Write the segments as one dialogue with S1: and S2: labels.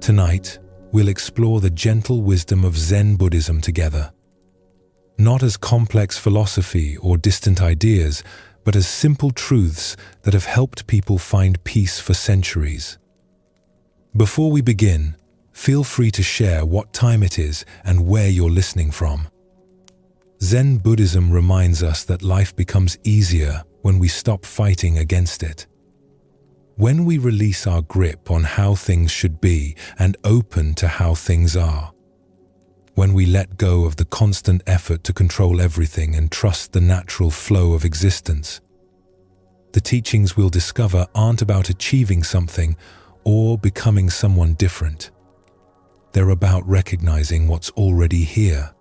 S1: Tonight, we'll explore the gentle wisdom of Zen Buddhism together. Not as complex philosophy or distant ideas, but as simple truths that have helped people find peace for centuries. Before we begin, feel free to share what time it is and where you're listening from. Zen Buddhism reminds us that life becomes easier when we stop fighting against it. When we release our grip on how things should be and open to how things are. When we let go of the constant effort to control everything and trust the natural flow of existence. The teachings we'll discover aren't about achieving something or becoming someone different. They're about recognizing what's already here.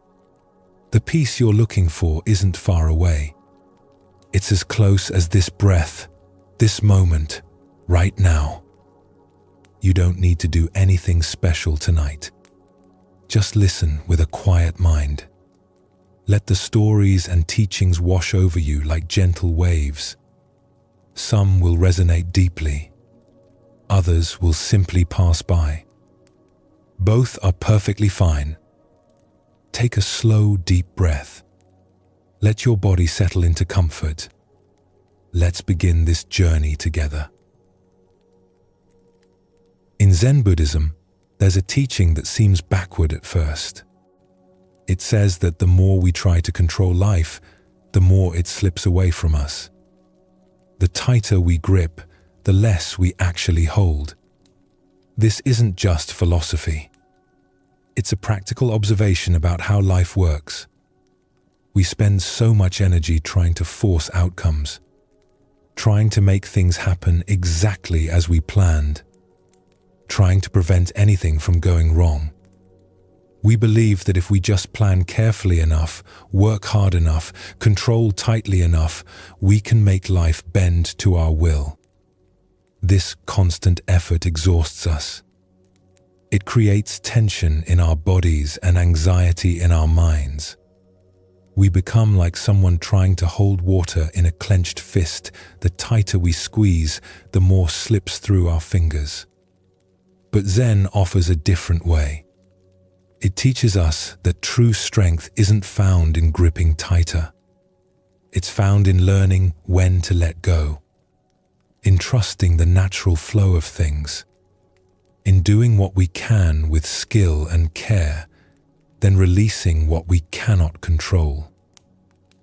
S1: The peace you're looking for isn't far away. It's as close as this breath, this moment, right now. You don't need to do anything special tonight. Just listen with a quiet mind. Let the stories and teachings wash over you like gentle waves. Some will resonate deeply. Others will simply pass by. Both are perfectly fine. Take a slow, deep breath. Let your body settle into comfort. Let's begin this journey together. In Zen Buddhism, there's a teaching that seems backward at first. It says that the more we try to control life, the more it slips away from us. The tighter we grip, the less we actually hold. This isn't just philosophy. It's a practical observation about how life works. We spend so much energy trying to force outcomes, trying to make things happen exactly as we planned, trying to prevent anything from going wrong. We believe that if we just plan carefully enough, work hard enough, control tightly enough, we can make life bend to our will. This constant effort exhausts us. It creates tension in our bodies and anxiety in our minds. We become like someone trying to hold water in a clenched fist. The tighter we squeeze, the more slips through our fingers. But Zen offers a different way. It teaches us that true strength isn't found in gripping tighter. It's found in learning when to let go, in trusting the natural flow of things, in doing what we can with skill and care, then releasing what we cannot control.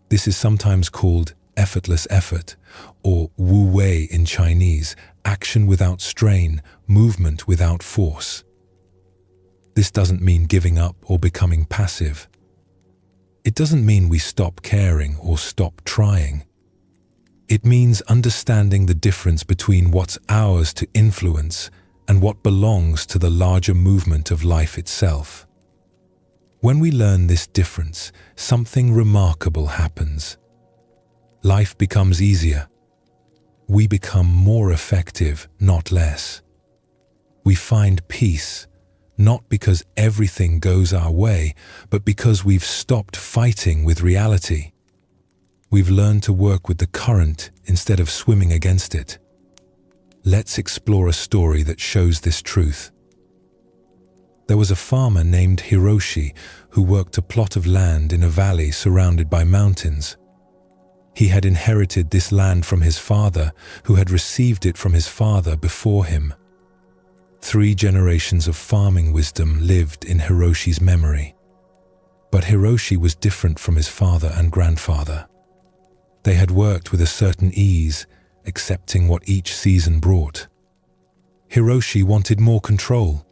S1: This is sometimes called effortless effort, or wu wei in Chinese, action without strain, movement without force. This doesn't mean giving up or becoming passive. It doesn't mean we stop caring or stop trying. It means understanding the difference between what's ours to influence and what belongs to the larger movement of life itself. When we learn this difference, something remarkable happens. Life becomes easier. We become more effective, not less. We find peace, not because everything goes our way, but because we've stopped fighting with reality. We've learned to work with the current instead of swimming against it. Let's explore a story that shows this truth. There was a farmer named Hiroshi who worked a plot of land in a valley surrounded by mountains. He had inherited this land from his father, who had received it from his father before him. 3 generations of farming wisdom lived in Hiroshi's memory. But Hiroshi was different from his father and grandfather. They had worked with a certain ease, accepting what each season brought. Hiroshi wanted more control.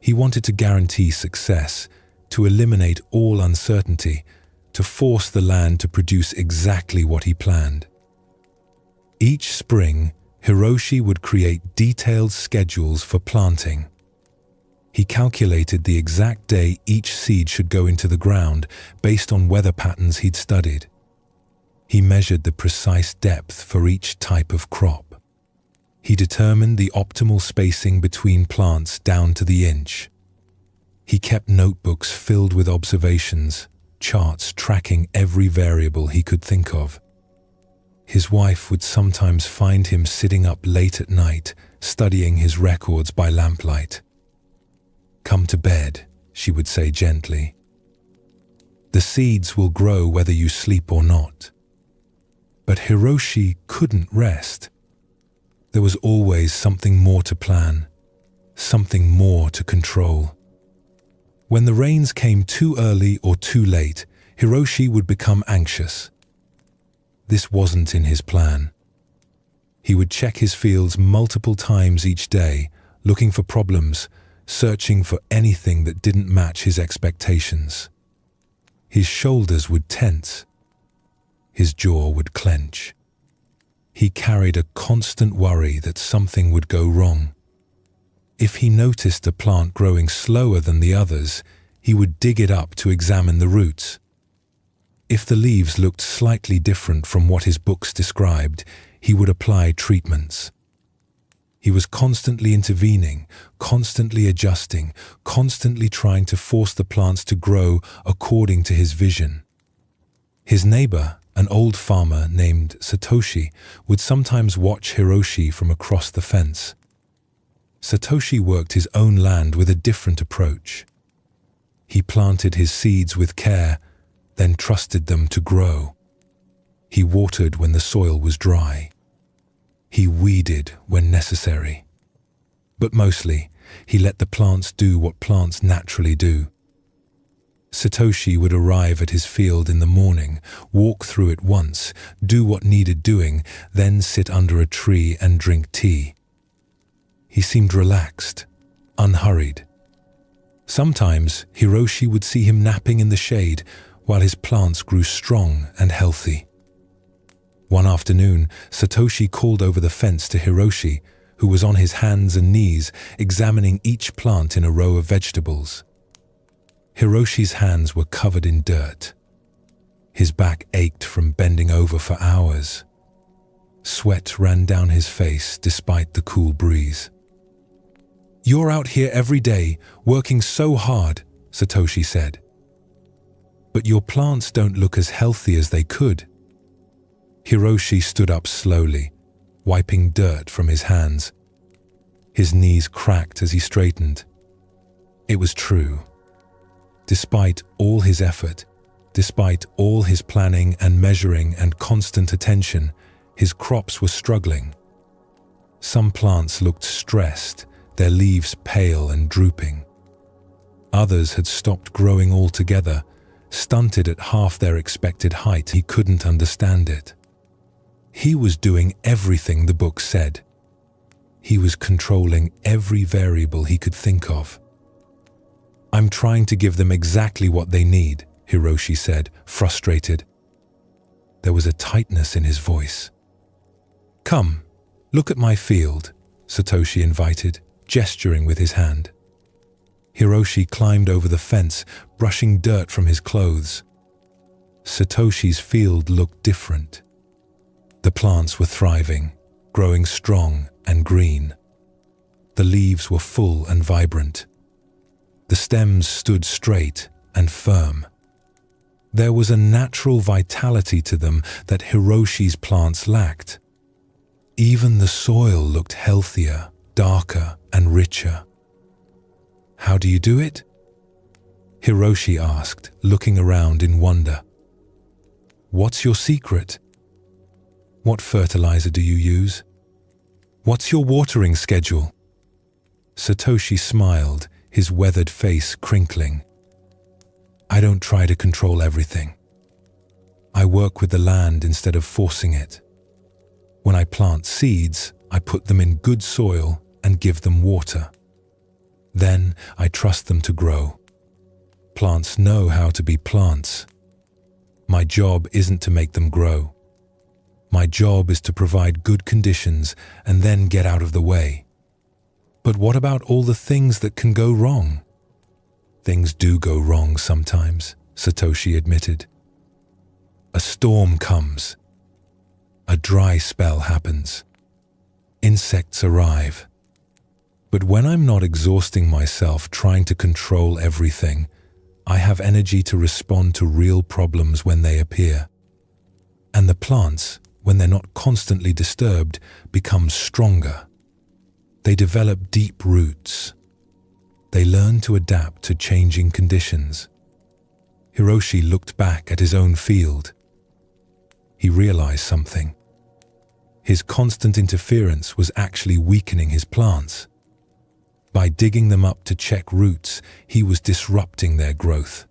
S1: He wanted to guarantee success, to eliminate all uncertainty, to force the land to produce exactly what he planned. Each spring, Hiroshi would create detailed schedules for planting. He calculated the exact day each seed should go into the ground based on weather patterns he'd studied. He measured the precise depth for each type of crop. He determined the optimal spacing between plants down to the inch. He kept notebooks filled with observations, charts tracking every variable he could think of. His wife would sometimes find him sitting up late at night, studying his records by lamplight. "Come to bed," she would say gently. "The seeds will grow whether you sleep or not." But Hiroshi couldn't rest. There was always something more to plan, something more to control. When the rains came too early or too late, Hiroshi would become anxious. This wasn't in his plan. He would check his fields multiple times each day, looking for problems, searching for anything that didn't match his expectations. His shoulders would tense. His jaw would clench. He carried a constant worry that something would go wrong. If he noticed a plant growing slower than the others, he would dig it up to examine the roots. If the leaves looked slightly different from what his books described, he would apply treatments. He was constantly intervening, constantly adjusting, constantly trying to force the plants to grow according to his vision. His neighbor, an old farmer named Satoshi, would sometimes watch Hiroshi from across the fence. Satoshi worked his own land with a different approach. He planted his seeds with care, then trusted them to grow. He watered when the soil was dry. He weeded when necessary. But mostly, he let the plants do what plants naturally do. Satoshi would arrive at his field in the morning, walk through it once, do what needed doing, then sit under a tree and drink tea. He seemed relaxed, unhurried. Sometimes Hiroshi would see him napping in the shade while his plants grew strong and healthy. One afternoon, Satoshi called over the fence to Hiroshi, who was on his hands and knees examining each plant in a row of vegetables. Hiroshi's hands were covered in dirt. His back ached from bending over for hours. Sweat ran down his face despite the cool breeze. "You're out here every day, working so hard," Satoshi said. "But your plants don't look as healthy as they could." Hiroshi stood up slowly, wiping dirt from his hands. His knees cracked as he straightened. It was true. Despite all his effort, despite all his planning and measuring and constant attention, his crops were struggling. Some plants looked stressed, their leaves pale and drooping. Others had stopped growing altogether, stunted at half their expected height. He couldn't understand it. He was doing everything the book said. He was controlling every variable he could think of. "I'm trying to give them exactly what they need," Hiroshi said, frustrated. There was a tightness in his voice. "Come, look at my field," Satoshi invited, gesturing with his hand. Hiroshi climbed over the fence, brushing dirt from his clothes. Satoshi's field looked different. The plants were thriving, growing strong and green. The leaves were full and vibrant. The stems stood straight and firm. There was a natural vitality to them that Hiroshi's plants lacked. Even the soil looked healthier, darker, and richer. "How do you do it?" Hiroshi asked, looking around in wonder. "What's your secret? What fertilizer do you use? What's your watering schedule?" Satoshi smiled, his weathered face crinkling. "I don't try to control everything. I work with the land instead of forcing it. When I plant seeds, I put them in good soil and give them water. Then I trust them to grow. Plants know how to be plants. My job isn't to make them grow. My job is to provide good conditions and then get out of the way. But what about all the things that can go wrong?" "Things do go wrong sometimes," Satoshi admitted. "A storm comes. A dry spell happens. Insects arrive. But when I'm not exhausting myself trying to control everything, I have energy to respond to real problems when they appear. And the plants, when they're not constantly disturbed, become stronger. They develop deep roots. They learn to adapt to changing conditions. Hiroshi looked back at his own field. He realized something. His constant interference was actually weakening his plants. By digging them up to check roots, he was disrupting their growth.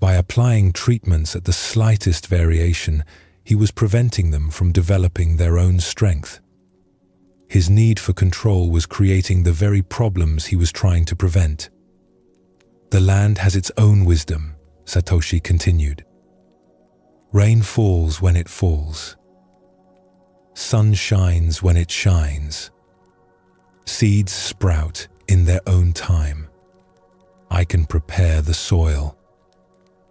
S1: By applying treatments at the slightest variation, he was preventing them from developing their own strength. His need for control was creating the very problems he was trying to prevent. The land has its own wisdom, Satoshi continued. Rain falls when it falls. Sun shines when it shines. Seeds sprout in their own time. I can prepare the soil.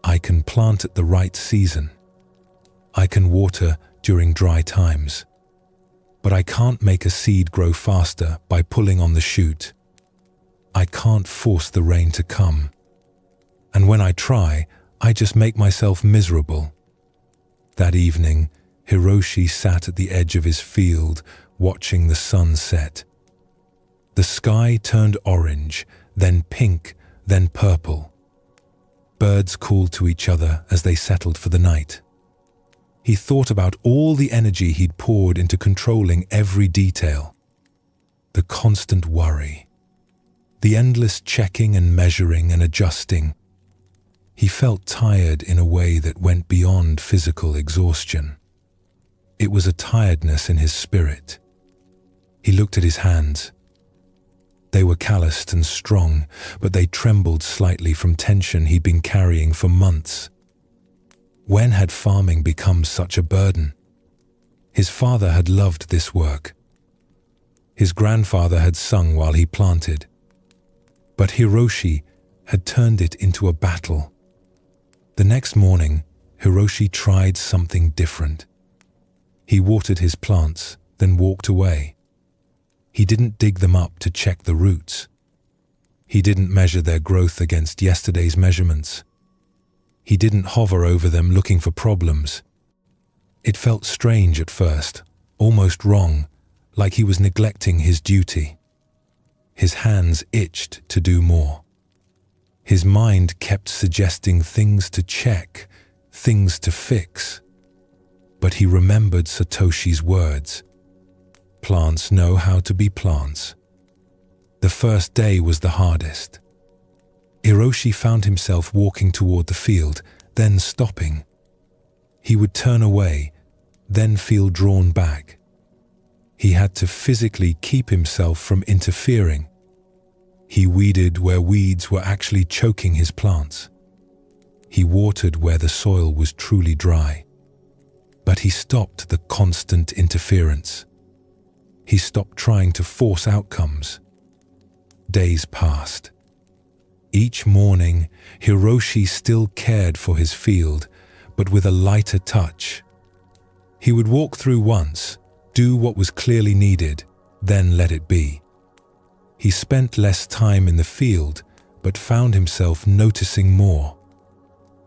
S1: I can plant at the right season. I can water during dry times. But I can't make a seed grow faster by pulling on the shoot. I can't force the rain to come. And when I try, I just make myself miserable. That evening, Hiroshi sat at the edge of his field, watching the sun set. The sky turned orange, then pink, then purple. Birds called to each other as they settled for the night. He thought about all the energy he'd poured into controlling every detail. The constant worry. The endless checking and measuring and adjusting. He felt tired in a way that went beyond physical exhaustion. It was a tiredness in his spirit. He looked at his hands. They were calloused and strong, but they trembled slightly from tension he'd been carrying for months. When had farming become such a burden? His father had loved this work. His grandfather had sung while he planted. But Hiroshi had turned it into a battle. The next morning, Hiroshi tried something different. He watered his plants, then walked away. He didn't dig them up to check the roots. He didn't measure their growth against yesterday's measurements. He didn't hover over them looking for problems. It felt strange at first, almost wrong, like he was neglecting his duty. His hands itched to do more. His mind kept suggesting things to check, things to fix. But he remembered Satoshi's words. Plants know how to be plants. The first day was the hardest. Hiroshi found himself walking toward the field, then stopping. He would turn away, then feel drawn back. He had to physically keep himself from interfering. He weeded where weeds were actually choking his plants. He watered where the soil was truly dry. But he stopped the constant interference. He stopped trying to force outcomes. Days passed. Each morning, Hiroshi still cared for his field, but with a lighter touch. He would walk through once, do what was clearly needed, then let it be. He spent less time in the field, but found himself noticing more.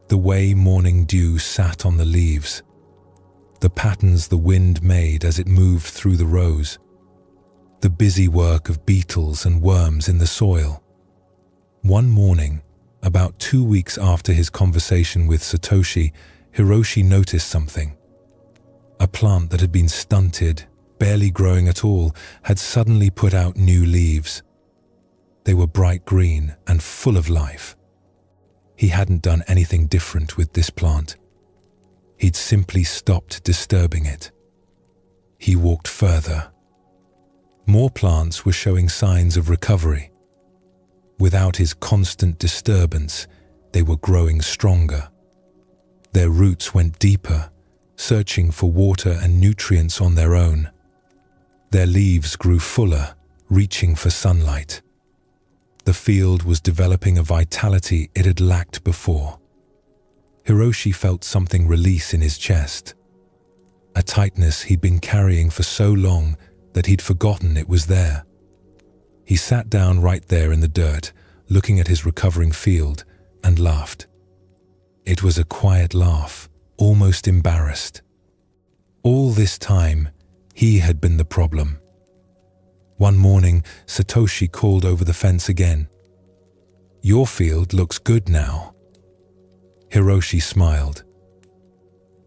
S1: The way morning dew sat on the leaves. The patterns the wind made as it moved through the rows. The busy work of beetles and worms in the soil. One morning, about 2 weeks after his conversation with Satoshi, Hiroshi noticed something. A plant that had been stunted, barely growing at all, had suddenly put out new leaves. They were bright green and full of life. He hadn't done anything different with this plant. He'd simply stopped disturbing it. He walked further. More plants were showing signs of recovery. Without his constant disturbance, they were growing stronger. Their roots went deeper, searching for water and nutrients on their own. Their leaves grew fuller, reaching for sunlight. The field was developing a vitality it had lacked before. Hiroshi felt something release in his chest. A tightness he'd been carrying for so long that he'd forgotten it was there. He sat down right there in the dirt, looking at his recovering field, and laughed. It was a quiet laugh, almost embarrassed. All this time, he had been the problem. One morning, Satoshi called over the fence again. "Your field looks good now." Hiroshi smiled.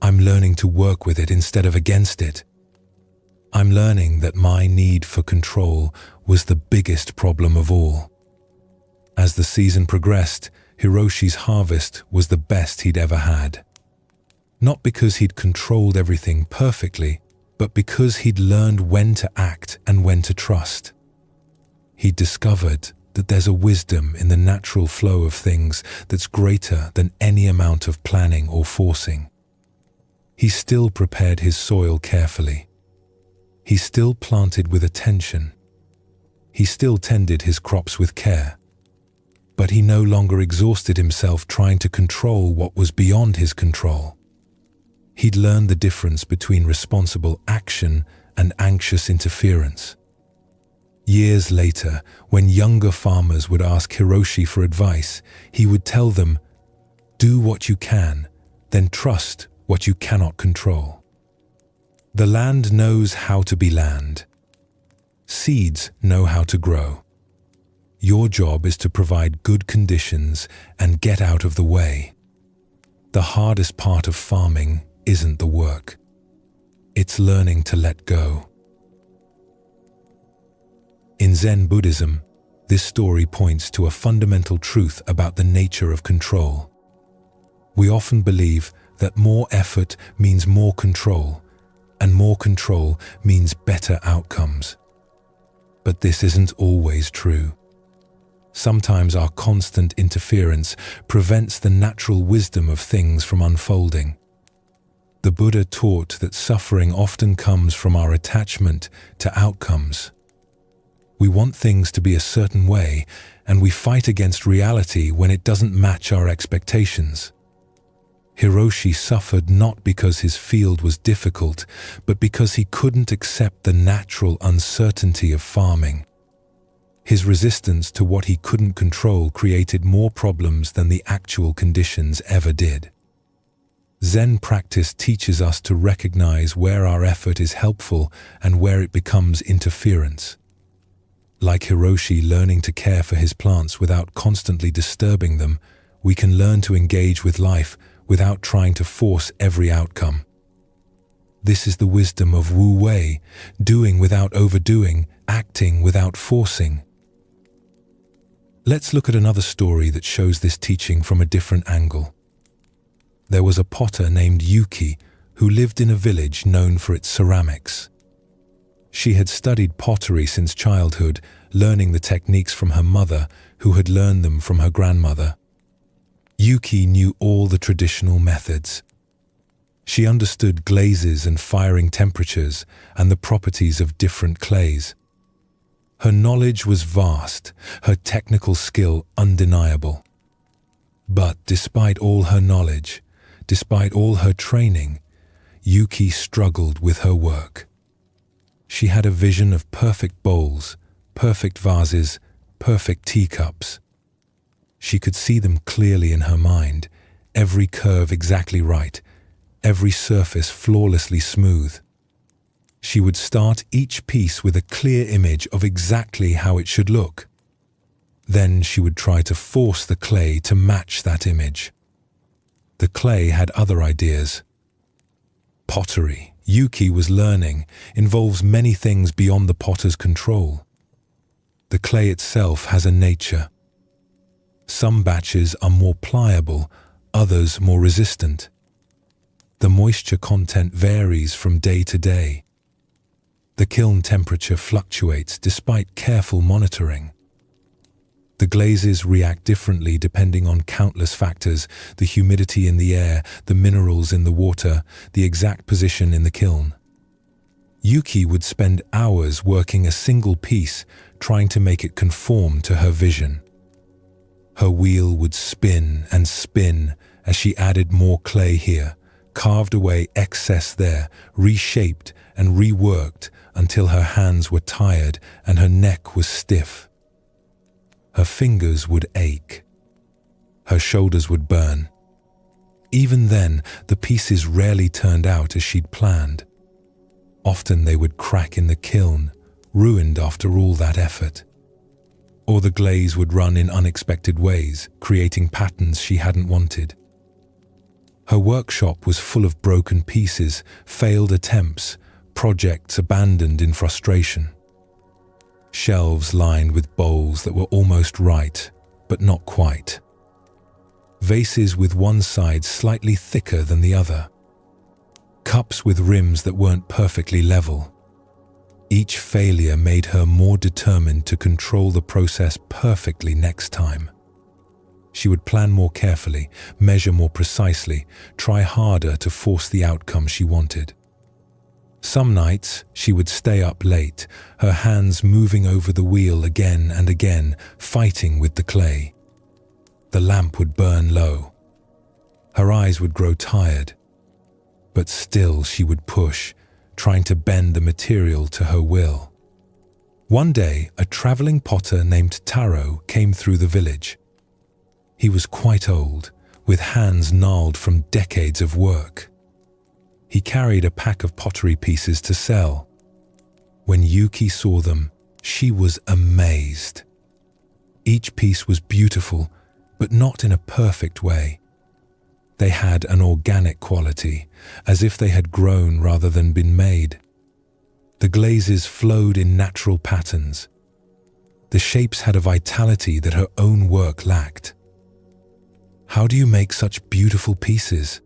S1: "I'm learning to work with it instead of against it. I'm learning that my need for control was the biggest problem of all." As the season progressed, Hiroshi's harvest was the best he'd ever had. Not because he'd controlled everything perfectly, but because he'd learned when to act and when to trust. He'd discovered that there's a wisdom in the natural flow of things that's greater than any amount of planning or forcing. He still prepared his soil carefully. He still planted with attention. He still tended his crops with care. But he no longer exhausted himself trying to control what was beyond his control. He'd learned the difference between responsible action and anxious interference. Years later, when younger farmers would ask Hiroshi for advice, he would tell them, "Do what you can, then trust what you cannot control. The land knows how to be land. Seeds know how to grow. Your job is to provide good conditions and get out of the way. The hardest part of farming isn't the work. It's learning to let go." In Zen Buddhism, this story points to a fundamental truth about the nature of control. We often believe that more effort means more control, and more control means better outcomes. But this isn't always true. Sometimes our constant interference prevents the natural wisdom of things from unfolding. The Buddha taught that suffering often comes from our attachment to outcomes. We want things to be a certain way, and we fight against reality when it doesn't match our expectations. Hiroshi suffered not because his field was difficult, but because he couldn't accept the natural uncertainty of farming. His resistance to what he couldn't control created more problems than the actual conditions ever did. Zen practice teaches us to recognize where our effort is helpful and where it becomes interference. Like Hiroshi learning to care for his plants without constantly disturbing them, we can learn to engage with life without trying to force every outcome. This is the wisdom of Wu Wei, doing without overdoing, acting without forcing. Let's look at another story that shows this teaching from a different angle. There was a potter named Yuki who lived in a village known for its ceramics. She had studied pottery since childhood, learning the techniques from her mother, who had learned them from her grandmother. Yuki knew all the traditional methods. She understood glazes and firing temperatures and the properties of different clays. Her knowledge was vast, her technical skill undeniable. But despite all her knowledge, despite all her training, Yuki struggled with her work. She had a vision of perfect bowls, perfect vases, perfect teacups. She could see them clearly in her mind, every curve exactly right, every surface flawlessly smooth. She would start each piece with a clear image of exactly how it should look. Then she would try to force the clay to match that image. The clay had other ideas. Pottery, Yuki was learning, involves many things beyond the potter's control. The clay itself has a nature. Some batches are more pliable, others more resistant. The moisture content varies from day to day. The kiln temperature fluctuates despite careful monitoring. The glazes react differently depending on countless factors: the humidity in the air, the minerals in the water, the exact position in the kiln. Yuki would spend hours working a single piece, trying to make it conform to her vision. Her wheel would spin and spin as she added more clay here, carved away excess there, reshaped and reworked until her hands were tired and her neck was stiff. Her fingers would ache. Her shoulders would burn. Even then, the pieces rarely turned out as she'd planned. Often they would crack in the kiln, ruined after all that effort. Or the glaze would run in unexpected ways, creating patterns she hadn't wanted. Her workshop was full of broken pieces, failed attempts, projects abandoned in frustration. Shelves lined with bowls that were almost right, but not quite. Vases with one side slightly thicker than the other. Cups with rims that weren't perfectly level. Each failure made her more determined to control the process perfectly next time. She would plan more carefully, measure more precisely, try harder to force the outcome she wanted. Some nights, she would stay up late, her hands moving over the wheel again and again, fighting with the clay. The lamp would burn low. Her eyes would grow tired. But still she would push, trying to bend the material to her will. One day, a traveling potter named Taro came through the village. He was quite old, with hands gnarled from decades of work. He carried a pack of pottery pieces to sell. When Yuki saw them, she was amazed. Each piece was beautiful, but not in a perfect way. They had an organic quality, as if they had grown rather than been made. The glazes flowed in natural patterns. The shapes had a vitality that her own work lacked. "How do you make such beautiful pieces?"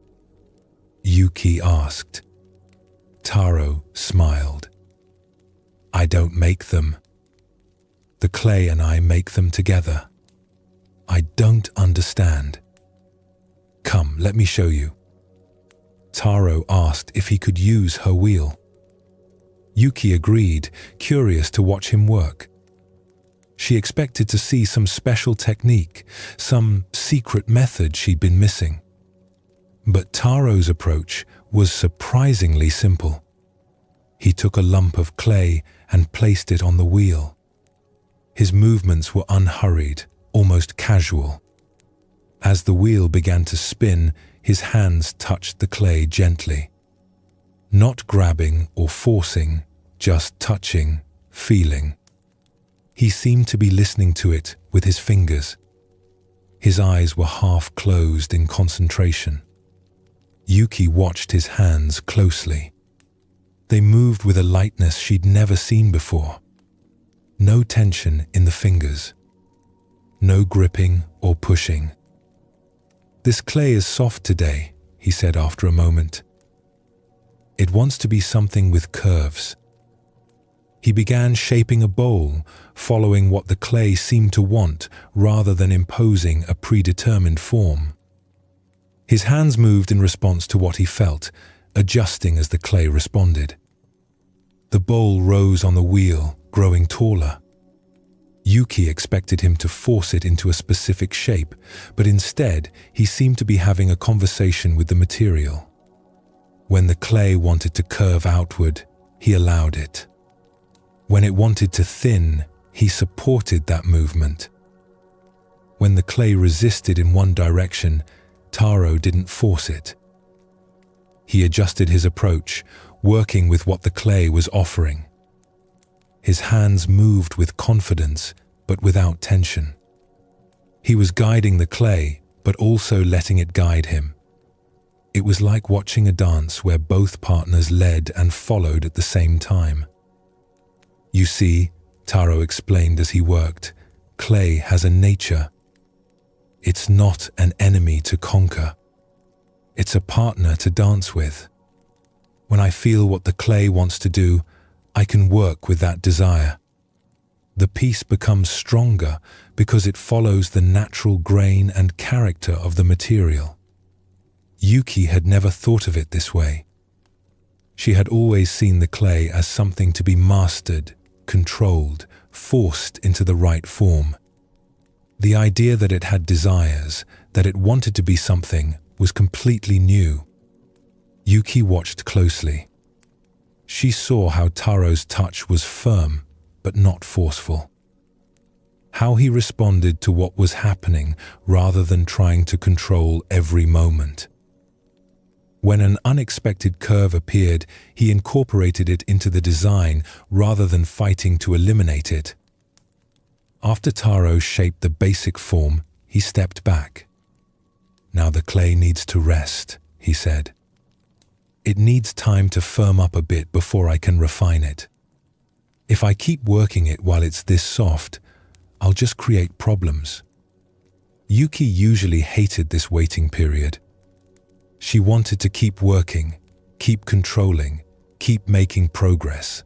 S1: Yuki asked. Taro smiled. "I don't make them. The clay and I make them together. I don't understand." "Come, let me show you." Taro asked if he could use her wheel. Yuki agreed, curious to watch him work. She expected to see some special technique, some secret method she'd been missing. But Taro's approach was surprisingly simple. He took a lump of clay and placed it on the wheel. His movements were unhurried, almost casual. As the wheel began to spin, his hands touched the clay gently. Not grabbing or forcing, just touching, feeling. He seemed to be listening to it with his fingers. His eyes were half closed in concentration. Yuki watched his hands closely. They moved with a lightness she'd never seen before. No tension in the fingers. No gripping or pushing. "This clay is soft today," he said after a moment. "It wants to be something with curves." He began shaping a bowl, following what the clay seemed to want rather than imposing a predetermined form. His hands moved in response to what he felt, adjusting as the clay responded. The bowl rose on the wheel, growing taller. Yuki expected him to force it into a specific shape, but instead he seemed to be having a conversation with the material. When the clay wanted to curve outward, he allowed it. When it wanted to thin, he supported that movement. When the clay resisted in one direction, Taro didn't force it. He adjusted his approach, working with what the clay was offering. His hands moved with confidence, but without tension. He was guiding the clay, but also letting it guide him. It was like watching a dance where both partners led and followed at the same time. "You see," Taro explained as he worked, "clay has a nature. It's not an enemy to conquer. It's a partner to dance with. When I feel what the clay wants to do, I can work with that desire. The piece becomes stronger because it follows the natural grain and character of the material." Yuki had never thought of it this way. She had always seen the clay as something to be mastered, controlled, forced into the right form. The idea that it had desires, that it wanted to be something, was completely new. Yuki watched closely. She saw how Taro's touch was firm, but not forceful. How he responded to what was happening rather than trying to control every moment. When an unexpected curve appeared, he incorporated it into the design rather than fighting to eliminate it. After Taro shaped the basic form, he stepped back. "Now the clay needs to rest," he said. "It needs time to firm up a bit before I can refine it. If I keep working it while it's this soft, I'll just create problems." Yuki usually hated this waiting period. She wanted to keep working, keep controlling, keep making progress.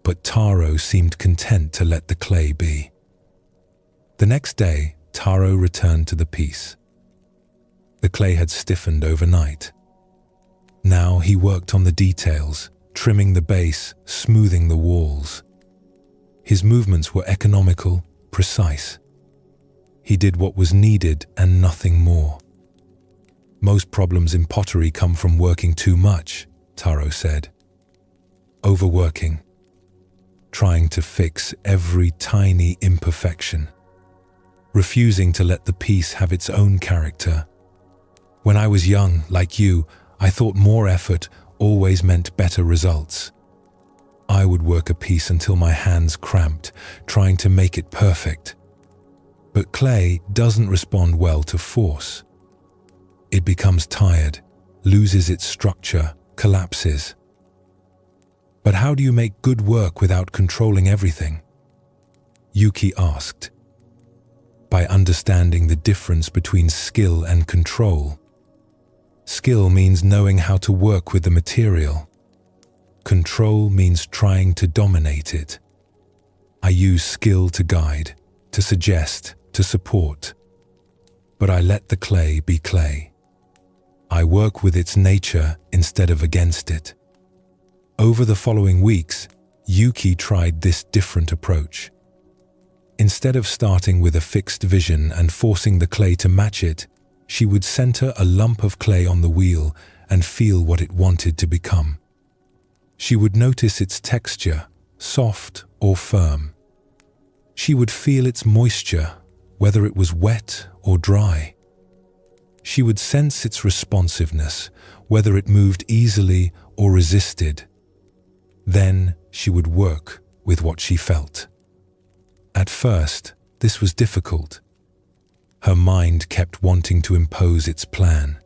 S1: But Taro seemed content to let the clay be. The next day, Taro returned to the piece. The clay had stiffened overnight. Now he worked on the details, trimming the base, smoothing the walls. His movements were economical, precise. He did what was needed and nothing more. "Most problems in pottery come from working too much," Taro said. "Overworking. Trying to fix every tiny imperfection. Refusing to let the piece have its own character. When I was young, like you, I thought more effort always meant better results. I would work a piece until my hands cramped, trying to make it perfect. But clay doesn't respond well to force. It becomes tired, loses its structure, collapses. But how do you make good work without controlling everything?" Yuki asked. "By understanding the difference between skill and control. Skill means knowing how to work with the material. Control means trying to dominate it. I use skill to guide, to suggest, to support. But I let the clay be clay. I work with its nature instead of against it." Over the following weeks, Yuki tried this different approach. Instead of starting with a fixed vision and forcing the clay to match it, she would center a lump of clay on the wheel and feel what it wanted to become. She would notice its texture, soft or firm. She would feel its moisture, whether it was wet or dry. She would sense its responsiveness, whether it moved easily or resisted. Then she would work with what she felt. At first, this was difficult. Her mind kept wanting to impose its plan.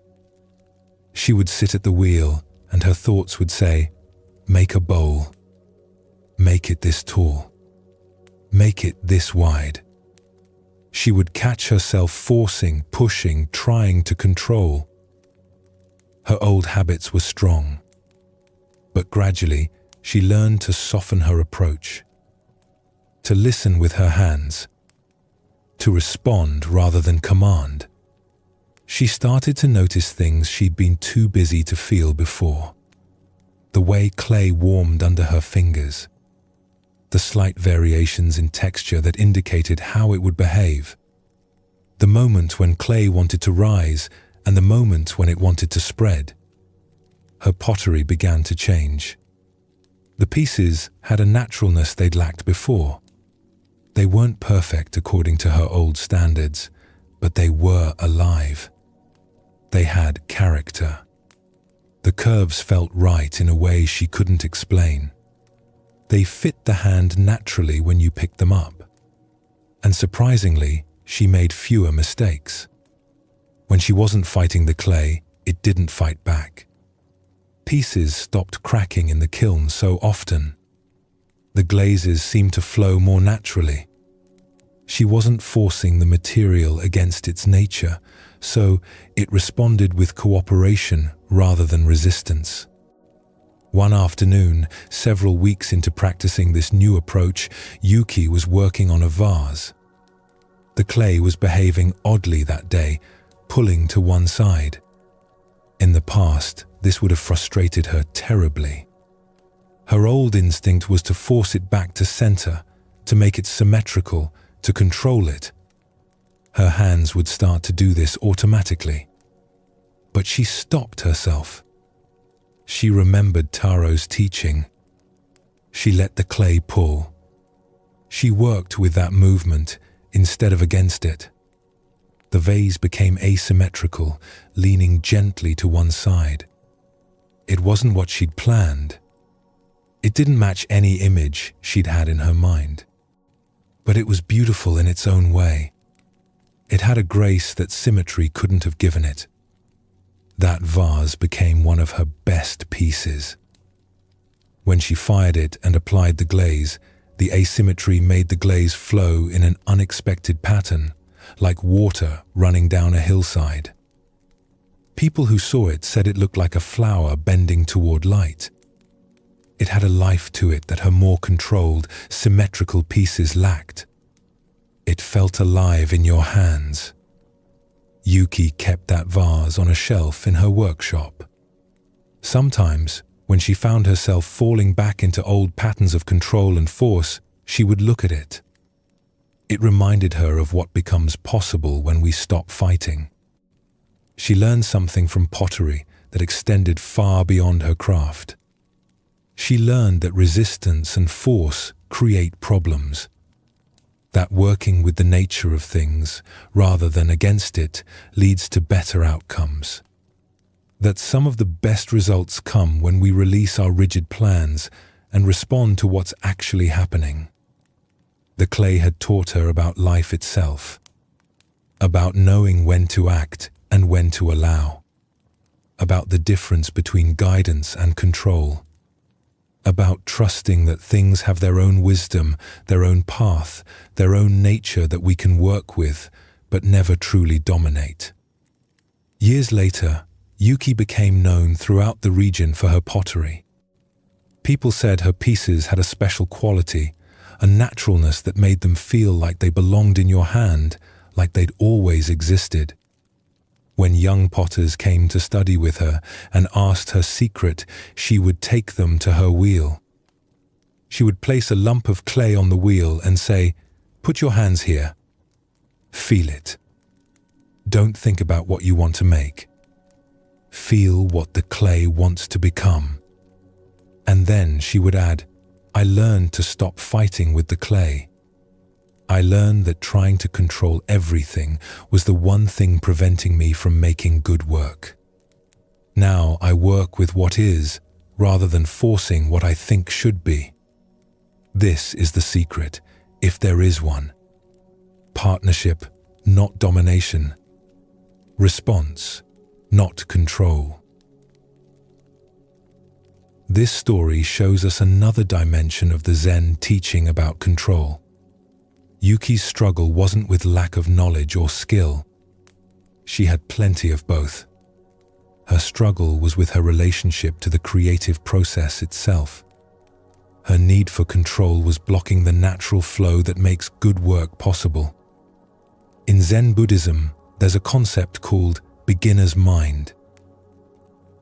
S1: She would sit at the wheel and her thoughts would say, "Make a bowl. Make it this tall. Make it this wide." She would catch herself forcing, pushing, trying to control. Her old habits were strong. But gradually, she learned to soften her approach, to listen with her hands, to respond rather than command. She started to notice things she'd been too busy to feel before. The way clay warmed under her fingers, the slight variations in texture that indicated how it would behave, the moment when clay wanted to rise and the moment when it wanted to spread. Her pottery began to change. The pieces had a naturalness they'd lacked before. They weren't perfect according to her old standards, but they were alive. They had character. The curves felt right in a way she couldn't explain. They fit the hand naturally when you picked them up. And surprisingly, she made fewer mistakes. When she wasn't fighting the clay, it didn't fight back. Pieces stopped cracking in the kiln so often. The glazes seemed to flow more naturally. She wasn't forcing the material against its nature, so it responded with cooperation rather than resistance. One afternoon, several weeks into practicing this new approach, Yuki was working on a vase. The clay was behaving oddly that day, pulling to one side. In the past, this would have frustrated her terribly. Her old instinct was to force it back to center, to make it symmetrical, to control it. Her hands would start to do this automatically. But she stopped herself. She remembered Taro's teaching. She let the clay pull. She worked with that movement instead of against it. The vase became asymmetrical, leaning gently to one side. It wasn't what she'd planned. It didn't match any image she'd had in her mind. But it was beautiful in its own way. It had a grace that symmetry couldn't have given it. That vase became one of her best pieces. When she fired it and applied the glaze, the asymmetry made the glaze flow in an unexpected pattern, like water running down a hillside. People who saw it said it looked like a flower bending toward light. It had a life to it that her more controlled, symmetrical pieces lacked. It felt alive in your hands. Yuki kept that vase on a shelf in her workshop. Sometimes, when she found herself falling back into old patterns of control and force, she would look at it. It reminded her of what becomes possible when we stop fighting. She learned something from pottery that extended far beyond her craft. She learned that resistance and force create problems. That working with the nature of things, rather than against it, leads to better outcomes. That some of the best results come when we release our rigid plans and respond to what's actually happening. The clay had taught her about life itself, about knowing when to act and when to allow, about the difference between guidance and control, about trusting that things have their own wisdom, their own path, their own nature that we can work with, but never truly dominate. Years later, Yuki became known throughout the region for her pottery. People said her pieces had a special quality, a naturalness that made them feel like they belonged in your hand, like they'd always existed. When young potters came to study with her and asked her secret, she would take them to her wheel. She would place a lump of clay on the wheel and say, "Put your hands here. Feel it. Don't think about what you want to make. Feel what the clay wants to become." And then she would add, "I learned to stop fighting with the clay. I learned that trying to control everything was the one thing preventing me from making good work. Now I work with what is, rather than forcing what I think should be. This is the secret, if there is one. Partnership, not domination. Response, not control." This story shows us another dimension of the Zen teaching about control. Yuki's struggle wasn't with lack of knowledge or skill. She had plenty of both. Her struggle was with her relationship to the creative process itself. Her need for control was blocking the natural flow that makes good work possible. In Zen Buddhism, there's a concept called beginner's mind.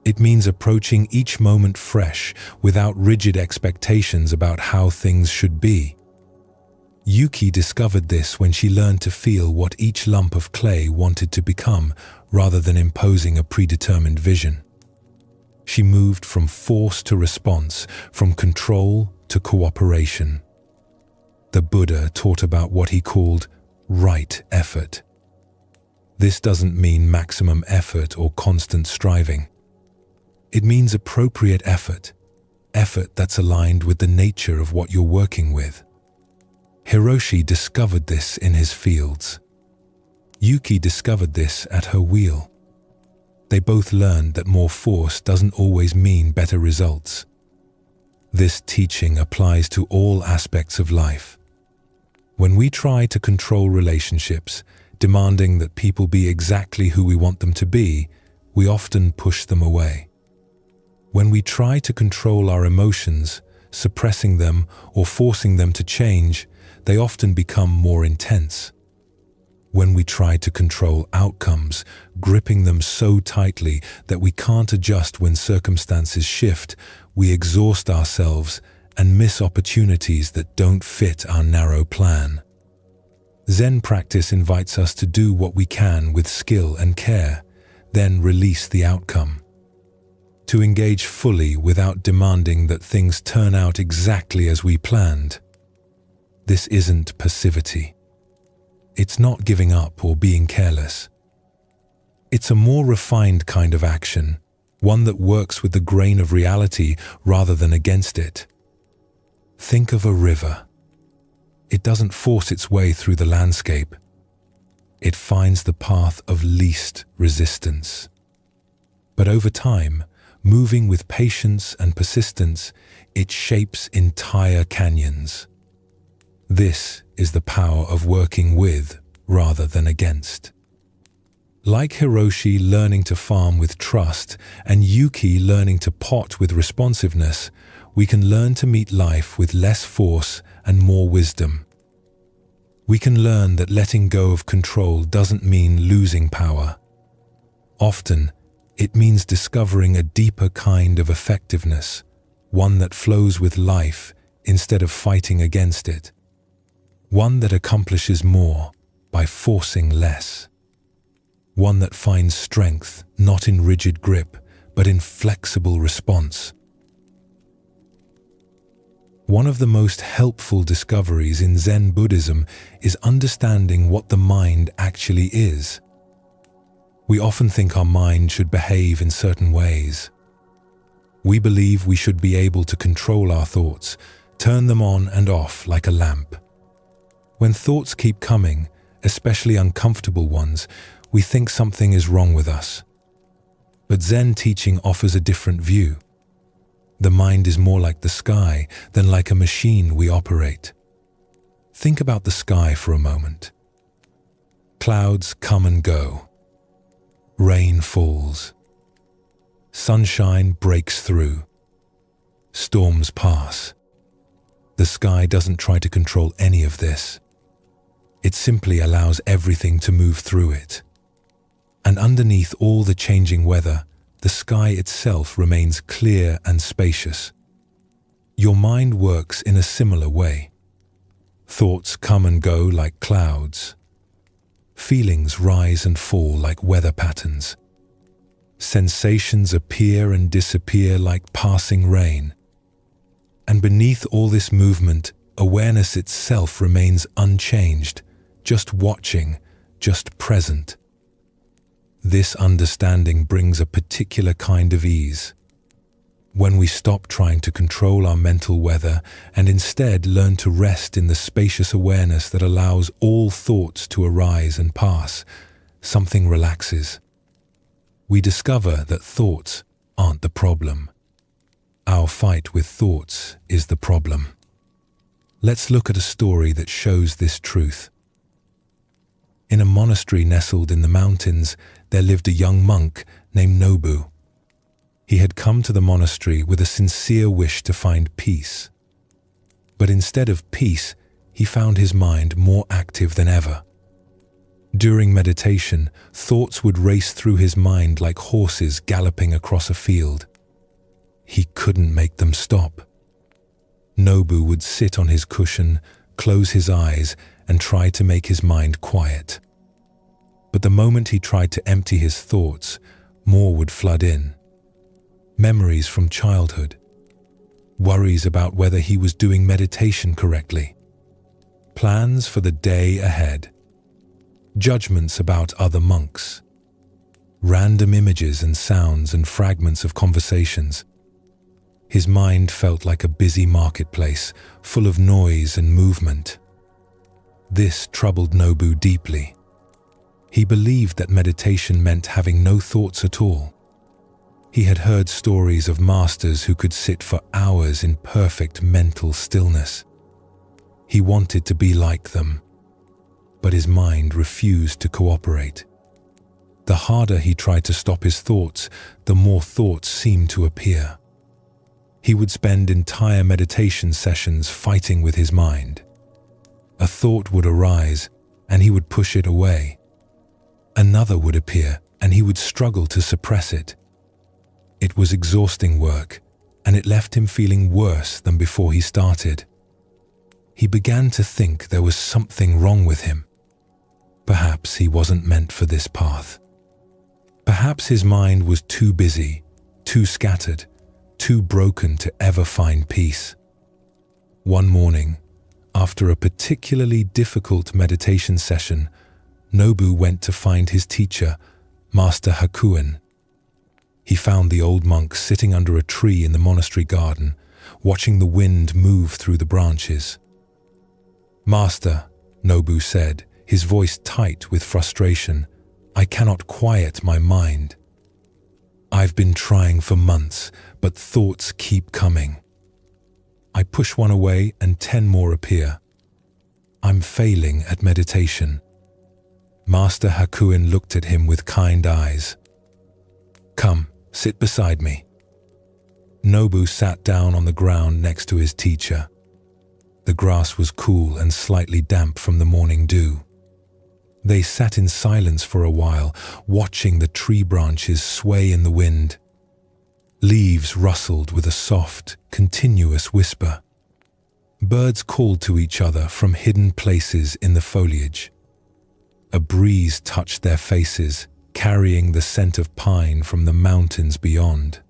S1: It means approaching each moment fresh, without rigid expectations about how things should be. Yuki discovered this when she learned to feel what each lump of clay wanted to become, rather than imposing a predetermined vision. She moved from force to response, from control to cooperation. The Buddha taught about what he called right effort. This doesn't mean maximum effort or constant striving. It means appropriate effort, effort that's aligned with the nature of what you're working with. Hiroshi discovered this in his fields. Yuki discovered this at her wheel. They both learned that more force doesn't always mean better results. This teaching applies to all aspects of life. When we try to control relationships, demanding that people be exactly who we want them to be, we often push them away. When we try to control our emotions, suppressing them or forcing them to change, they often become more intense. When we try to control outcomes, gripping them so tightly that we can't adjust when circumstances shift, we exhaust ourselves and miss opportunities that don't fit our narrow plan. Zen practice invites us to do what we can with skill and care, then release the outcome. To engage fully without demanding that things turn out exactly as we planned. This isn't passivity. It's not giving up or being careless. It's a more refined kind of action, one that works with the grain of reality rather than against it. Think of a river. It doesn't force its way through the landscape. It finds the path of least resistance. But over time, moving with patience and persistence, it shapes entire canyons. This is the power of working with rather than against. Like Hiroshi learning to farm with trust and Yuki learning to pot with responsiveness, we can learn to meet life with less force and more wisdom. We can learn that letting go of control doesn't mean losing power. Often, it means discovering a deeper kind of effectiveness, one that flows with life instead of fighting against it. One that accomplishes more by forcing less. One that finds strength not in rigid grip, but in flexible response. One of the most helpful discoveries in Zen Buddhism is understanding what the mind actually is. We often think our mind should behave in certain ways. We believe we should be able to control our thoughts, turn them on and off like a lamp. When thoughts keep coming, especially uncomfortable ones, we think something is wrong with us. But Zen teaching offers a different view. The mind is more like the sky than like a machine we operate. Think about the sky for a moment. Clouds come and go. Rain falls. Sunshine breaks through. Storms pass. The sky doesn't try to control any of this. It simply allows everything to move through it. And underneath all the changing weather, the sky itself remains clear and spacious. Your mind works in a similar way. Thoughts come and go like clouds. Feelings rise and fall like weather patterns. Sensations appear and disappear like passing rain. And beneath all this movement, awareness itself remains unchanged, just watching, just present. This understanding brings a particular kind of ease. When we stop trying to control our mental weather and instead learn to rest in the spacious awareness that allows all thoughts to arise and pass, something relaxes. We discover that thoughts aren't the problem. Our fight with thoughts is the problem. Let's look at a story that shows this truth. In a monastery nestled in the mountains, there lived a young monk named Nobu. He had come to the monastery with a sincere wish to find peace. But instead of peace, he found his mind more active than ever. During meditation, thoughts would race through his mind like horses galloping across a field. He couldn't make them stop. Nobu would sit on his cushion, close his eyes, and try to make his mind quiet. But the moment he tried to empty his thoughts, more would flood in. Memories from childhood. Worries about whether he was doing meditation correctly. Plans for the day ahead. Judgments about other monks. Random images and sounds and fragments of conversations. His mind felt like a busy marketplace, full of noise and movement. This troubled Nobu deeply. He believed that meditation meant having no thoughts at all. He had heard stories of masters who could sit for hours in perfect mental stillness. He wanted to be like them, but his mind refused to cooperate. The harder he tried to stop his thoughts, the more thoughts seemed to appear. He would spend entire meditation sessions fighting with his mind. A thought would arise, and he would push it away. Another would appear, and he would struggle to suppress it. It was exhausting work, and it left him feeling worse than before he started. He began to think there was something wrong with him. Perhaps he wasn't meant for this path. Perhaps his mind was too busy, too scattered, too broken to ever find peace. One morning, After a particularly difficult meditation session, Nobu went to find his teacher, Master Hakuin. He found the old monk sitting under a tree in the monastery garden, watching the wind move through the branches. "Master," Nobu said, his voice tight with frustration, "I cannot quiet my mind. I've been trying for months, but thoughts keep coming. I push one away and 10 more appear. I'm failing at meditation." Master Hakuin looked at him with kind eyes. "Come, sit beside me." Nobu sat down on the ground next to his teacher. The grass was cool and slightly damp from the morning dew. They sat in silence for a while, watching the tree branches sway in the wind. Leaves rustled with a soft, continuous whisper. Birds called to each other from hidden places in the foliage. A breeze touched their faces, carrying the scent of pine from the mountains beyond.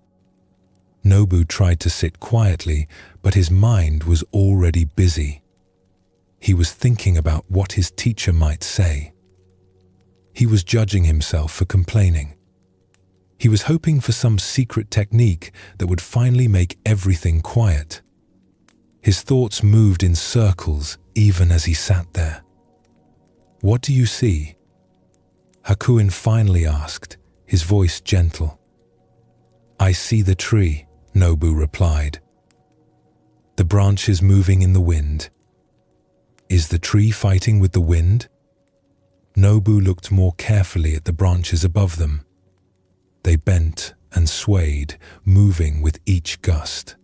S1: Nobu tried to sit quietly, but his mind was already busy. He was thinking about what his teacher might say. He was judging himself for complaining. He was hoping for some secret technique that would finally make everything quiet. His thoughts moved in circles even as he sat there. "What do you see?" Hakuin finally asked, his voice gentle. "I see the tree," Nobu replied. "The branches moving in the wind." "Is the tree fighting with the wind?" Nobu looked more carefully at the branches above them. They bent and swayed, moving with each gust.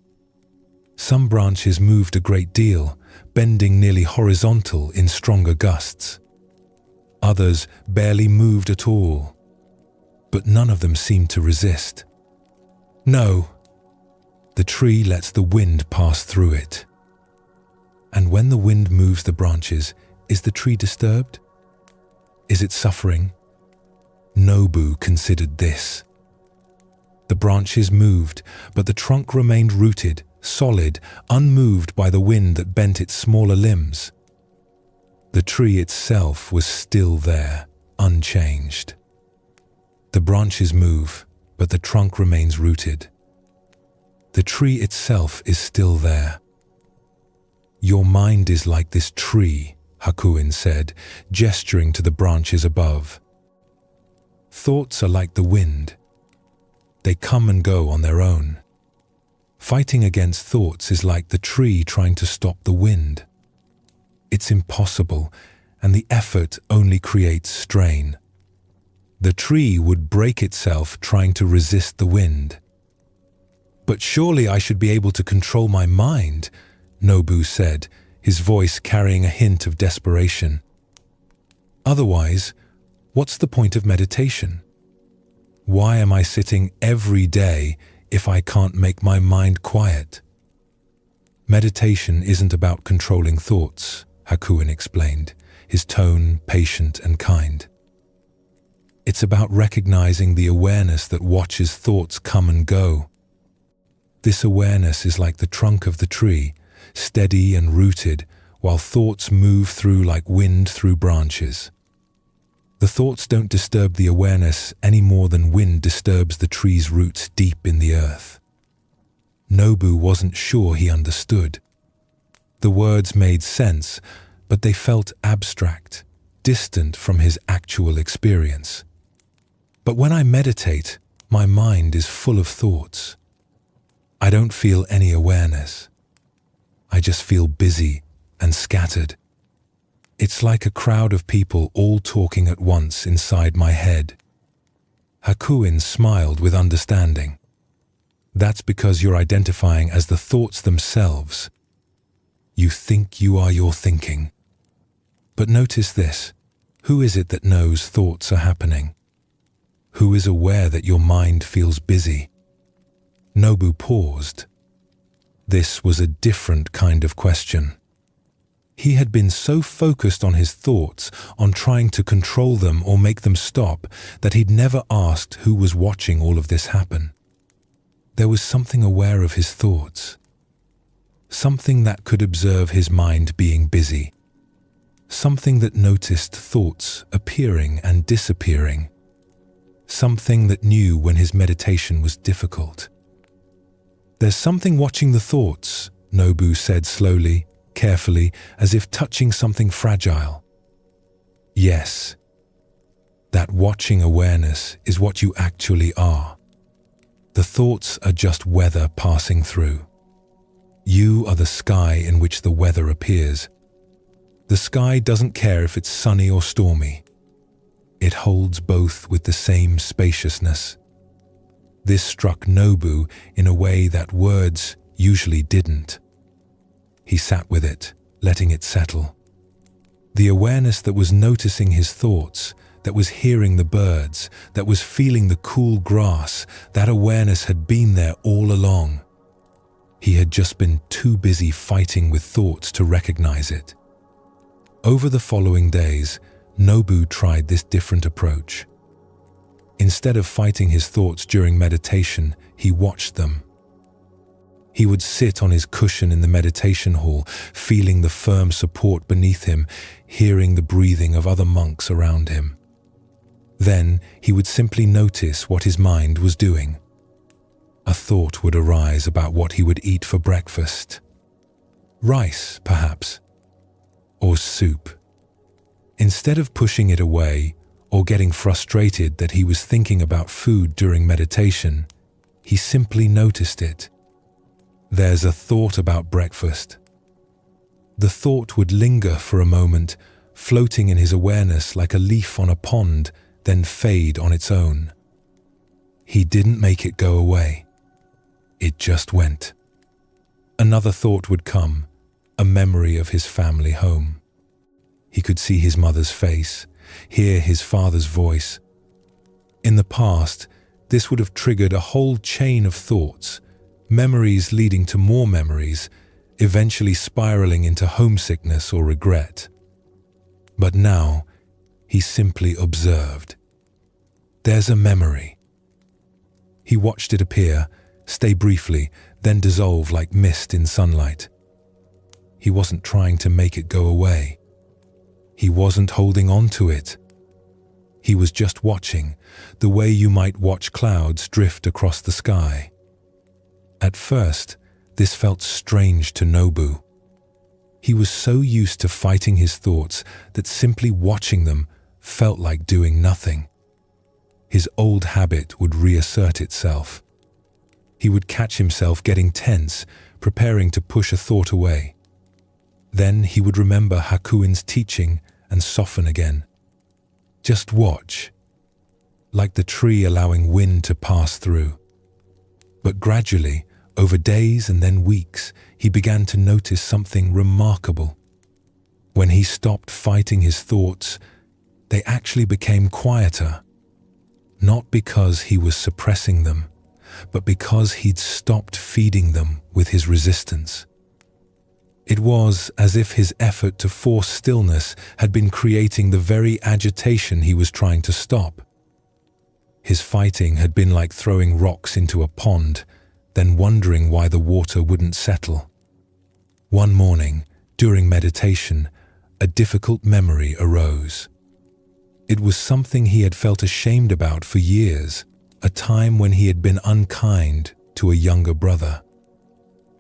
S1: Some branches moved a great deal, bending nearly horizontal in stronger gusts. Others barely moved at all, but none of them seemed to resist. "No." The tree lets the wind pass through it. "And when the wind moves the branches, is the tree disturbed? Is it suffering?" Nobu considered this. The branches moved, but the trunk remained rooted, solid, unmoved by the wind that bent its smaller limbs. The tree itself was still there, unchanged. The branches move, but the trunk remains rooted. The tree itself is still there. "Your mind is like this tree," Hakuin said, gesturing to the branches above. "Thoughts are like the wind. They come and go on their own. Fighting against thoughts is like the tree trying to stop the wind. It's impossible, and the effort only creates strain. The tree would break itself trying to resist the wind." "But surely I should be able to control my mind," Nobu said, his voice carrying a hint of desperation. "Otherwise, what's the point of meditation? Why am I sitting every day if I can't make my mind quiet?" "Meditation isn't about controlling thoughts," Hakuin explained, his tone patient and kind. "It's about recognizing the awareness that watches thoughts come and go. This awareness is like the trunk of the tree, steady and rooted, while thoughts move through like wind through branches. The thoughts don't disturb the awareness any more than wind disturbs the tree's roots deep in the earth." Nobu wasn't sure he understood. The words made sense, but they felt abstract, distant from his actual experience. "But when I meditate, my mind is full of thoughts. I don't feel any awareness. I just feel busy and scattered. It's like a crowd of people all talking at once inside my head." Hakuin smiled with understanding. "That's because you're identifying as the thoughts themselves. You think you are your thinking. But notice this. Who is it that knows thoughts are happening? Who is aware that your mind feels busy?" Nobu paused. This was a different kind of question. He had been so focused on his thoughts, on trying to control them or make them stop, that he'd never asked who was watching all of this happen. There was something aware of his thoughts. something that could observe his mind being busy, something that noticed thoughts appearing and disappearing, something that knew when his meditation was difficult. "There's something watching the thoughts," Nobu said slowly, carefully, as if touching something fragile. "Yes. That watching awareness is what you actually are. The thoughts are just weather passing through. You are the sky in which the weather appears. The sky doesn't care if it's sunny or stormy. It holds both with the same spaciousness." This struck Nobu in a way that words usually didn't. He sat with it, letting it settle. The awareness that was noticing his thoughts, that was hearing the birds, that was feeling the cool grass, that awareness had been there all along. He had just been too busy fighting with thoughts to recognize it. Over the following days, Nobu tried this different approach. Instead of fighting his thoughts during meditation, he watched them. He would sit on his cushion in the meditation hall, feeling the firm support beneath him, hearing the breathing of other monks around him. Then he would simply notice what his mind was doing. A thought would arise about what he would eat for breakfast. Rice, perhaps, or soup. Instead of pushing it away or getting frustrated that he was thinking about food during meditation, he simply noticed it. "There's a thought about breakfast." The thought would linger for a moment, floating in his awareness like a leaf on a pond, then fade on its own. He didn't make it go away. It just went. Another thought would come, a memory of his family home. He could see his mother's face, hear his father's voice. In the past, this would have triggered a whole chain of thoughts, memories leading to more memories, eventually spiraling into homesickness or regret. But now, he simply observed. There's a memory. He watched it appear, stay briefly, then dissolve like mist in sunlight. He wasn't trying to make it go away. He wasn't holding on to it. He was just watching, the way you might watch clouds drift across the sky. At first, this felt strange to Nobu. He was so used to fighting his thoughts that simply watching them felt like doing nothing. His old habit would reassert itself. He would catch himself getting tense, preparing to push a thought away. Then he would remember Hakuin's teaching and soften again. Just watch, like the tree allowing wind to pass through. But gradually, over days and then weeks, he began to notice something remarkable. When he stopped fighting his thoughts, they actually became quieter. Not because he was suppressing them, but because he'd stopped feeding them with his resistance. It was as if his effort to force stillness had been creating the very agitation he was trying to stop. His fighting had been like throwing rocks into a pond, then wondering why the water wouldn't settle. One morning, during meditation, a difficult memory arose. It was something he had felt ashamed about for years, a time when he had been unkind to a younger brother.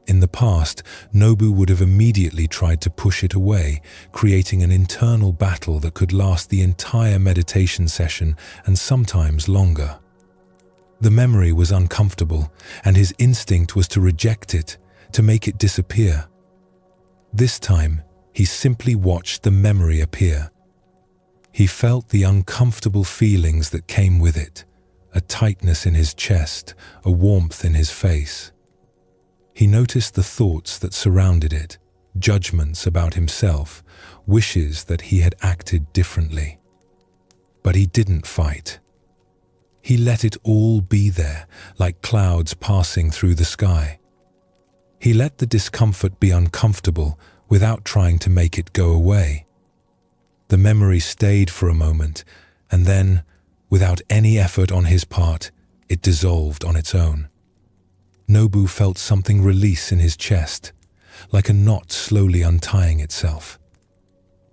S1: In the past, Nobu would have immediately tried to push it away, creating an internal battle that could last the entire meditation session and sometimes longer. The memory was uncomfortable, and his instinct was to reject it, to make it disappear. This time, he simply watched the memory appear. He felt the uncomfortable feelings that came with it, a tightness in his chest, a warmth in his face. He noticed the thoughts that surrounded it, judgments about himself, wishes that he had acted differently. But he didn't fight. He let it all be there, like clouds passing through the sky. He let the discomfort be uncomfortable without trying to make it go away. The memory stayed for a moment, and then, without any effort on his part, it dissolved on its own. Nobu felt something release in his chest, like a knot slowly untying itself.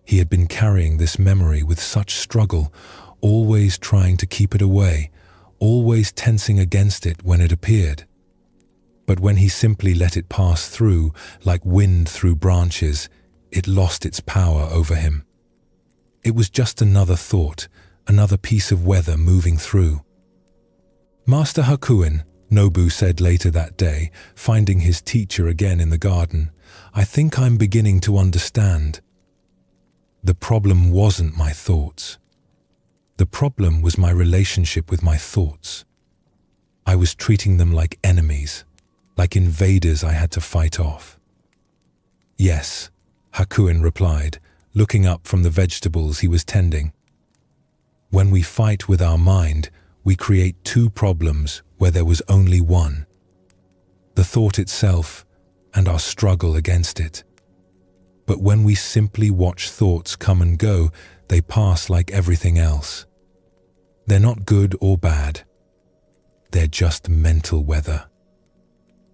S1: He had been carrying this memory with such struggle, always trying to keep it away, always tensing against it when it appeared. But when he simply let it pass through, like wind through branches, it lost its power over him. It was just another thought, another piece of weather moving through. "Master Hakuin," Nobu said later that day, finding his teacher again in the garden, "I think I'm beginning to understand. The problem wasn't my thoughts. The problem was my relationship with my thoughts. I was treating them like enemies, like invaders I had to fight off." "Yes," Hakuin replied, looking up from the vegetables he was tending. "When we fight with our mind, we create two problems where there was only one: the thought itself and our struggle against it. But when we simply watch thoughts come and go, they pass like everything else. They're not good or bad. They're just mental weather.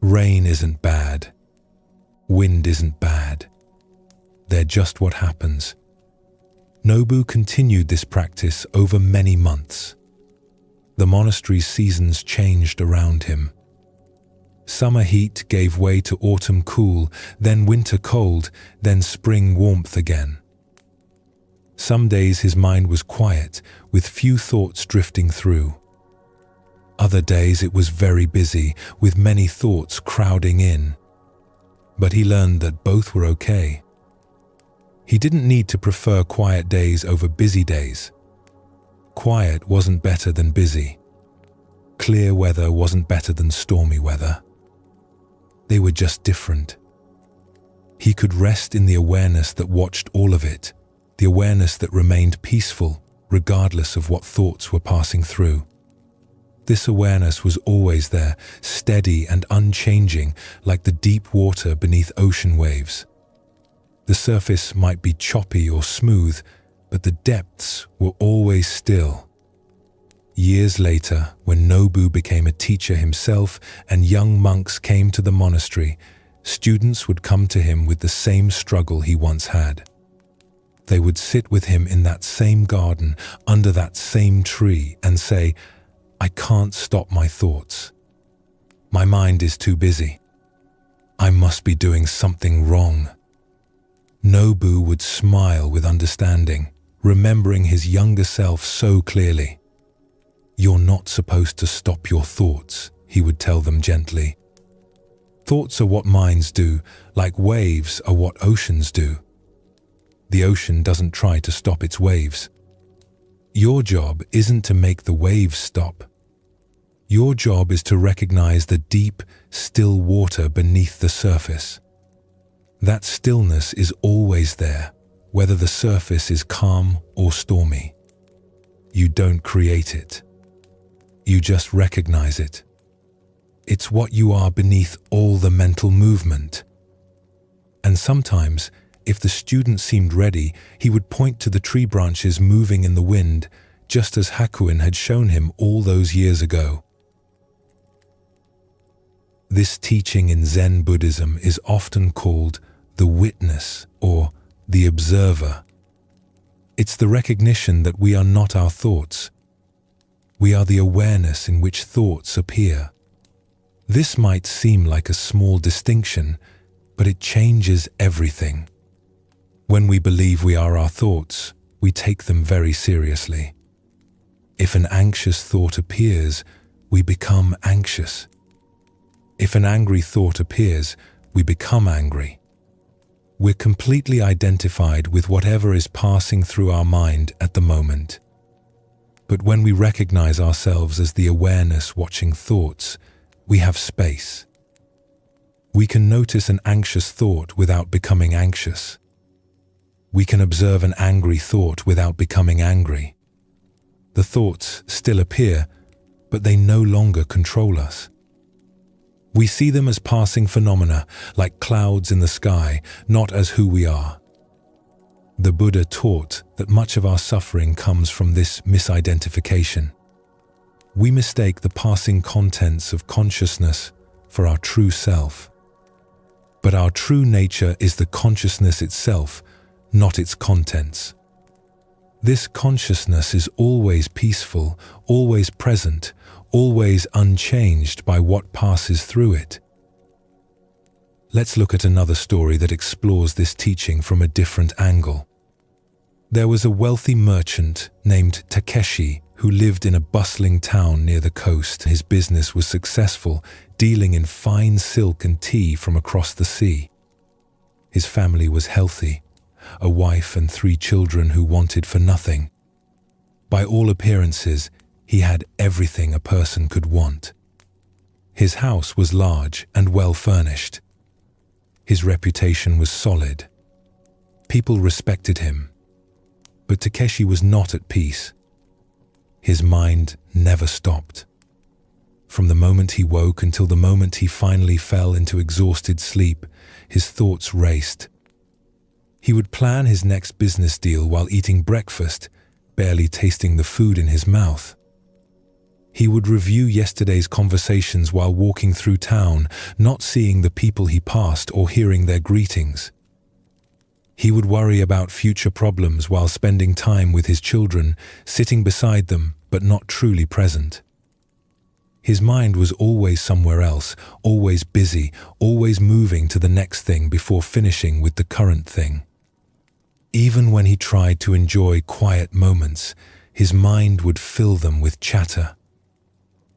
S1: Rain isn't bad. Wind isn't bad. They're just what happens." Nobu continued this practice over many months. The monastery's seasons changed around him. Summer heat gave way to autumn cool, then winter cold, then spring warmth again. Some days his mind was quiet, with few thoughts drifting through. Other days it was very busy, with many thoughts crowding in. But he learned that both were okay. He didn't need to prefer quiet days over busy days. Quiet wasn't better than busy. Clear weather wasn't better than stormy weather. They were just different. He could rest in the awareness that watched all of it, the awareness that remained peaceful regardless of what thoughts were passing through. This awareness was always there, steady and unchanging, like the deep water beneath ocean waves. The surface might be choppy or smooth, but the depths were always still. Years later, when Nobu became a teacher himself and young monks came to the monastery, students would come to him with the same struggle he once had. They would sit with him in that same garden, under that same tree, and say, "I can't stop my thoughts. My mind is too busy. I must be doing something wrong." Nobu would smile with understanding, remembering his younger self so clearly. "You're not supposed to stop your thoughts," he would tell them gently. "Thoughts are what minds do, like waves are what oceans do. The ocean doesn't try to stop its waves. Your job isn't to make the waves stop. Your job is to recognize the deep, still water beneath the surface. That stillness is always there, whether the surface is calm or stormy. You don't create it. You just recognize it. It's what you are beneath all the mental movement." And sometimes, if the student seemed ready, he would point to the tree branches moving in the wind, just as Hakuin had shown him all those years ago. This teaching in Zen Buddhism is often called the witness or the observer. It's the recognition that we are not our thoughts. We are the awareness in which thoughts appear. This might seem like a small distinction, but it changes everything. When we believe we are our thoughts, we take them very seriously. If an anxious thought appears, we become anxious. If an angry thought appears, we become angry. We're completely identified with whatever is passing through our mind at the moment. But when we recognize ourselves as the awareness watching thoughts, we have space. We can notice an anxious thought without becoming anxious. We can observe an angry thought without becoming angry. The thoughts still appear, but they no longer control us. We see them as passing phenomena, like clouds in the sky, not as who we are. The Buddha taught that much of our suffering comes from this misidentification. We mistake the passing contents of consciousness for our true self. but our true nature is the consciousness itself, not its contents. This consciousness is always peaceful, always present, always unchanged by what passes through it. Let's look at another story that explores this teaching from a different angle. There was a wealthy merchant named Takeshi who lived in a bustling town near the coast. His business was successful, dealing in fine silk and tea from across the sea. His family was healthy, a wife and 3 children who wanted for nothing. By all appearances, he had everything a person could want. His house was large and well furnished. His reputation was solid. People respected him. But Takeshi was not at peace. His mind never stopped. From the moment he woke until the moment he finally fell into exhausted sleep, his thoughts raced. He would plan his next business deal while eating breakfast, barely tasting the food in his mouth. He would review yesterday's conversations while walking through town, not seeing the people he passed or hearing their greetings. He would worry about future problems while spending time with his children, sitting beside them but not truly present. His mind was always somewhere else, always busy, always moving to the next thing before finishing with the current thing. Even when he tried to enjoy quiet moments, his mind would fill them with chatter.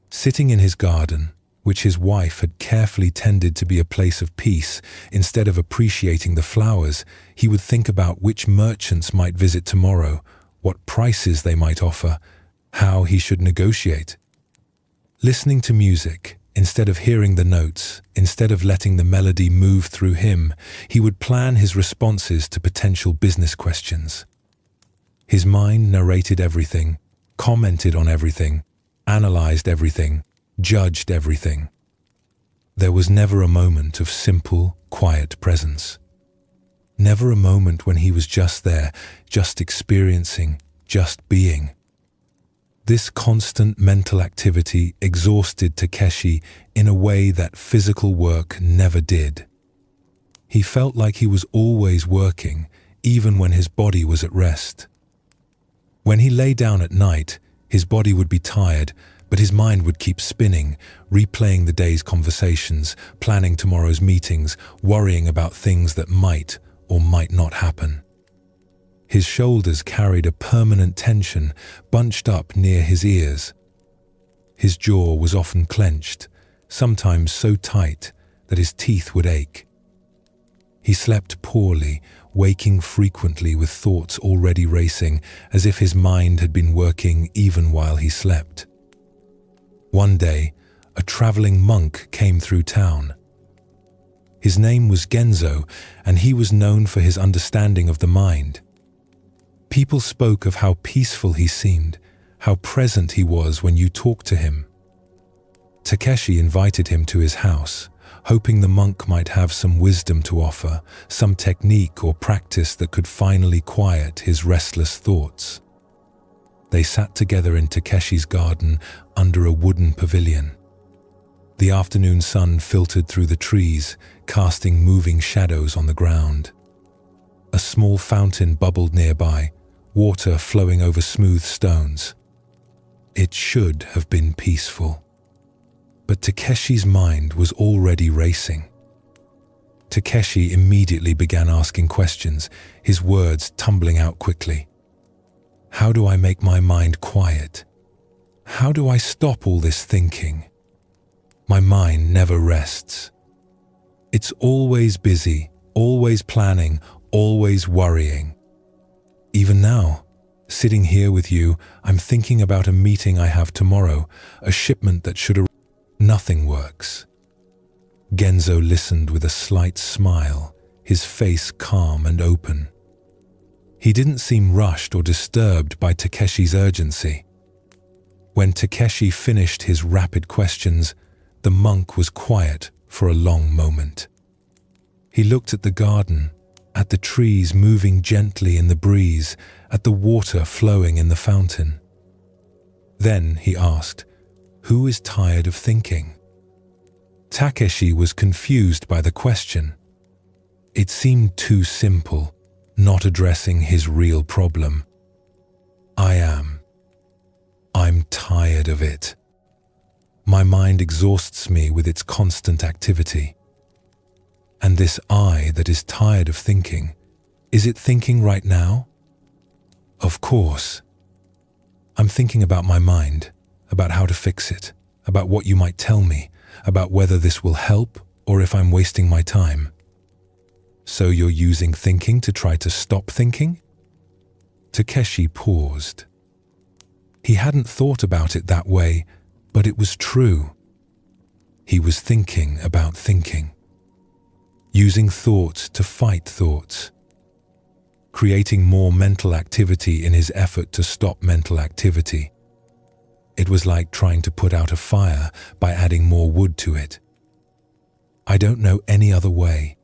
S1: Sitting in his garden, which his wife had carefully tended to be a place of peace, instead of appreciating the flowers, he would think about which merchants might visit tomorrow, what prices they might offer, how he should negotiate. Listening to music, instead of hearing the notes, instead of letting the melody move through him, he would plan his responses to potential business questions. His mind narrated everything, commented on everything, analyzed everything, judged everything. There was never a moment of simple, quiet presence. Never a moment when he was just there, just experiencing, just being. This constant mental activity exhausted Takeshi in a way that physical work never did. He felt like he was always working, even when his body was at rest. When he lay down at night, his body would be tired, but his mind would keep spinning, replaying the day's conversations, planning tomorrow's meetings, worrying about things that might or might not happen. His shoulders carried a permanent tension bunched up near his ears. His jaw was often clenched, sometimes so tight that his teeth would ache. He slept poorly, waking frequently with thoughts already racing, as if his mind had been working even while he slept. One day, a traveling monk came through town. His name was Genzo, and he was known for his understanding of the mind. People spoke of how peaceful he seemed, how present he was when you talked to him. Takeshi invited him to his house, hoping the monk might have some wisdom to offer, some technique or practice that could finally quiet his restless thoughts. They sat together in Takeshi's garden under a wooden pavilion. The afternoon sun filtered through the trees, casting moving shadows on the ground. A small fountain bubbled nearby, water flowing over smooth stones. It should have been peaceful. But Takeshi's mind was already racing. Takeshi immediately began asking questions, his words tumbling out quickly. How do I make my mind quiet? How do I stop all this thinking? My mind never rests. It's always busy, always planning, always worrying. Even now, sitting here with you, I'm thinking about a meeting I have tomorrow, a shipment that should arrive. Nothing works. Genzo listened with a slight smile, his face calm and open. He didn't seem rushed or disturbed by Takeshi's urgency. When Takeshi finished his rapid questions, the monk was quiet for a long moment. He looked at the garden, at the trees moving gently in the breeze, at the water flowing in the fountain. Then he asked, "Who is tired of thinking?" Takeshi was confused by the question. It seemed too simple, not addressing his real problem. I'm tired of it. My mind exhausts me with its constant activity. And this I that is tired of thinking, is it thinking right now? Of course. I'm thinking about my mind, about how to fix it, about what you might tell me, about whether this will help or if I'm wasting my time. So you're using thinking to try to stop thinking? Takeshi paused. He hadn't thought about it that way, but it was true. He was thinking about thinking. Using thoughts to fight thoughts. Creating more mental activity in his effort to stop mental activity. It was like trying to put out a fire by adding more wood to it. I don't know any other way.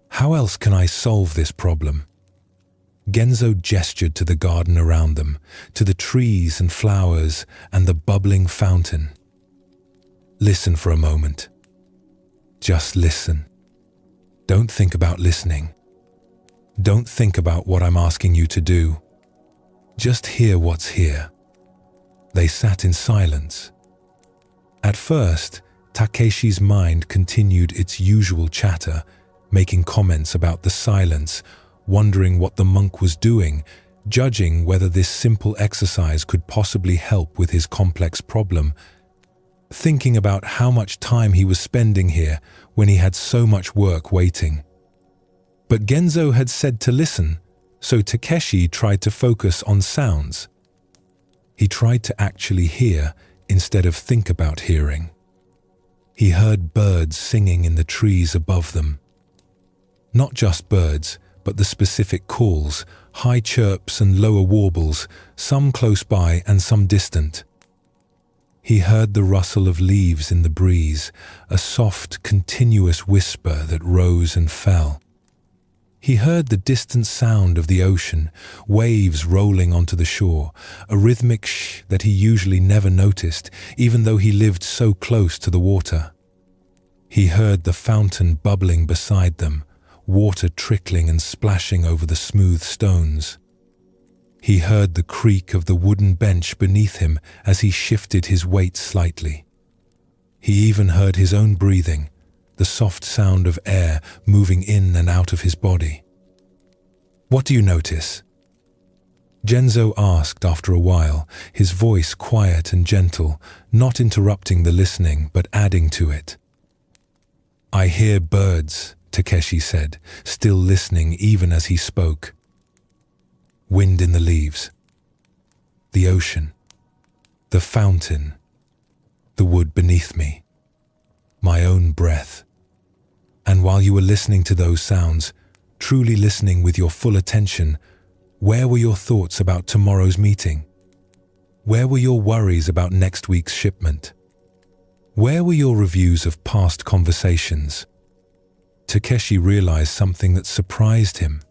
S1: How else can I solve this problem? Genzo gestured to the garden around them, to the trees and flowers and the bubbling fountain. Listen for a moment. Just listen. Don't think about listening. Don't think about what I'm asking you to do. Just hear what's here. They sat in silence. At first, Takeshi's mind continued its usual chatter, making comments about the silence, wondering what the monk was doing, judging whether this simple exercise could possibly help with his complex problem, thinking about how much time he was spending here when he had so much work waiting. But Genzo had said to listen, so Takeshi tried to focus on sounds. He tried to actually hear instead of think about hearing. He heard birds singing in the trees above them. Not just birds, but the specific calls, high chirps and lower warbles, some close by and some distant. He heard the rustle of leaves in the breeze, a soft, continuous whisper that rose and fell. He heard the distant sound of the ocean, waves rolling onto the shore, a rhythmic shh that he usually never noticed, even though he lived so close to the water. He heard the fountain bubbling beside them, water trickling and splashing over the smooth stones. He heard the creak of the wooden bench beneath him as he shifted his weight slightly. He even heard his own breathing, the soft sound of air moving in and out of his body. "What do you notice?" Genzo asked after a while, his voice quiet and gentle, not interrupting the listening but adding to it. "I hear birds," Takeshi said, still listening even as he spoke. "Wind in the leaves. The ocean. The fountain. The wood beneath me. My own breath. And while you were listening to those sounds, truly listening with your full attention, where were your thoughts about tomorrow's meeting? Where were your worries about next week's shipment? Where were your reviews of past conversations?" Takeshi realized something that surprised him.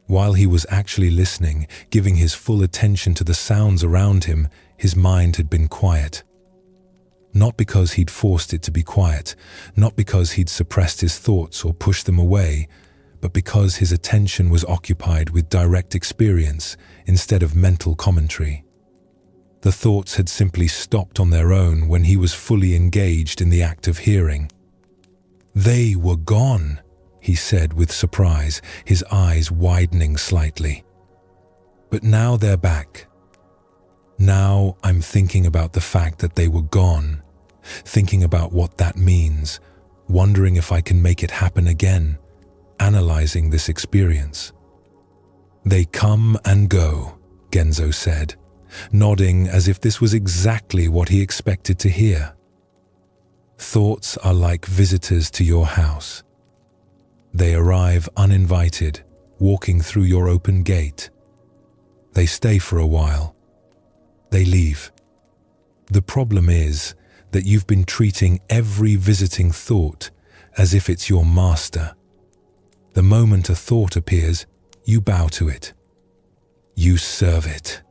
S1: While he was actually listening, giving his full attention to the sounds around him, his mind had been quiet. Not because he'd forced it to be quiet, not because he'd suppressed his thoughts or pushed them away, but because his attention was occupied with direct experience instead of mental commentary. The thoughts had simply stopped on their own when he was fully engaged in the act of hearing. "They were gone," he said with surprise, his eyes widening slightly. "But now they're back. Now I'm thinking about the fact that they were gone, thinking about what that means, wondering if I can make it happen again, analyzing this experience." "They come and go," Genzo said, nodding as if this was exactly what he expected to hear. "Thoughts are like visitors to your house. They arrive uninvited, walking through your open gate. They stay for a while. They leave. The problem is that you've been treating every visiting thought as if it's your master. The moment a thought appears, you bow to it. You serve it.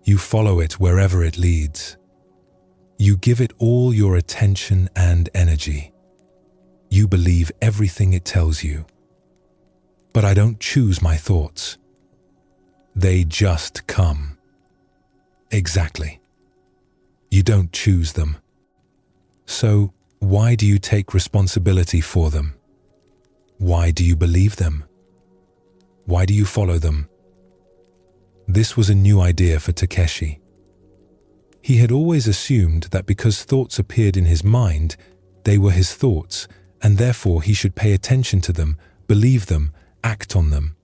S1: You follow it wherever it leads. You give it all your attention and energy. You believe everything it tells you. But I don't choose my thoughts. They just come. Exactly. You don't choose them. So, why do you take responsibility for them? Why do you believe them? Why do you follow them? This was a new idea for Takeshi. He had always assumed that because thoughts appeared in his mind, they were his thoughts, and therefore he should pay attention to them, believe them, act on them.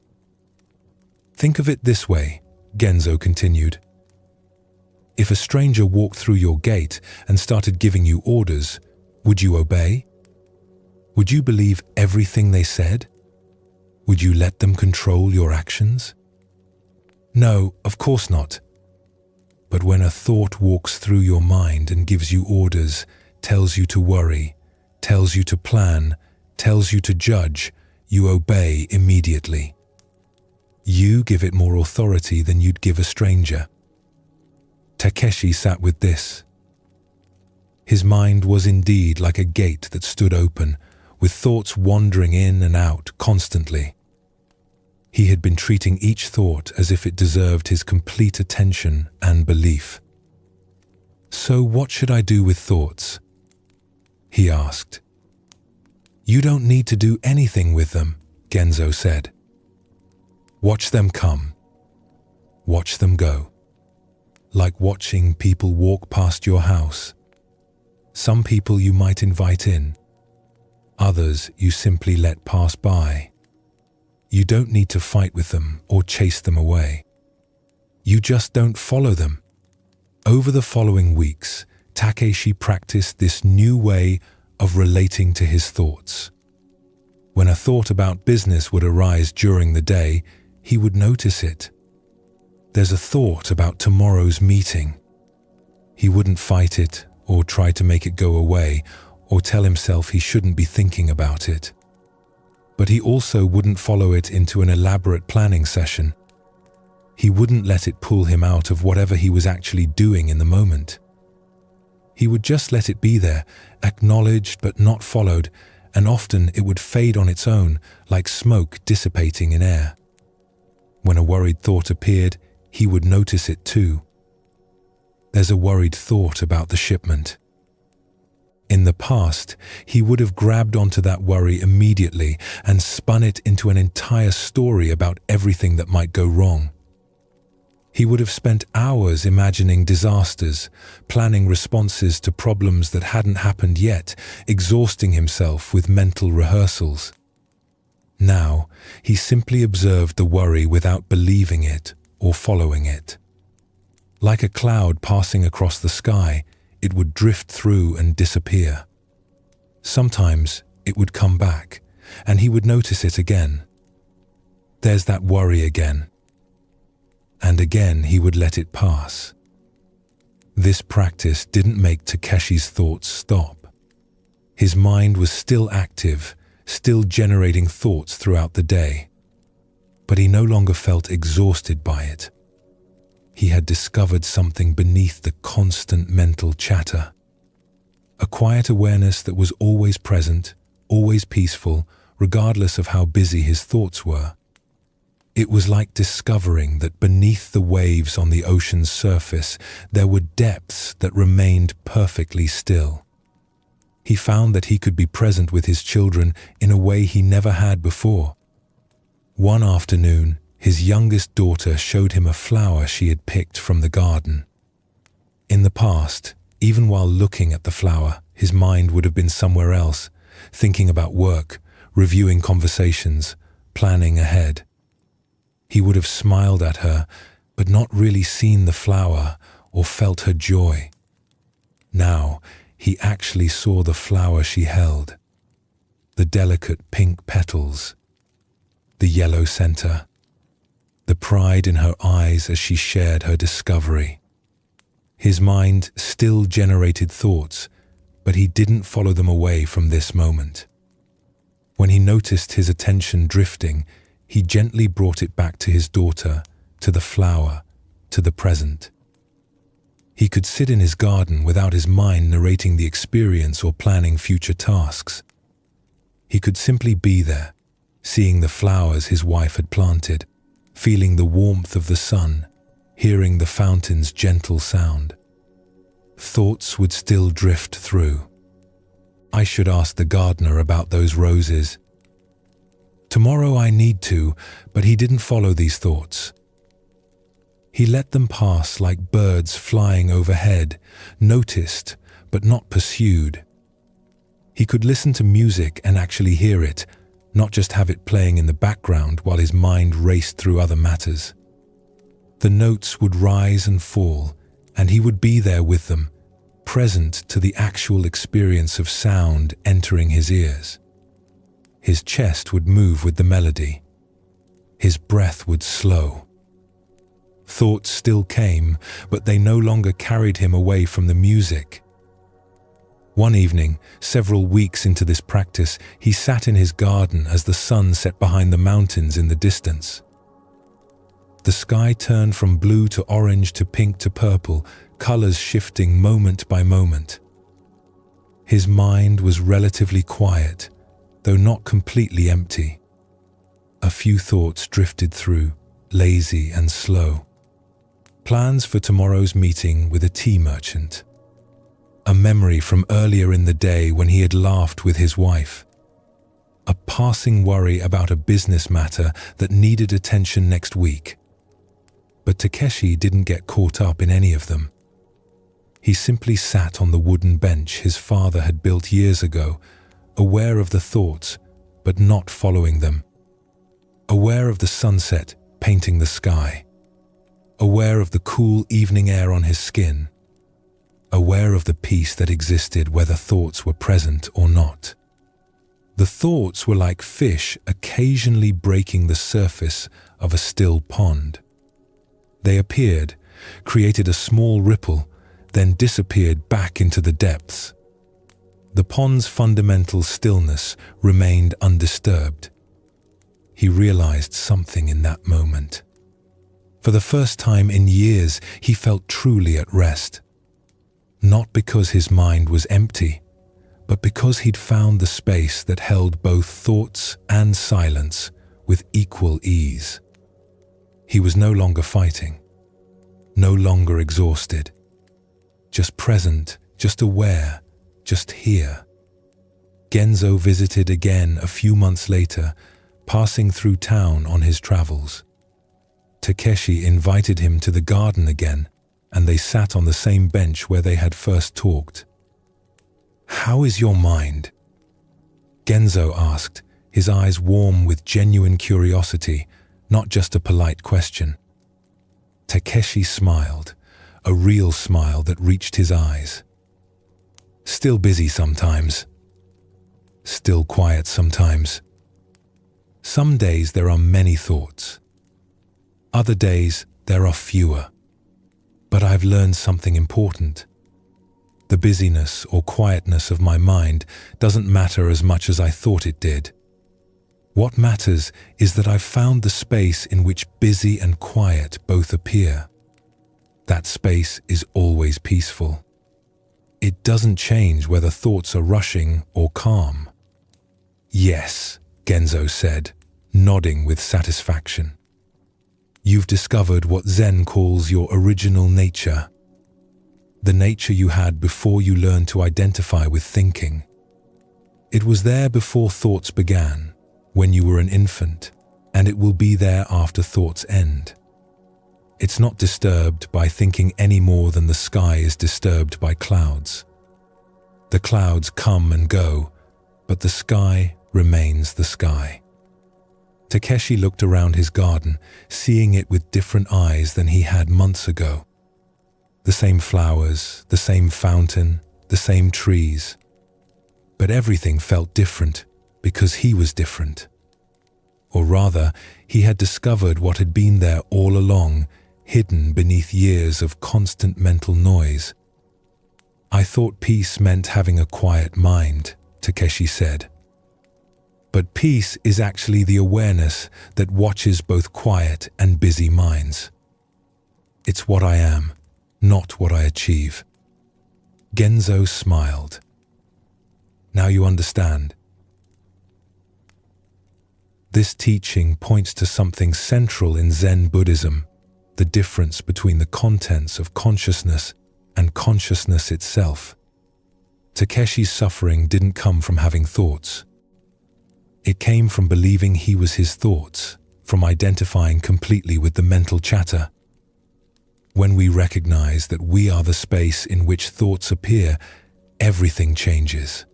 S1: Think of it this way, Genzo continued. If a stranger walked through your gate and started giving you orders, would you obey? Would you believe everything they said? Would you let them control your actions? No, of course not. But when a thought walks through your mind and gives you orders, tells you to worry, tells you to plan, tells you to judge, you obey immediately. You give it more authority than you'd give a stranger. Takeshi sat with this. His mind was indeed like a gate that stood open, with thoughts wandering in and out constantly. He had been treating each thought as if it deserved his complete attention and belief. So what should I do with thoughts? He asked. You don't need to do anything with them, Genzo said. Watch them come. Watch them go. Like watching people walk past your house. Some people you might invite in. Others you simply let pass by. You don't need to fight with them or chase them away. You just don't follow them. Over the following weeks, Takeshi practiced this new way of relating to his thoughts. When a thought about business would arise during the day, he would notice it. There's a thought about tomorrow's meeting. He wouldn't fight it or try to make it go away or tell himself he shouldn't be thinking about it. But he also wouldn't follow it into an elaborate planning session. He wouldn't let it pull him out of whatever he was actually doing in the moment. He would just let it be there, acknowledged but not followed, and often it would fade on its own, like smoke dissipating in air. When a worried thought appeared, he would notice it too. There's a worried thought about the shipment. In the past, he would have grabbed onto that worry immediately and spun it into an entire story about everything that might go wrong. He would have spent hours imagining disasters, planning responses to problems that hadn't happened yet, exhausting himself with mental rehearsals. Now, he simply observed the worry without believing it or following it. Like a cloud passing across the sky, it would drift through and disappear. Sometimes it would come back, and he would notice it again. There's that worry again. And again he would let it pass. This practice didn't make Takeshi's thoughts stop. His mind was still active, still generating thoughts throughout the day. But he no longer felt exhausted by it. He had discovered something beneath the constant mental chatter. A quiet awareness that was always present, always peaceful, regardless of how busy his thoughts were. It was like discovering that beneath the waves on the ocean's surface, there were depths that remained perfectly still. He found that he could be present with his children in a way he never had before. One afternoon, his youngest daughter showed him a flower she had picked from the garden. In the past, even while looking at the flower, his mind would have been somewhere else, thinking about work, reviewing conversations, planning ahead. He would have smiled at her, but not really seen the flower or felt her joy. Now, he actually saw the flower she held, the delicate pink petals, the yellow center, the pride in her eyes as she shared her discovery. His mind still generated thoughts, but he didn't follow them away from this moment. When he noticed his attention drifting, he gently brought it back to his daughter, to the flower, to the present. He could sit in his garden without his mind narrating the experience or planning future tasks. He could simply be there, seeing the flowers his wife had planted, feeling the warmth of the sun, hearing the fountain's gentle sound. Thoughts would still drift through. I should ask the gardener about those roses. Tomorrow I need to, but he didn't follow these thoughts. He let them pass like birds flying overhead, noticed but not pursued. He could listen to music and actually hear it, not just have it playing in the background while his mind raced through other matters. The notes would rise and fall, and he would be there with them, present to the actual experience of sound entering his ears. His chest would move with the melody. His breath would slow. Thoughts still came, but they no longer carried him away from the music. One evening, several weeks into this practice, he sat in his garden as the sun set behind the mountains in the distance. The sky turned from blue to orange to pink to purple, colors shifting moment by moment. His mind was relatively quiet, though not completely empty. A few thoughts drifted through, lazy and slow. Plans for tomorrow's meeting with a tea merchant. A memory from earlier in the day when he had laughed with his wife. A passing worry about a business matter that needed attention next week. But Takeshi didn't get caught up in any of them. He simply sat on the wooden bench his father had built years ago, aware of the thoughts, but not following them. Aware of the sunset painting the sky. Aware of the cool evening air on his skin. Aware of the peace that existed whether thoughts were present or not. The thoughts were like fish occasionally breaking the surface of a still pond. They appeared, created a small ripple, then disappeared back into the depths. The pond's fundamental stillness remained undisturbed. He realized something in that moment. For the first time in years, he felt truly at rest. Not because his mind was empty, but because he'd found the space that held both thoughts and silence with equal ease. He was no longer fighting, no longer exhausted, just present, just aware, just here. Genzo visited again a few months later, passing through town on his travels. Takeshi invited him to the garden again, and they sat on the same bench where they had first talked. "How is your mind?" Genzo asked, his eyes warm with genuine curiosity, not just a polite question. Takeshi smiled, a real smile that reached his eyes. "Still busy sometimes. Still quiet sometimes. Some days there are many thoughts. Other days there are fewer. But I've learned something important. The busyness or quietness of my mind doesn't matter as much as I thought it did. What matters is that I've found the space in which busy and quiet both appear. That space is always peaceful. It doesn't change whether thoughts are rushing or calm." "Yes," Genzo said, nodding with satisfaction. "You've discovered what Zen calls your original nature. The nature you had before you learned to identify with thinking. It was there before thoughts began, when you were an infant, and it will be there after thoughts end. It's not disturbed by thinking any more than the sky is disturbed by clouds. The clouds come and go, but the sky remains the sky." Takeshi looked around his garden, seeing it with different eyes than he had months ago. The same flowers, the same fountain, the same trees. But everything felt different because he was different. Or rather, he had discovered what had been there all along, hidden beneath years of constant mental noise. "I thought peace meant having a quiet mind," Takeshi said. "But peace is actually the awareness that watches both quiet and busy minds. It's what I am, not what I achieve." Genzo smiled. "Now you understand." This teaching points to something central in Zen Buddhism, the difference between the contents of consciousness and consciousness itself. Takeshi's suffering didn't come from having thoughts. It came from believing he was his thoughts, from identifying completely with the mental chatter. When we recognize that we are the space in which thoughts appear, everything changes.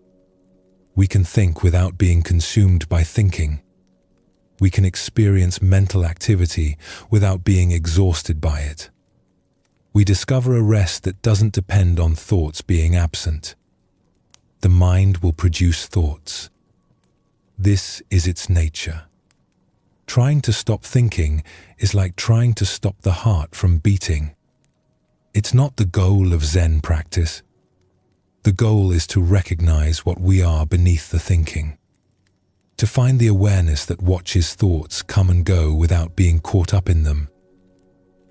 S1: We can think without being consumed by thinking. We can experience mental activity without being exhausted by it. We discover a rest that doesn't depend on thoughts being absent. The mind will produce thoughts. This is its nature. Trying to stop thinking is like trying to stop the heart from beating. It's not the goal of Zen practice. The goal is to recognize what we are beneath the thinking. To find the awareness that watches thoughts come and go without being caught up in them.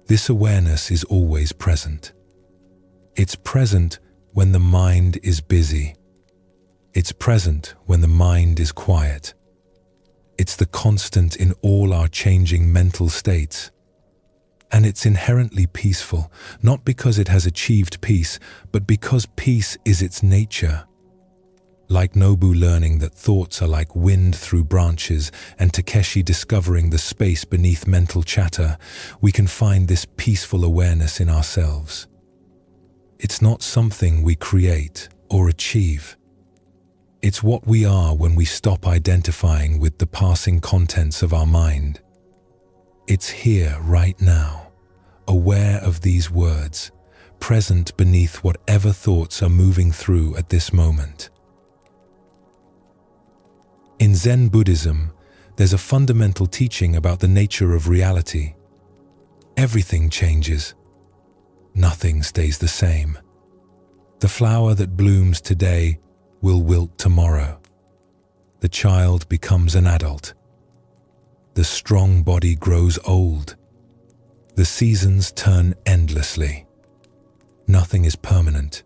S1: This awareness is always present. It's present when the mind is busy. It's present when the mind is quiet. It's the constant in all our changing mental states. And it's inherently peaceful, not because it has achieved peace, but because peace is its nature. Like Nobu learning that thoughts are like wind through branches and Takeshi discovering the space beneath mental chatter, we can find this peaceful awareness in ourselves. It's not something we create or achieve. It's what we are when we stop identifying with the passing contents of our mind. It's here right now, aware of these words, present beneath whatever thoughts are moving through at this moment. In Zen Buddhism, there's a fundamental teaching about the nature of reality. Everything changes. Nothing stays the same. The flower that blooms today will wilt tomorrow. The child becomes an adult. The strong body grows old. The seasons turn endlessly. Nothing is permanent.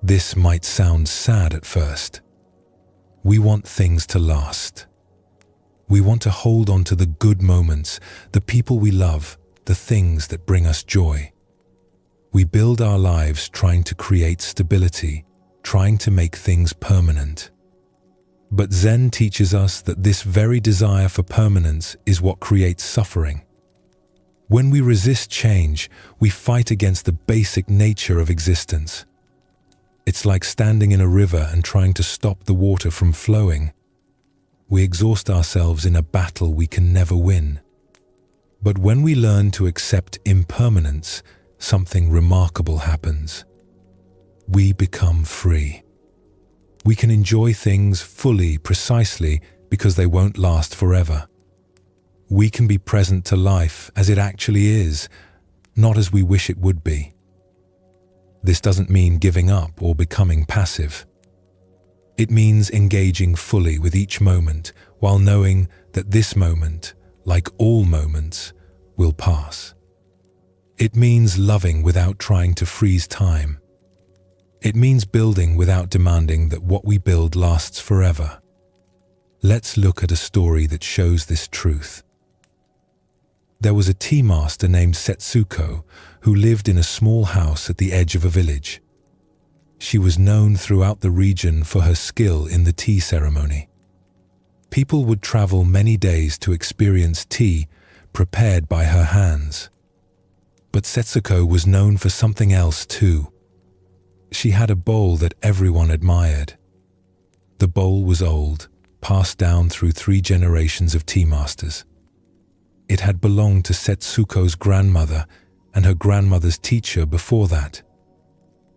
S1: This might sound sad at first. We want things to last. We want to hold on to the good moments, the people we love, the things that bring us joy. We build our lives trying to create stability, trying to make things permanent. But Zen teaches us that this very desire for permanence is what creates suffering. When we resist change, we fight against the basic nature of existence. It's like standing in a river and trying to stop the water from flowing. We exhaust ourselves in a battle we can never win. But when we learn to accept impermanence, something remarkable happens. We become free. We can enjoy things fully, precisely, because they won't last forever. We can be present to life as it actually is, not as we wish it would be. This doesn't mean giving up or becoming passive. It means engaging fully with each moment while knowing that this moment, like all moments, will pass. It means loving without trying to freeze time. It means building without demanding that what we build lasts forever. Let's look at a story that shows this truth. There was a tea master named Setsuko who lived in a small house at the edge of a village. She was known throughout the region for her skill in the tea ceremony. People would travel many days to experience tea prepared by her hands. But Setsuko was known for something else too. She had a bowl that everyone admired. The bowl was old, passed down through 3 generations of tea masters. It had belonged to Setsuko's grandmother and her grandmother's teacher before that.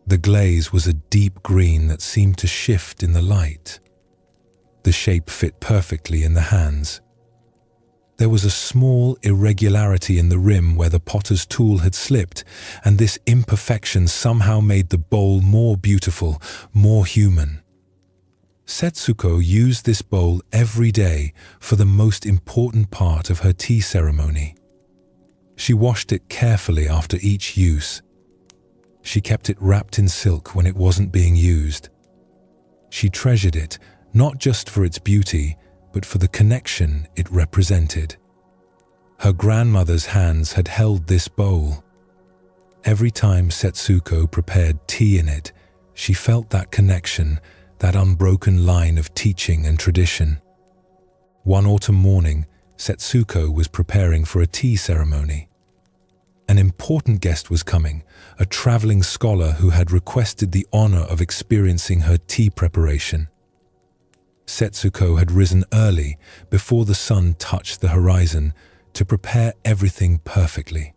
S1: The glaze was a deep green that seemed to shift in the light. The shape fit perfectly in the hands. There was a small irregularity in the rim where the potter's tool had slipped, and this imperfection somehow made the bowl more beautiful, more human. Setsuko used this bowl every day for the most important part of her tea ceremony. She washed it carefully after each use. She kept it wrapped in silk when it wasn't being used. She treasured it not just for its beauty, but for the connection it represented. Her grandmother's hands had held this bowl. Every time Setsuko prepared tea in it, she felt that connection, that unbroken line of teaching and tradition. One autumn morning, Setsuko was preparing for a tea ceremony. An important guest was coming, a traveling scholar who had requested the honor of experiencing her tea preparation. Setsuko had risen early, before the sun touched the horizon, to prepare everything perfectly.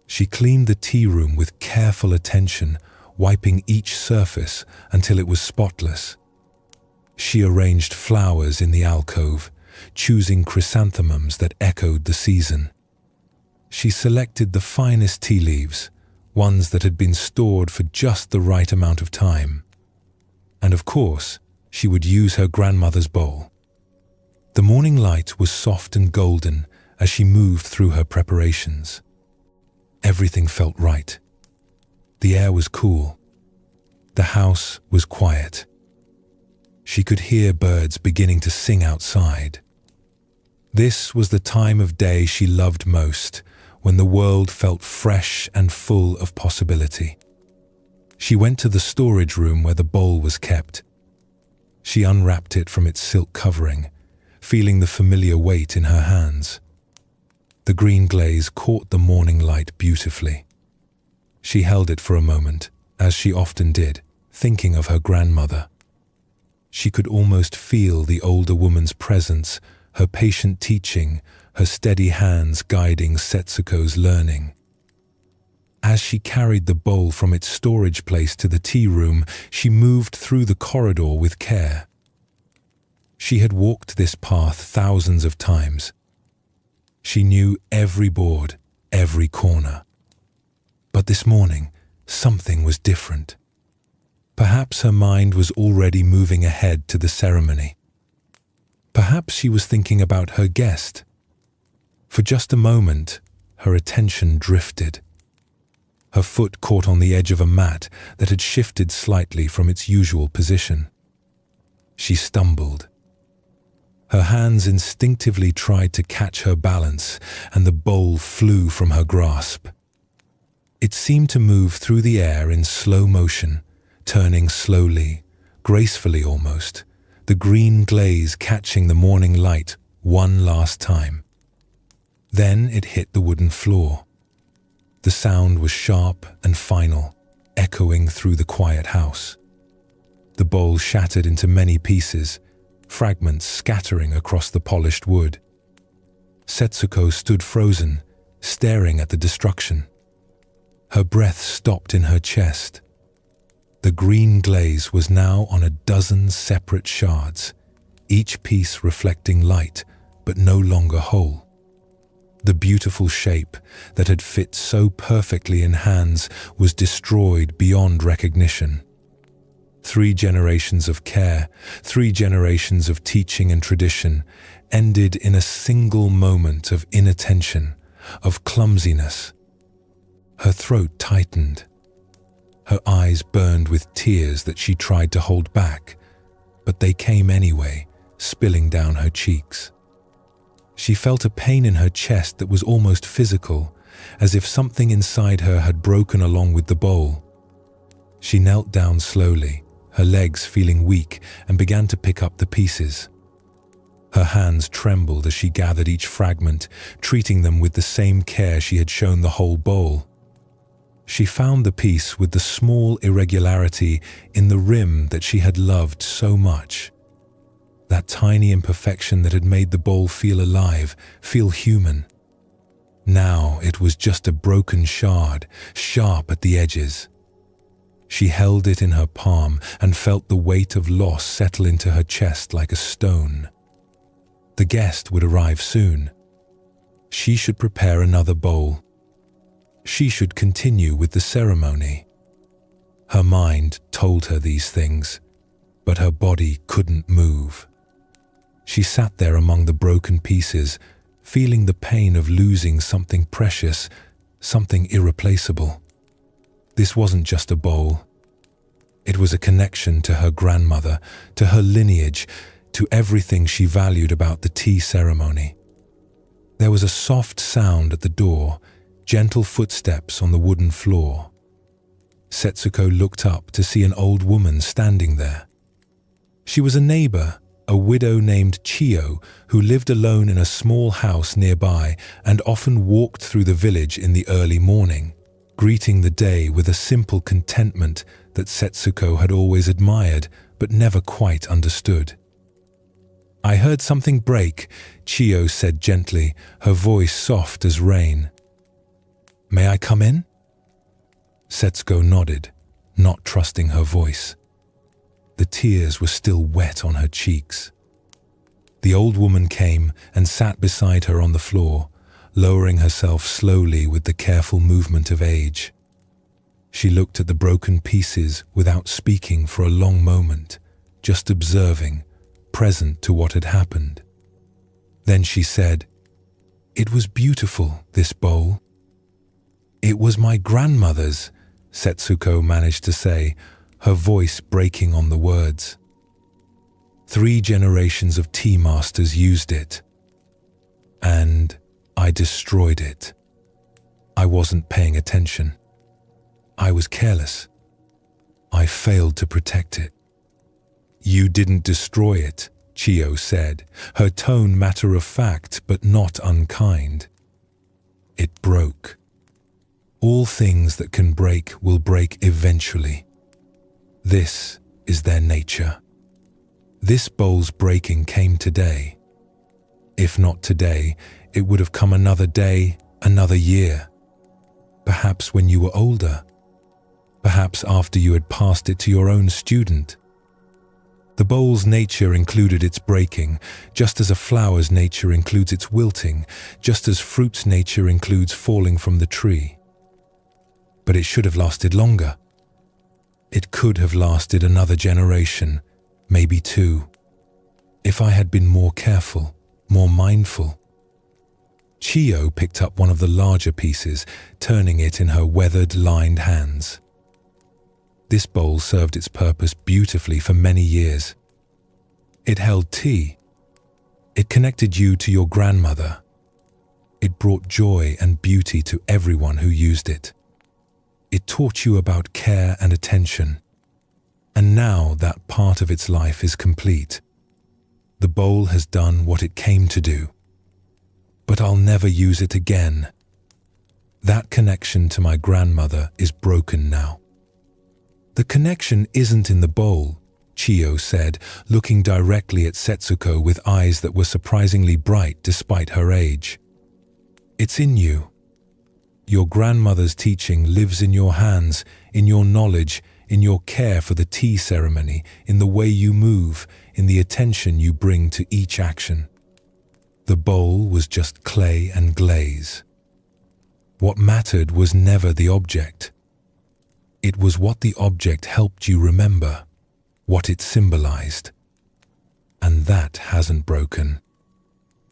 S1: She cleaned the tea room with careful attention, wiping each surface until it was spotless. She arranged flowers in the alcove, choosing chrysanthemums that echoed the season. She selected the finest tea leaves, ones that had been stored for just the right amount of time. And of course, she would use her grandmother's bowl. The morning light was soft and golden as she moved through her preparations. Everything felt right. The air was cool. The house was quiet. She could hear birds beginning to sing outside. This was the time of day she loved most, when the world felt fresh and full of possibility. She went to the storage room where the bowl was kept. She unwrapped it from its silk covering, feeling the familiar weight in her hands. The green glaze caught the morning light beautifully. She held it for a moment, as she often did, thinking of her grandmother. She could almost feel the older woman's presence, her patient teaching, her steady hands guiding Setsuko's learning. As she carried the bowl from its storage place to the tea room, she moved through the corridor with care. She had walked this path thousands of times. She knew every board, every corner. But this morning, something was different. Perhaps her mind was already moving ahead to the ceremony. Perhaps she was thinking about her guest. For just a moment, her attention drifted. Her foot caught on the edge of a mat that had shifted slightly from its usual position. She stumbled. Her hands instinctively tried to catch her balance, and the bowl flew from her grasp. It seemed to move through the air in slow motion, turning slowly, gracefully almost, the green glaze catching the morning light one last time. Then it hit the wooden floor. The sound was sharp and final, echoing through the quiet house. The bowl shattered into many pieces, fragments scattering across the polished wood. Setsuko stood frozen, staring at the destruction. Her breath stopped in her chest. The green glaze was now on a dozen separate shards, each piece reflecting light, but no longer whole. The beautiful shape that had fit so perfectly in hands was destroyed beyond recognition. 3 generations of care, 3 generations of teaching and tradition ended in a single moment of inattention, of clumsiness. Her throat tightened. Her eyes burned with tears that she tried to hold back, but they came anyway, spilling down her cheeks. She felt a pain in her chest that was almost physical, as if something inside her had broken along with the bowl. She knelt down slowly, her legs feeling weak, and began to pick up the pieces. Her hands trembled as she gathered each fragment, treating them with the same care she had shown the whole bowl. She found the piece with the small irregularity in the rim that she had loved so much. That tiny imperfection that had made the bowl feel alive, feel human. Now it was just a broken shard, sharp at the edges. She held it in her palm and felt the weight of loss settle into her chest like a stone. The guest would arrive soon. She should prepare another bowl. She should continue with the ceremony. Her mind told her these things, but her body couldn't move. She sat there among the broken pieces, feeling the pain of losing something precious, something irreplaceable. This wasn't just a bowl. It was a connection to her grandmother, to her lineage. to everything she valued about the tea ceremony. There was a soft sound at the door, gentle footsteps on the wooden floor. Setsuko looked up to see an old woman standing there. She was a neighbor, a widow named Chiyo, who lived alone in a small house nearby and often walked through the village in the early morning, greeting the day with a simple contentment that Setsuko had always admired but never quite understood. "I heard something break," Chiyo said gently, her voice soft as rain. "May I come in?" Setsuko nodded, not trusting her voice. The tears were still wet on her cheeks. The old woman came and sat beside her on the floor, lowering herself slowly with the careful movement of age. She looked at the broken pieces without speaking for a long moment, just observing, present to what had happened. Then she said, "It was beautiful, this bowl." "It was my grandmother's," Setsuko managed to say, her voice breaking on the words. 3 generations of tea masters used it. And I destroyed it. I wasn't paying attention. I was careless. I failed to protect it. "You didn't destroy it," Chiyo said, her tone matter-of-fact but not unkind. "It broke. All things that can break will break eventually. This is their nature. This bowl's breaking came today. If not today, it would have come another day, another year. Perhaps when you were older. Perhaps after you had passed it to your own student. The bowl's nature included its breaking, just as a flower's nature includes its wilting, just as fruit's nature includes falling from the tree. But it should have lasted longer. It could have lasted another generation, maybe 2, if I had been more careful, more mindful." Chiyo picked up one of the larger pieces, turning it in her weathered, lined hands. This bowl served its purpose beautifully for many years. It held tea. It connected you to your grandmother. It brought joy and beauty to everyone who used it. It taught you about care and attention. And now that part of its life is complete. The bowl has done what it came to do. But I'll never use it again. That connection to my grandmother is broken now. "The connection isn't in the bowl," Chiyo said, looking directly at Setsuko with eyes that were surprisingly bright despite her age. "It's in you. Your grandmother's teaching lives in your hands, in your knowledge, in your care for the tea ceremony, in the way you move, in the attention you bring to each action. The bowl was just clay and glaze. What mattered was never the object. It was what the object helped you remember, what it symbolized. And that hasn't broken."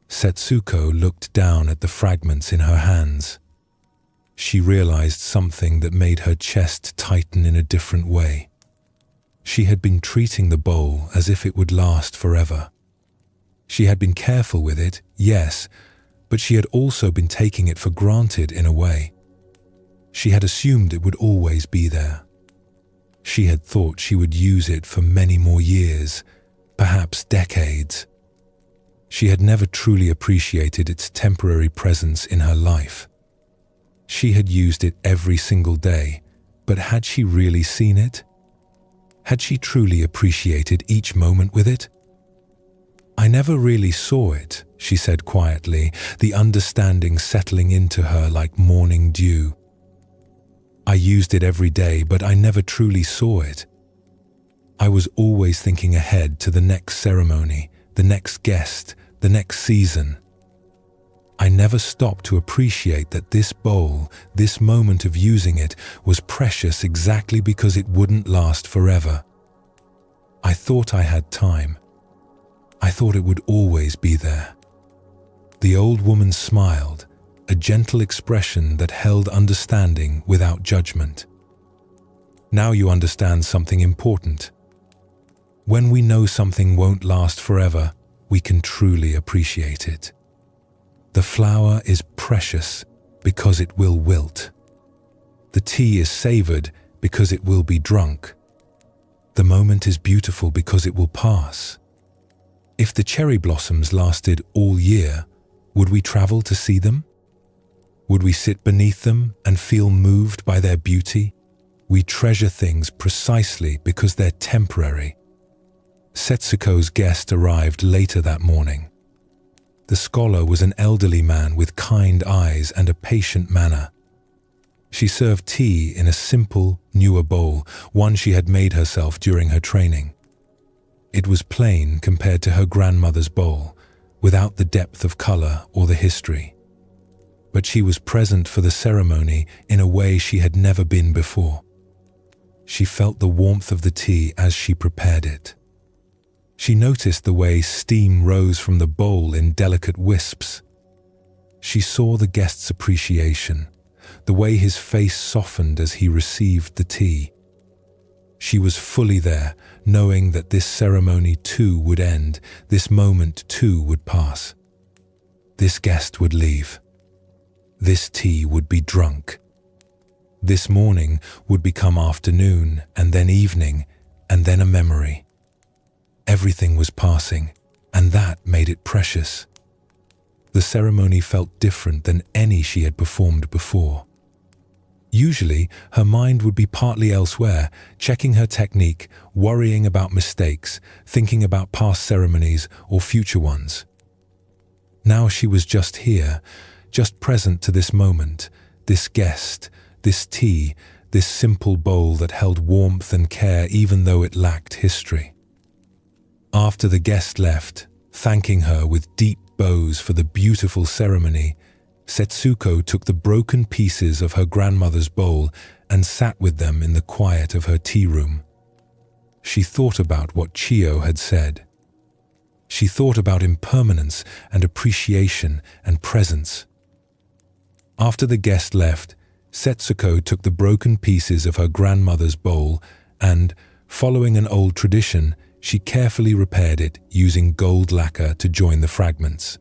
S1: Setsuko looked down at the fragments in her hands. She realized something that made her chest tighten in a different way. She had been treating the bowl as if it would last forever. She had been careful with it, yes, but she had also been taking it for granted in a way. She had assumed it would always be there. She had thought she would use it for many more years, perhaps decades. She had never truly appreciated its temporary presence in her life. She had used it every single day, but had she really seen it? Had she truly appreciated each moment with it? "I never really saw it," she said quietly, the understanding settling into her like morning dew. "I used it every day, but I never truly saw it. I was always thinking ahead to the next ceremony, the next guest, the next season. I never stopped to appreciate that this bowl, this moment of using it, was precious exactly because it wouldn't last forever. I thought I had time. I thought it would always be there." The old woman smiled, a gentle expression that held understanding without judgment. "Now you understand something important. When we know something won't last forever, we can truly appreciate it. The flower is precious because it will wilt. The tea is savored because it will be drunk. The moment is beautiful because it will pass. If the cherry blossoms lasted all year, would we travel to see them? Would we sit beneath them and feel moved by their beauty? We treasure things precisely because they're temporary. Setsuko's guest arrived later that morning. The scholar was an elderly man with kind eyes and a patient manner. She served tea in a simple, newer bowl, one she had made herself during her training. It was plain compared to her grandmother's bowl, without the depth of color or the history. But she was present for the ceremony in a way she had never been before. She felt the warmth of the tea as she prepared it. She noticed the way steam rose from the bowl in delicate wisps. She saw the guest's appreciation, the way his face softened as he received the tea. She was fully there, knowing that this ceremony too would end, this moment too would pass. This guest would leave. This tea would be drunk. This morning would become afternoon, and then evening, and then a memory. Everything was passing, and that made it precious. The ceremony felt different than any she had performed before. Usually, her mind would be partly elsewhere, checking her technique, worrying about mistakes, thinking about past ceremonies or future ones. Now she was just here, just present to this moment, this guest, this tea, this simple bowl that held warmth and care even though it lacked history. After the guest left, thanking her with deep bows for the beautiful ceremony, Setsuko took the broken pieces of her grandmother's bowl and sat with them in the quiet of her tea room. She thought about what Chiyo had said. She thought about impermanence and appreciation and presence. After the guest left, Setsuko took the broken pieces of her grandmother's bowl and, following an old tradition, she carefully repaired it using gold lacquer to join the fragments.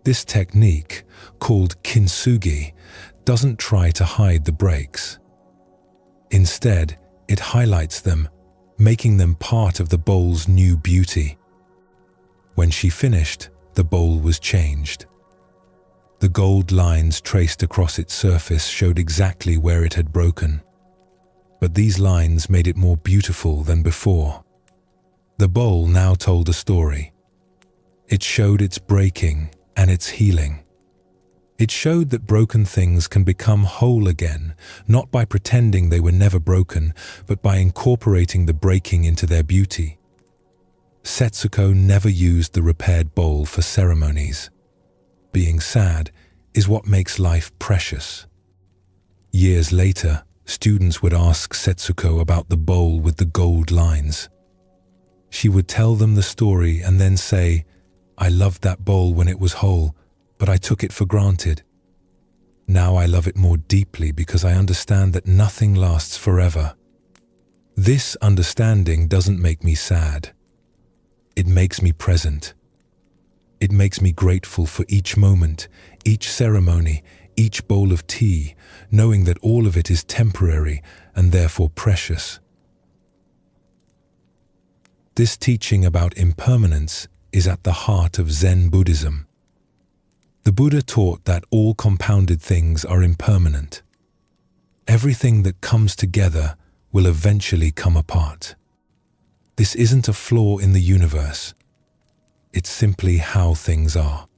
S1: This technique, called kintsugi, doesn't try to hide the breaks. Instead, it highlights them, making them part of the bowl's new beauty. When she finished, the bowl was changed. The gold lines traced across its surface showed exactly where it had broken. But these lines made it more beautiful than before. The bowl now told a story. It showed its breaking and its healing. It showed that broken things can become whole again, not by pretending they were never broken, but by incorporating the breaking into their beauty. Setsuko never used the repaired bowl for ceremonies. Being sad is what makes life precious. Years later, students would ask Setsuko about the bowl with the gold lines. She would tell them the story and then say, "I loved that bowl when it was whole, but I took it for granted. Now I love it more deeply because I understand that nothing lasts forever." This understanding doesn't make me sad. It makes me present. It makes me grateful for each moment, each ceremony, each bowl of tea, knowing that all of it is temporary and therefore precious. This teaching about impermanence is at the heart of Zen Buddhism. The Buddha taught that all compounded things are impermanent. Everything that comes together will eventually come apart. This isn't a flaw in the universe. It's simply how things are.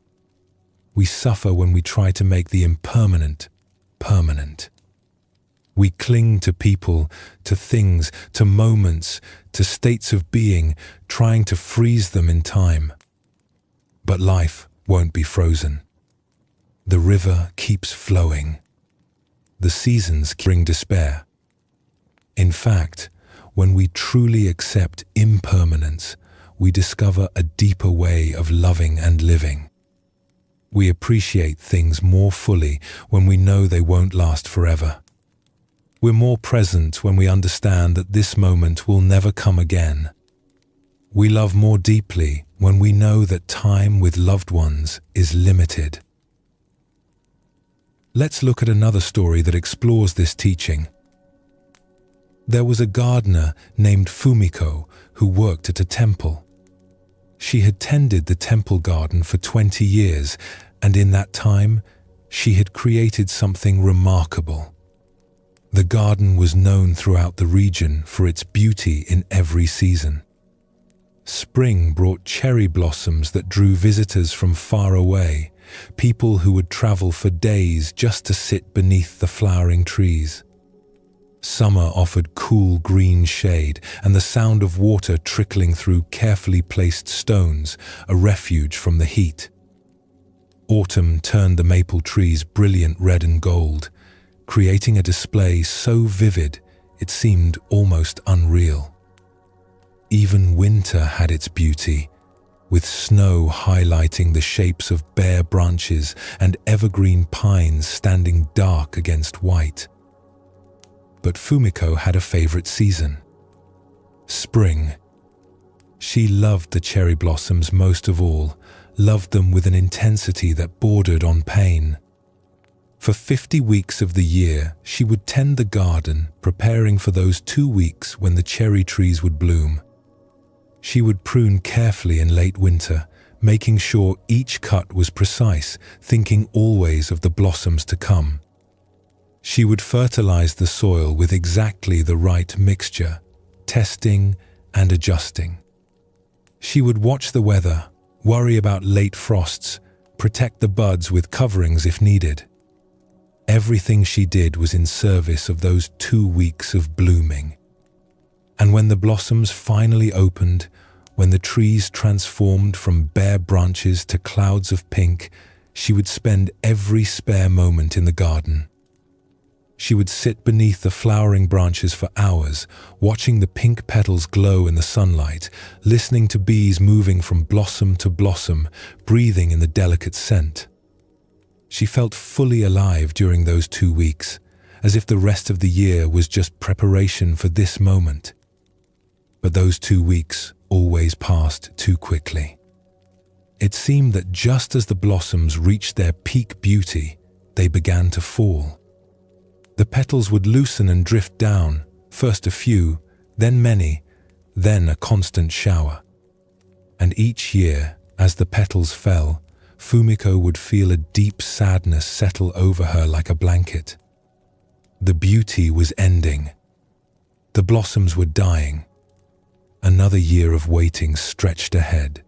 S1: We suffer when we try to make the impermanent permanent. We cling to people, to things, to moments, to states of being, trying to freeze them in time. But life won't be frozen. The river keeps flowing. The seasons bring despair. In fact, when we truly accept impermanence, we discover a deeper way of loving and living. We appreciate things more fully when we know they won't last forever. We're more present when we understand that this moment will never come again. We love more deeply when we know that time with loved ones is limited. Let's look at another story that explores this teaching. There was a gardener named Fumiko who worked at a temple. She had tended the temple garden for 20 years, and in that time, she had created something remarkable. The garden was known throughout the region for its beauty in every season. Spring brought cherry blossoms that drew visitors from far away, people who would travel for days just to sit beneath the flowering trees. Summer offered cool green shade and the sound of water trickling through carefully placed stones, a refuge from the heat. Autumn turned the maple trees brilliant red and gold, creating a display so vivid it seemed almost unreal. Even winter had its beauty, with snow highlighting the shapes of bare branches and evergreen pines standing dark against white. But Fumiko had a favorite season: spring. She loved the cherry blossoms most of all, loved them with an intensity that bordered on pain. For 50 weeks of the year, she would tend the garden, preparing for those 2 weeks when the cherry trees would bloom. She would prune carefully in late winter, making sure each cut was precise, thinking always of the blossoms to come. She would fertilize the soil with exactly the right mixture, testing and adjusting. She would watch the weather, worry about late frosts, protect the buds with coverings if needed. Everything she did was in service of those 2 weeks of blooming. And when the blossoms finally opened, when the trees transformed from bare branches to clouds of pink, she would spend every spare moment in the garden. She would sit beneath the flowering branches for hours, watching the pink petals glow in the sunlight, listening to bees moving from blossom to blossom, breathing in the delicate scent. She felt fully alive during those 2 weeks, as if the rest of the year was just preparation for this moment. But those 2 weeks always passed too quickly. It seemed that just as the blossoms reached their peak beauty, they began to fall. The petals would loosen and drift down, first a few, then many, then a constant shower. And each year, as the petals fell, Fumiko would feel a deep sadness settle over her like a blanket. The beauty was ending. The blossoms were dying. Another year of waiting stretched ahead.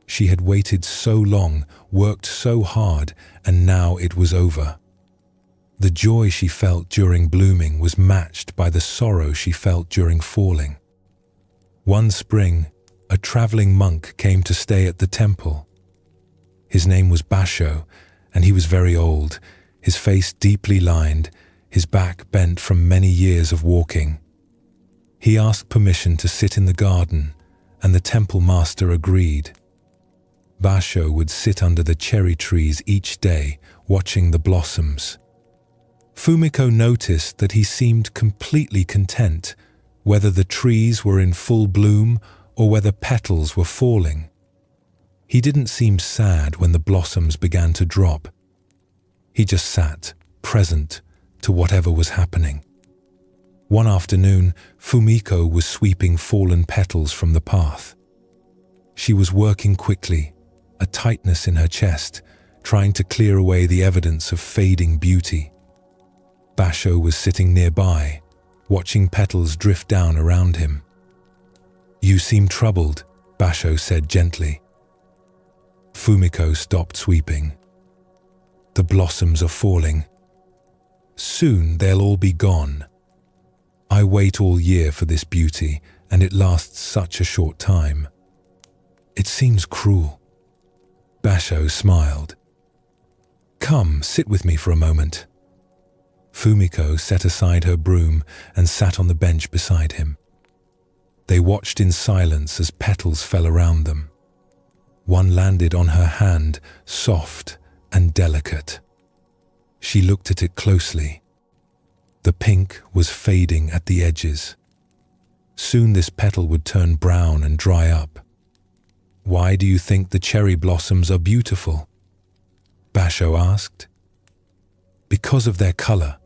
S1: She had waited so long, worked so hard, and now it was over. The joy she felt during blooming was matched by the sorrow she felt during falling. One spring, a traveling monk came to stay at the temple. His name was Basho, and he was very old, his face deeply lined, his back bent from many years of walking. He asked permission to sit in the garden, and the temple master agreed. Basho would sit under the cherry trees each day, watching the blossoms. Fumiko noticed that he seemed completely content, whether the trees were in full bloom or whether petals were falling. He didn't seem sad when the blossoms began to drop. He just sat, present to whatever was happening. One afternoon, Fumiko was sweeping fallen petals from the path. She was working quickly, a tightness in her chest, trying to clear away the evidence of fading beauty. Basho was sitting nearby, watching petals drift down around him. "You seem troubled," Basho said gently. Fumiko stopped sweeping. "The blossoms are falling. Soon they'll all be gone. I wait all year for this beauty, and it lasts such a short time. It seems cruel." Basho smiled. "Come, sit with me for a moment." Fumiko set aside her broom and sat on the bench beside him. They watched in silence as petals fell around them. One landed on her hand, soft and delicate. She looked at it closely. The pink was fading at the edges. Soon this petal would turn brown and dry up. "Why do you think the cherry blossoms are beautiful?" Basho asked. "Because of their color,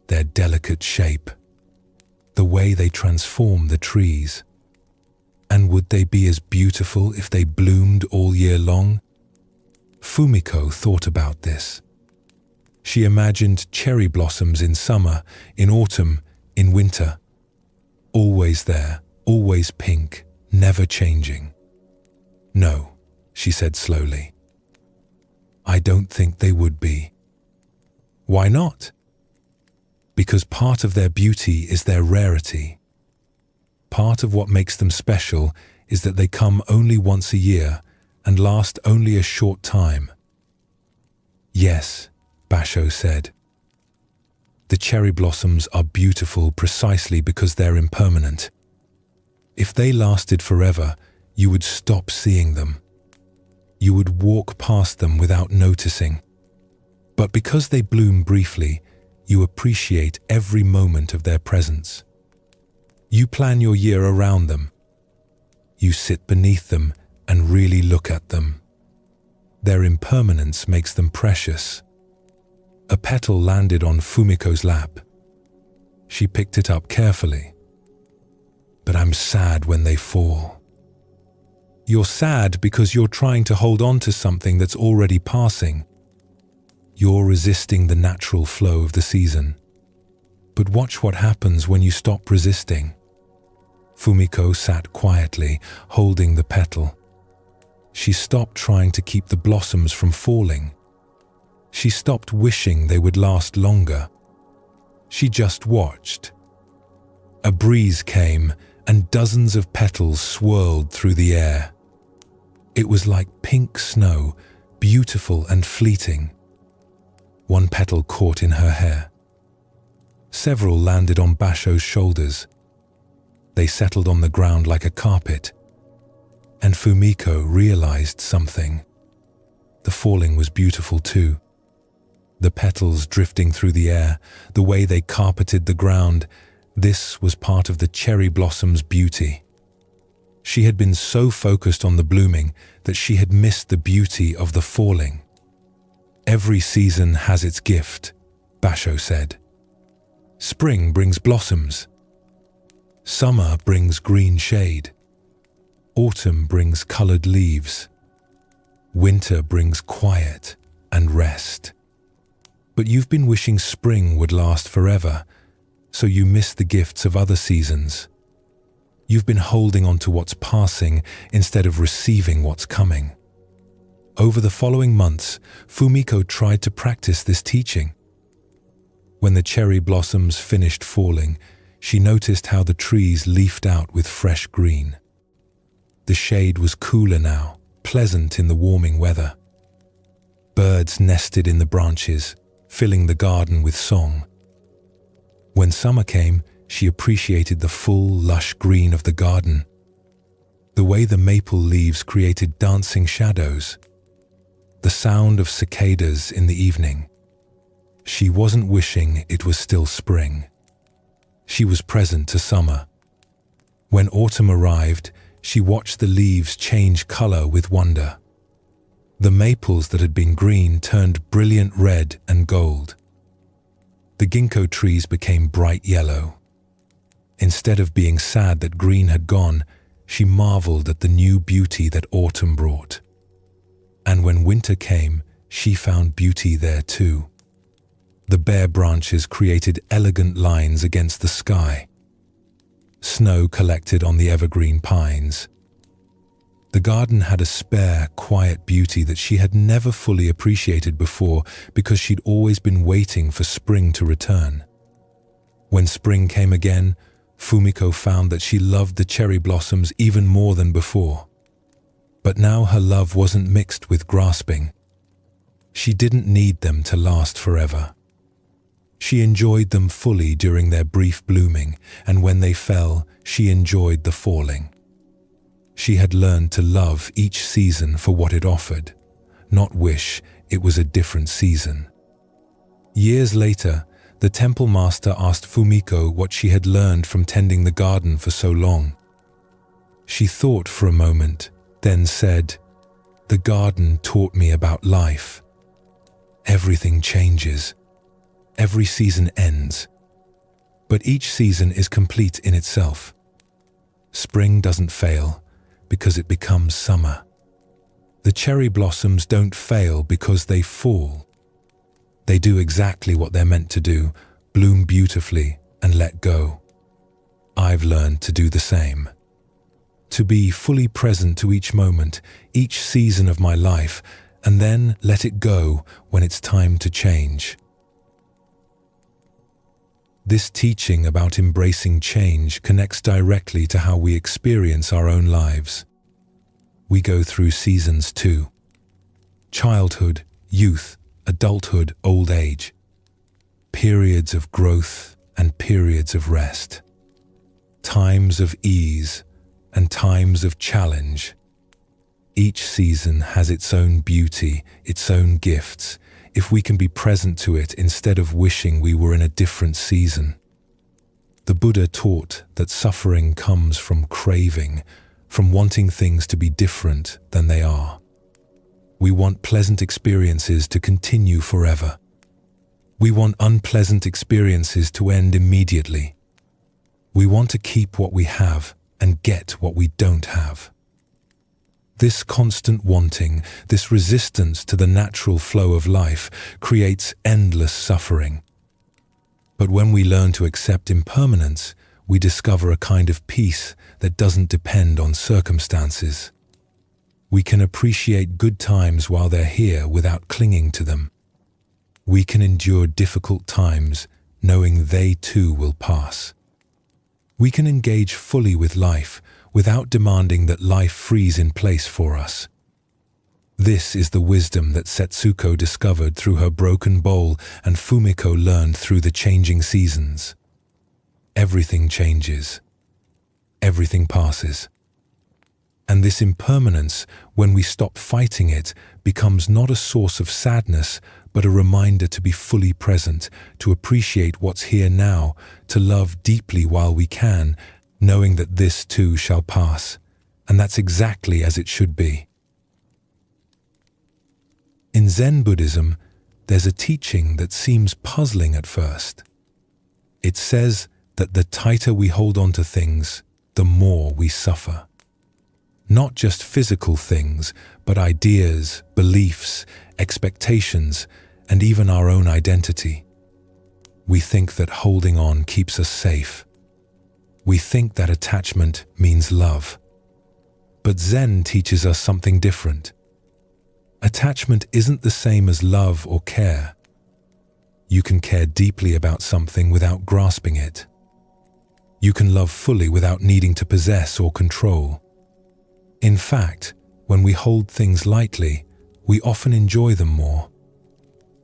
S1: their delicate shape, the way they transform the trees. And would they be as beautiful if they bloomed all year long?" Fumiko thought about this. She imagined cherry blossoms in summer, in autumn, in winter. Always there, always pink, never changing. "No," she said slowly. "I don't think they would be." "Why not?" "Because part of their beauty is their rarity. Part of what makes them special is that they come only once a year and last only a short time." "Yes," Basho said. "The cherry blossoms are beautiful precisely because they're impermanent. If they lasted forever, you would stop seeing them. You would walk past them without noticing. But because they bloom briefly, you appreciate every moment of their presence. You plan your year around them. You sit beneath them and really look at them. Their impermanence makes them precious." A petal landed on Fumiko's lap. She picked it up carefully. "But I'm sad when they fall." "You're sad because you're trying to hold on to something that's already passing. You're resisting the natural flow of the season. But watch what happens when you stop resisting." Fumiko sat quietly, holding the petal. She stopped trying to keep the blossoms from falling. She stopped wishing they would last longer. She just watched. A breeze came, and dozens of petals swirled through the air. It was like pink snow, beautiful and fleeting. One petal caught in her hair. Several landed on Basho's shoulders. They settled on the ground like a carpet. And Fumiko realized something. The falling was beautiful too. The petals drifting through the air, the way they carpeted the ground, this was part of the cherry blossom's beauty. She had been so focused on the blooming that she had missed the beauty of the falling. "Every season has its gift," Basho said. "Spring brings blossoms. Summer brings green shade. Autumn brings colored leaves. Winter brings quiet and rest. But you've been wishing spring would last forever, so you miss the gifts of other seasons. You've been holding on to what's passing instead of receiving what's coming." Over the following months, Fumiko tried to practice this teaching. When the cherry blossoms finished falling, she noticed how the trees leafed out with fresh green. The shade was cooler now, pleasant in the warming weather. Birds nested in the branches, filling the garden with song. When summer came, she appreciated the full, lush green of the garden. The way the maple leaves created dancing shadows. The sound of cicadas in the evening. She wasn't wishing it was still spring. She was present to summer. When autumn arrived, she watched the leaves change color with wonder. The maples that had been green turned brilliant red and gold. The ginkgo trees became bright yellow. Instead of being sad that green had gone, she marveled at the new beauty that autumn brought. And when winter came, she found beauty there too. The bare branches created elegant lines against the sky. Snow collected on the evergreen pines. The garden had a spare, quiet beauty that she had never fully appreciated before because she'd always been waiting for spring to return. When spring came again, Fumiko found that she loved the cherry blossoms even more than before. But now her love wasn't mixed with grasping. She didn't need them to last forever. She enjoyed them fully during their brief blooming, and when they fell, she enjoyed the falling. She had learned to love each season for what it offered, not wish it was a different season. Years later, The temple master asked Fumiko what she had learned from tending the garden for so long. She thought for a moment, then said, "The garden taught me about life. Everything changes. Every season ends. But each season is complete in itself. Spring doesn't fail because it becomes summer. The cherry blossoms don't fail because they fall. They do exactly what they're meant to do, bloom beautifully and let go. I've learned to do the same. To be fully present to each moment, each season of my life, and then let it go when it's time to change." This teaching about embracing change connects directly to how we experience our own lives. We go through seasons too. Childhood, youth, adulthood, old age. Periods of growth and periods of rest. Times of ease and times of challenge. Each season has its own beauty, its own gifts, if we can be present to it instead of wishing we were in a different season. The Buddha taught that suffering comes from craving, from wanting things to be different than they are. We want pleasant experiences to continue forever. We want unpleasant experiences to end immediately. We want to keep what we have and get what we don't have. This constant wanting, this resistance to the natural flow of life, creates endless suffering. But when we learn to accept impermanence, we discover a kind of peace that doesn't depend on circumstances. We can appreciate good times while they're here without clinging to them. We can endure difficult times knowing they too will pass. We can engage fully with life without demanding that life freeze in place for us. This is the wisdom that Setsuko discovered through her broken bowl and Fumiko learned through the changing seasons. Everything changes. Everything passes. And this impermanence, when we stop fighting it, becomes not a source of sadness, but a reminder to be fully present, to appreciate what's here now, to love deeply while we can, knowing that this too shall pass. And that's exactly as it should be. In Zen Buddhism, there's a teaching that seems puzzling at first. It says that the tighter we hold on to things, the more we suffer. Not just physical things, but ideas, beliefs, expectations, and even our own identity. We think that holding on keeps us safe. We think that attachment means love. But Zen teaches us something different. Attachment isn't the same as love or care. You can care deeply about something without grasping it. You can love fully without needing to possess or control. In fact, when we hold things lightly, we often enjoy them more.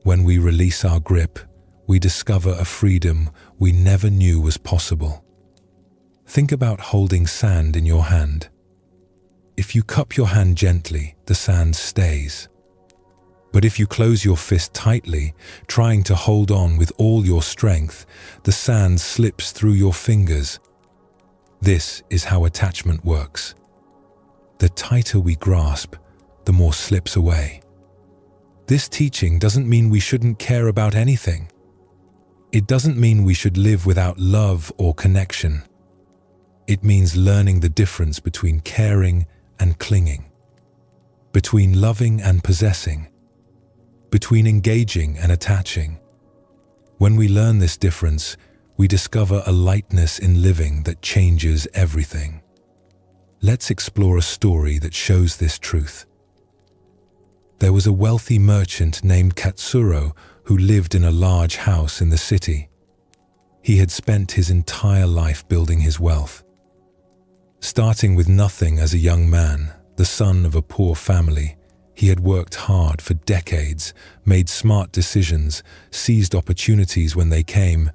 S1: When we release our grip, we discover a freedom we never knew was possible. Think about holding sand in your hand. If you cup your hand gently, the sand stays. But if you close your fist tightly, trying to hold on with all your strength, the sand slips through your fingers. This is how attachment works. The tighter we grasp, the more slips away. This teaching doesn't mean we shouldn't care about anything. It doesn't mean we should live without love or connection. It means learning the difference between caring and clinging, between loving and possessing, between engaging and attaching. When we learn this difference, we discover a lightness in living that changes everything. Let's explore a story that shows this truth. There was a wealthy merchant named Katsuro who lived in a large house in the city. He had spent his entire life building his wealth. Starting with nothing as a young man, the son of a poor family, he had worked hard for decades, made smart decisions, seized opportunities when they came,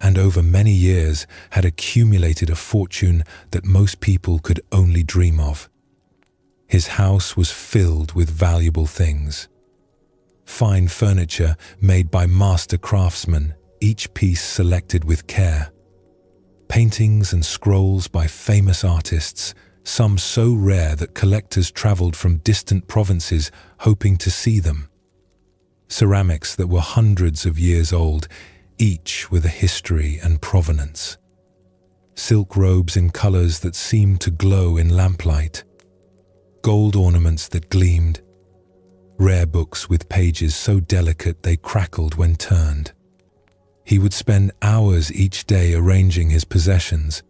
S1: and over many years had accumulated a fortune that most people could only dream of. His house was filled with valuable things. Fine furniture made by master craftsmen, each piece selected with care. Paintings and scrolls by famous artists, some so rare that collectors traveled from distant provinces hoping to see them. Ceramics that were hundreds of years old, each with a history and provenance. Silk robes in colors that seemed to glow in lamplight. Gold ornaments that gleamed. Rare books with pages so delicate they crackled when turned. He would spend hours each day arranging his possessions,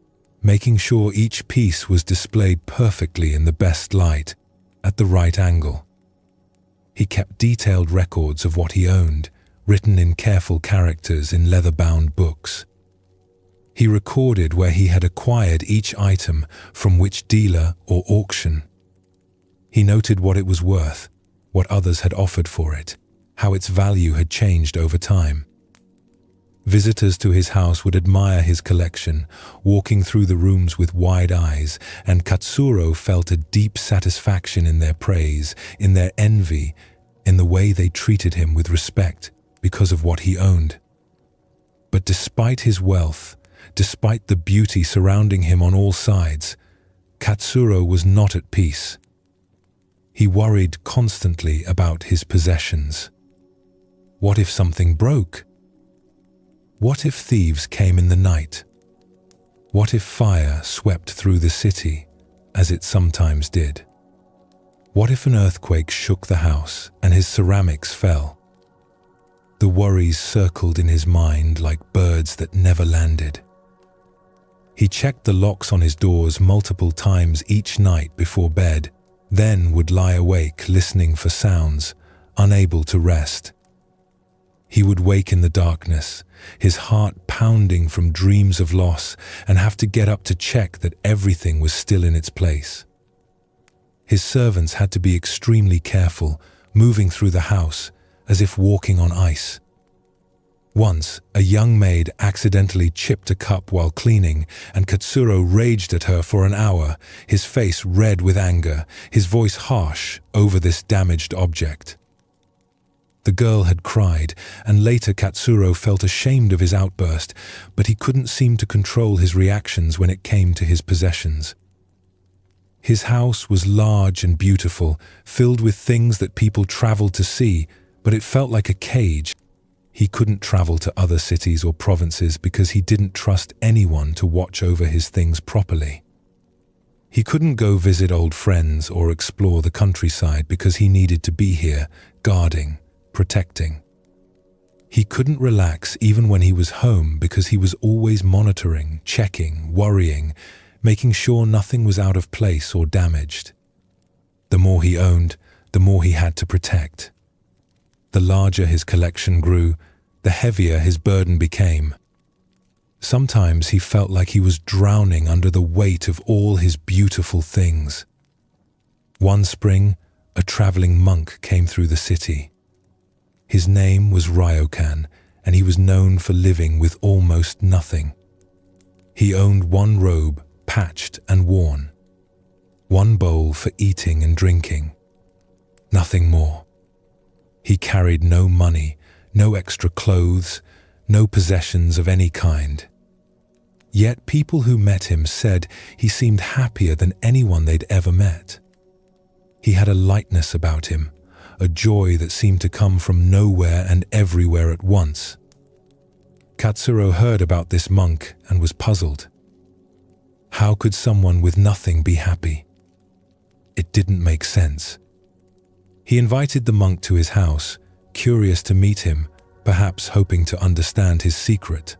S1: making sure each piece was displayed perfectly in the best light, at the right angle. He kept detailed records of what he owned, written in careful characters in leather-bound books. He recorded where he had acquired each item, from which dealer or auction. He noted what it was worth, what others had offered for it, how its value had changed over time. Visitors to his house would admire his collection, walking through the rooms with wide eyes, and Katsuro felt a deep satisfaction in their praise, in their envy, in the way they treated him with respect because of what he owned. But despite his wealth, despite the beauty surrounding him on all sides, Katsuro was not at peace. He worried constantly about his possessions. What if something broke? What if thieves came in the night? What if fire swept through the city, as it sometimes did? What if an earthquake shook the house and his ceramics fell? The worries circled in his mind like birds that never landed. He checked the locks on his doors multiple times each night before bed, then would lie awake listening for sounds, unable to rest. He would wake in the darkness, his heart pounding from dreams of loss, and have to get up to check that everything was still in its place. His servants had to be extremely careful, moving through the house as if walking on ice. Once, a young maid accidentally chipped a cup while cleaning, and Katsuro raged at her for an hour, his face red with anger, his voice harsh over this damaged object. The girl had cried, and later Katsuro felt ashamed of his outburst, but he couldn't seem to control his reactions when it came to his possessions. His house was large and beautiful, filled with things that people traveled to see, but it felt like a cage. He couldn't travel to other cities or provinces because he didn't trust anyone to watch over his things properly. He couldn't go visit old friends or explore the countryside because he needed to be here, guarding, protecting. He couldn't relax even when he was home because he was always monitoring, checking, worrying, making sure nothing was out of place or damaged. The more he owned, the more he had to protect. The larger his collection grew, the heavier his burden became. Sometimes he felt like he was drowning under the weight of all his beautiful things. One spring, a traveling monk came through the city. His name was Ryokan, and he was known for living with almost nothing. He owned one robe, patched and worn, one bowl for eating and drinking, nothing more. He carried no money, no extra clothes, no possessions of any kind. Yet people who met him said he seemed happier than anyone they'd ever met. He had a lightness about him, a joy that seemed to come from nowhere and everywhere at once. Katsuro heard about this monk and was puzzled. How could someone with nothing be happy? It didn't make sense. He invited the monk to his house, curious to meet him, perhaps hoping to understand his secret.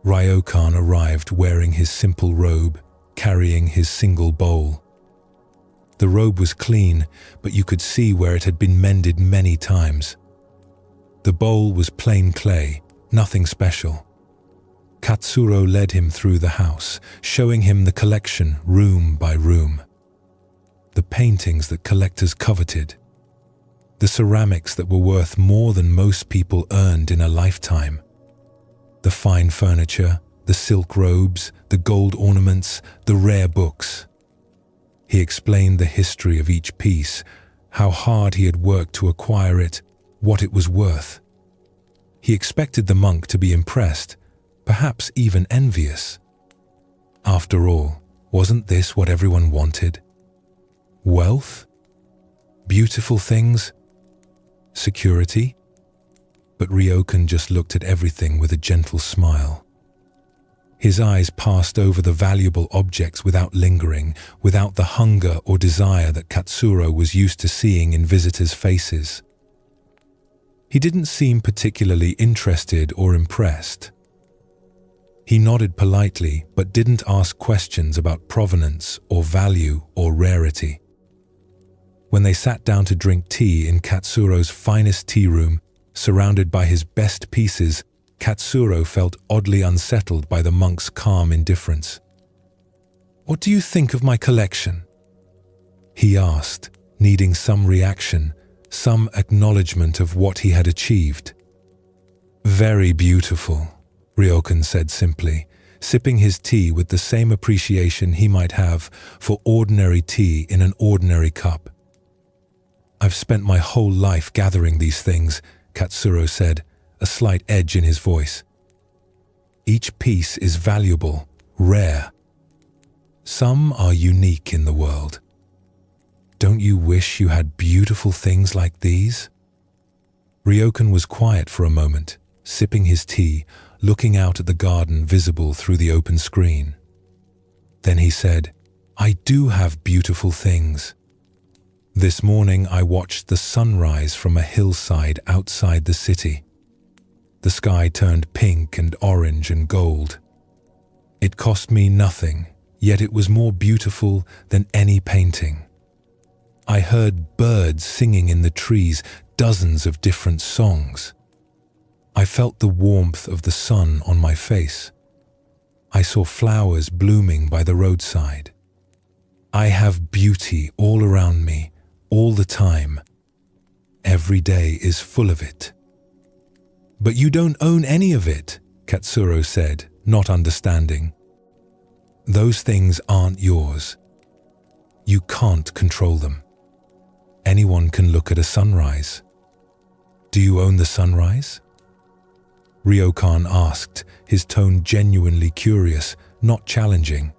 S1: Ryokan arrived wearing his simple robe, carrying his single bowl. The robe was clean, but you could see where it had been mended many times. The bowl was plain clay, nothing special. Katsuro led him through the house, showing him the collection room by room. The paintings that collectors coveted. The ceramics that were worth more than most people earned in a lifetime. The fine furniture, the silk robes, the gold ornaments, the rare books. He explained the history of each piece, how hard he had worked to acquire it, what it was worth. He expected the monk to be impressed, perhaps even envious. After all, wasn't this what everyone wanted? Wealth? Beautiful things? Security? But Ryokan just looked at everything with a gentle smile. His eyes passed over the valuable objects without lingering, without the hunger or desire that Katsuro was used to seeing in visitors' faces. He didn't seem particularly interested or impressed. He nodded politely but didn't ask questions about provenance or value or rarity. When they sat down to drink tea in Katsuro's finest tea room, surrounded by his best pieces, Katsuro felt oddly unsettled by the monk's calm indifference. "What do you think of my collection?" he asked, needing some reaction, some acknowledgement of what he had achieved. "Very beautiful," Ryokan said simply, sipping his tea with the same appreciation he might have for ordinary tea in an ordinary cup. "I've spent my whole life gathering these things," Katsuro said, a slight edge in his voice. "Each piece is valuable, rare. Some are unique in the world. Don't you wish you had beautiful things like these?" Ryokan was quiet for a moment, sipping his tea, looking out at the garden visible through the open screen. Then he said, "I do have beautiful things. This morning I watched the sunrise from a hillside outside the city. The sky turned pink and orange and gold. It cost me nothing, yet it was more beautiful than any painting. I heard birds singing in the trees, dozens of different songs. I felt the warmth of the sun on my face. I saw flowers blooming by the roadside. I have beauty all around me, all the time. Every day is full of it." "But you don't own any of it," Katsuro said, not understanding. "Those things aren't yours. You can't control them. Anyone can look at a sunrise. Do you own the sunrise?" Ryokan asked, his tone genuinely curious, not challenging.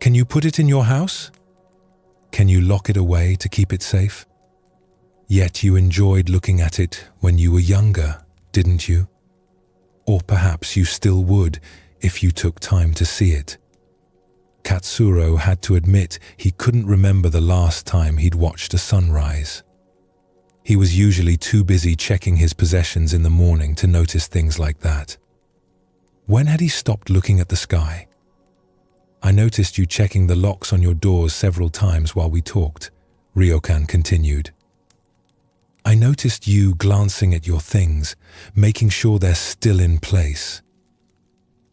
S1: "Can you put it in your house? Can you lock it away to keep it safe? Yet you enjoyed looking at it when you were younger, didn't you? Or perhaps you still would if you took time to see it." Katsuro had to admit he couldn't remember the last time he'd watched a sunrise. He was usually too busy checking his possessions in the morning to notice things like that. When had he stopped looking at the sky? "I noticed you checking the locks on your doors several times while we talked," Ryokan continued. "I noticed you glancing at your things, making sure they're still in place.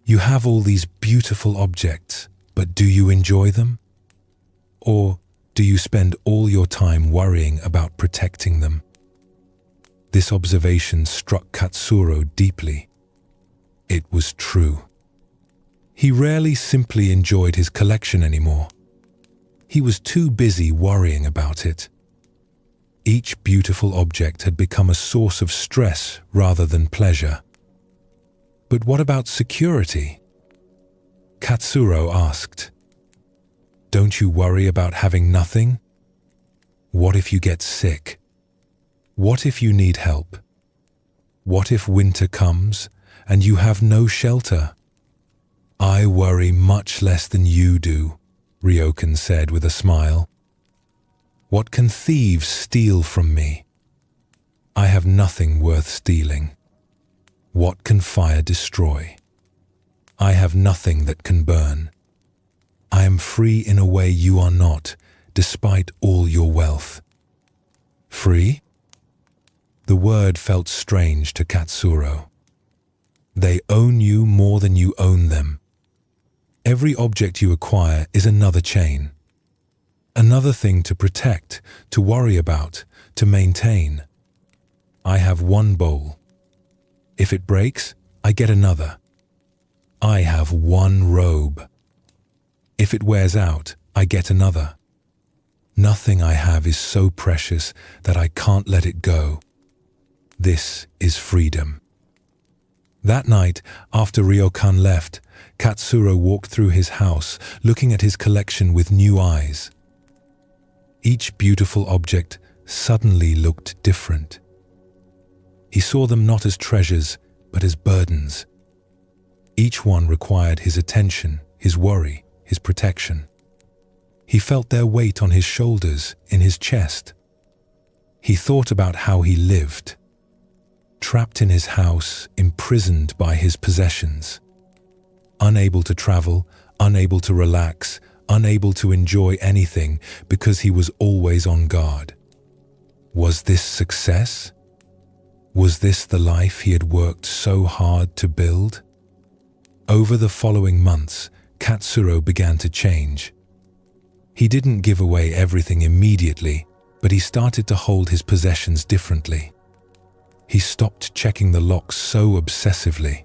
S1: You have all these beautiful objects, but do you enjoy them? Or do you spend all your time worrying about protecting them?" This observation struck Katsuro deeply. It was true. He rarely simply enjoyed his collection anymore. He was too busy worrying about it. Each beautiful object had become a source of stress rather than pleasure. "But what about security?" Katsuro asked. "Don't you worry about having nothing? What if you get sick? What if you need help? What if winter comes and you have no shelter?" "I worry much less than you do," Ryokan said with a smile. "What can thieves steal from me? I have nothing worth stealing. What can fire destroy? I have nothing that can burn. I am free in a way you are not, despite all your wealth." "Free?" The word felt strange to Katsuro. "They own you more than you own them. Every object you acquire is another chain. Another thing to protect, to worry about, to maintain. I have one bowl. If it breaks, I get another. I have one robe. If it wears out, I get another. Nothing I have is so precious that I can't let it go. This is freedom. That night, after Ryokan left, Katsuro walked through his house, looking at his collection with new eyes. Each beautiful object suddenly looked different. He saw them not as treasures, but as burdens. Each one required his attention, his worry, his protection. He felt their weight on his shoulders, in his chest. He thought about how he lived, trapped in his house, imprisoned by his possessions, unable to travel, unable to relax, unable to enjoy anything because he was always on guard. Was this success? Was this the life he had worked so hard to build? Over the following months, Katsuro began to change. He didn't give away everything immediately, but he started to hold his possessions differently. He stopped checking the locks so obsessively.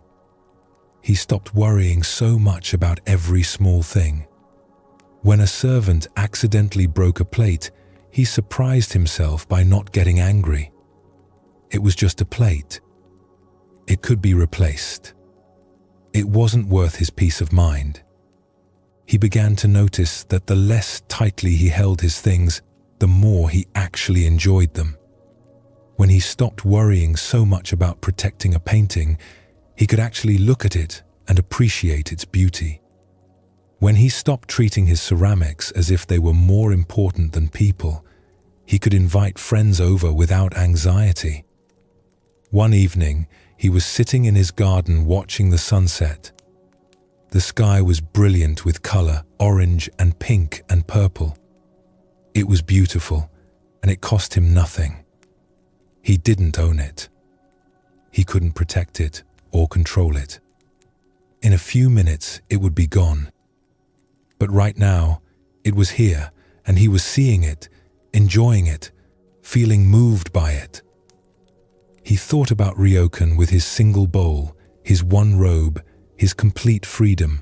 S1: He stopped worrying so much about every small thing. When a servant accidentally broke a plate, he surprised himself by not getting angry. It was just a plate. It could be replaced. It wasn't worth his peace of mind. He began to notice that the less tightly he held his things, the more he actually enjoyed them. When he stopped worrying so much about protecting a painting, he could actually look at it and appreciate its beauty. When he stopped treating his ceramics as if they were more important than people, he could invite friends over without anxiety. One evening, he was sitting in his garden watching the sunset. The sky was brilliant with color, orange and pink and purple. It was beautiful, and it cost him nothing. He didn't own it. He couldn't protect it or control it. In a few minutes, it would be gone. But right now, it was here, and he was seeing it, enjoying it, feeling moved by it. He thought about Ryokan with his single bowl, his one robe, his complete freedom.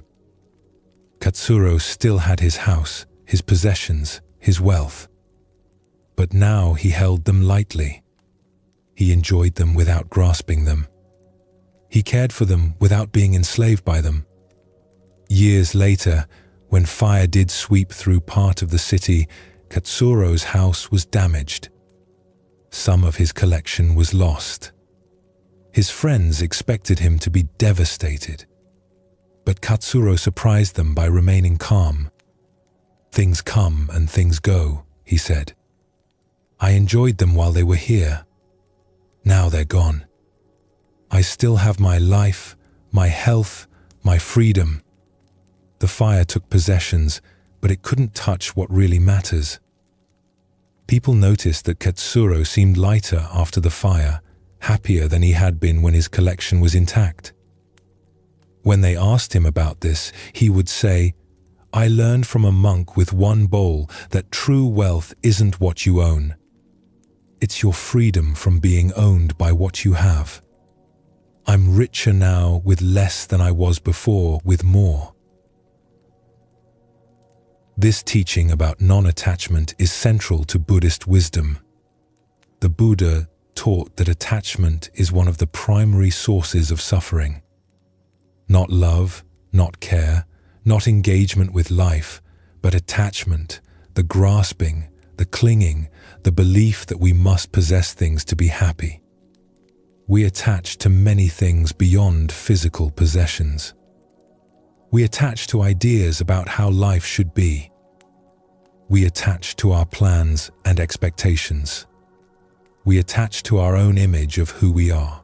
S1: Katsuro still had his house, his possessions, his wealth. But now he held them lightly. He enjoyed them without grasping them. He cared for them without being enslaved by them. Years later, when fire did sweep through part of the city, Katsuro's house was damaged. Some of his collection was lost. His friends expected him to be devastated. But Katsuro surprised them by remaining calm. "Things come and things go," he said. "I enjoyed them while they were here. Now they're gone. I still have my life, my health, my freedom." The fire took possessions, but it couldn't touch what really matters. People noticed that Katsuro seemed lighter after the fire, happier than he had been when his collection was intact. When they asked him about this, he would say, "I learned from a monk with one bowl that true wealth isn't what you own. It's your freedom from being owned by what you have. I'm richer now with less than I was before with more." This teaching about non-attachment is central to Buddhist wisdom. The Buddha taught that attachment is one of the primary sources of suffering. Not love, not care, not engagement with life, but attachment, the grasping, the clinging, the belief that we must possess things to be happy. We attach to many things beyond physical possessions. We attach to ideas about how life should be. We attach to our plans and expectations. We attach to our own image of who we are.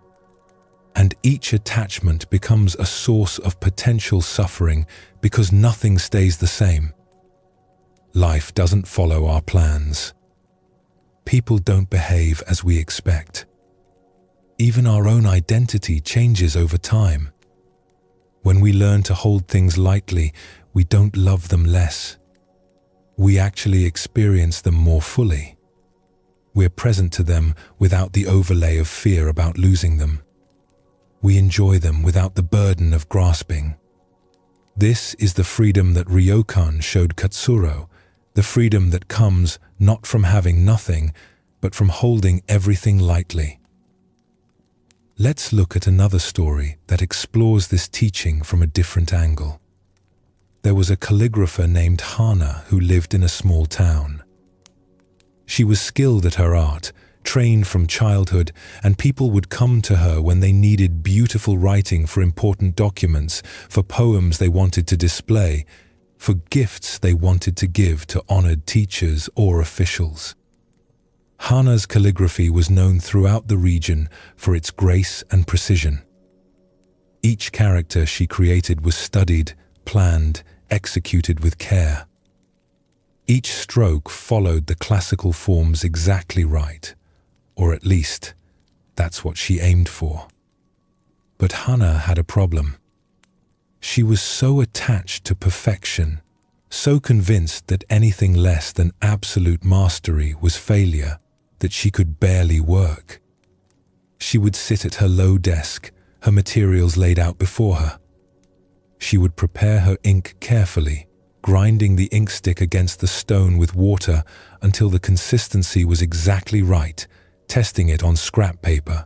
S1: And each attachment becomes a source of potential suffering because nothing stays the same. Life doesn't follow our plans. People don't behave as we expect. Even our own identity changes over time. When we learn to hold things lightly, we don't love them less. We actually experience them more fully. We're present to them without the overlay of fear about losing them. We enjoy them without the burden of grasping. This is the freedom that Ryokan showed Katsuro, the freedom that comes not from having nothing, but from holding everything lightly. Let's look at another story that explores this teaching from a different angle. There was a calligrapher named Hannah who lived in a small town. She was skilled at her art, trained from childhood, and people would come to her when they needed beautiful writing for important documents, for poems they wanted to display, for gifts they wanted to give to honored teachers or officials. Hannah's calligraphy was known throughout the region for its grace and precision. Each character she created was studied, planned, executed with care. Each stroke followed the classical forms exactly right, or at least, that's what she aimed for. But Hannah had a problem. She was so attached to perfection, so convinced that anything less than absolute mastery was failure, that she could barely work. She would sit at her low desk, her materials laid out before her. She would prepare her ink carefully, grinding the ink stick against the stone with water until the consistency was exactly right, testing it on scrap paper.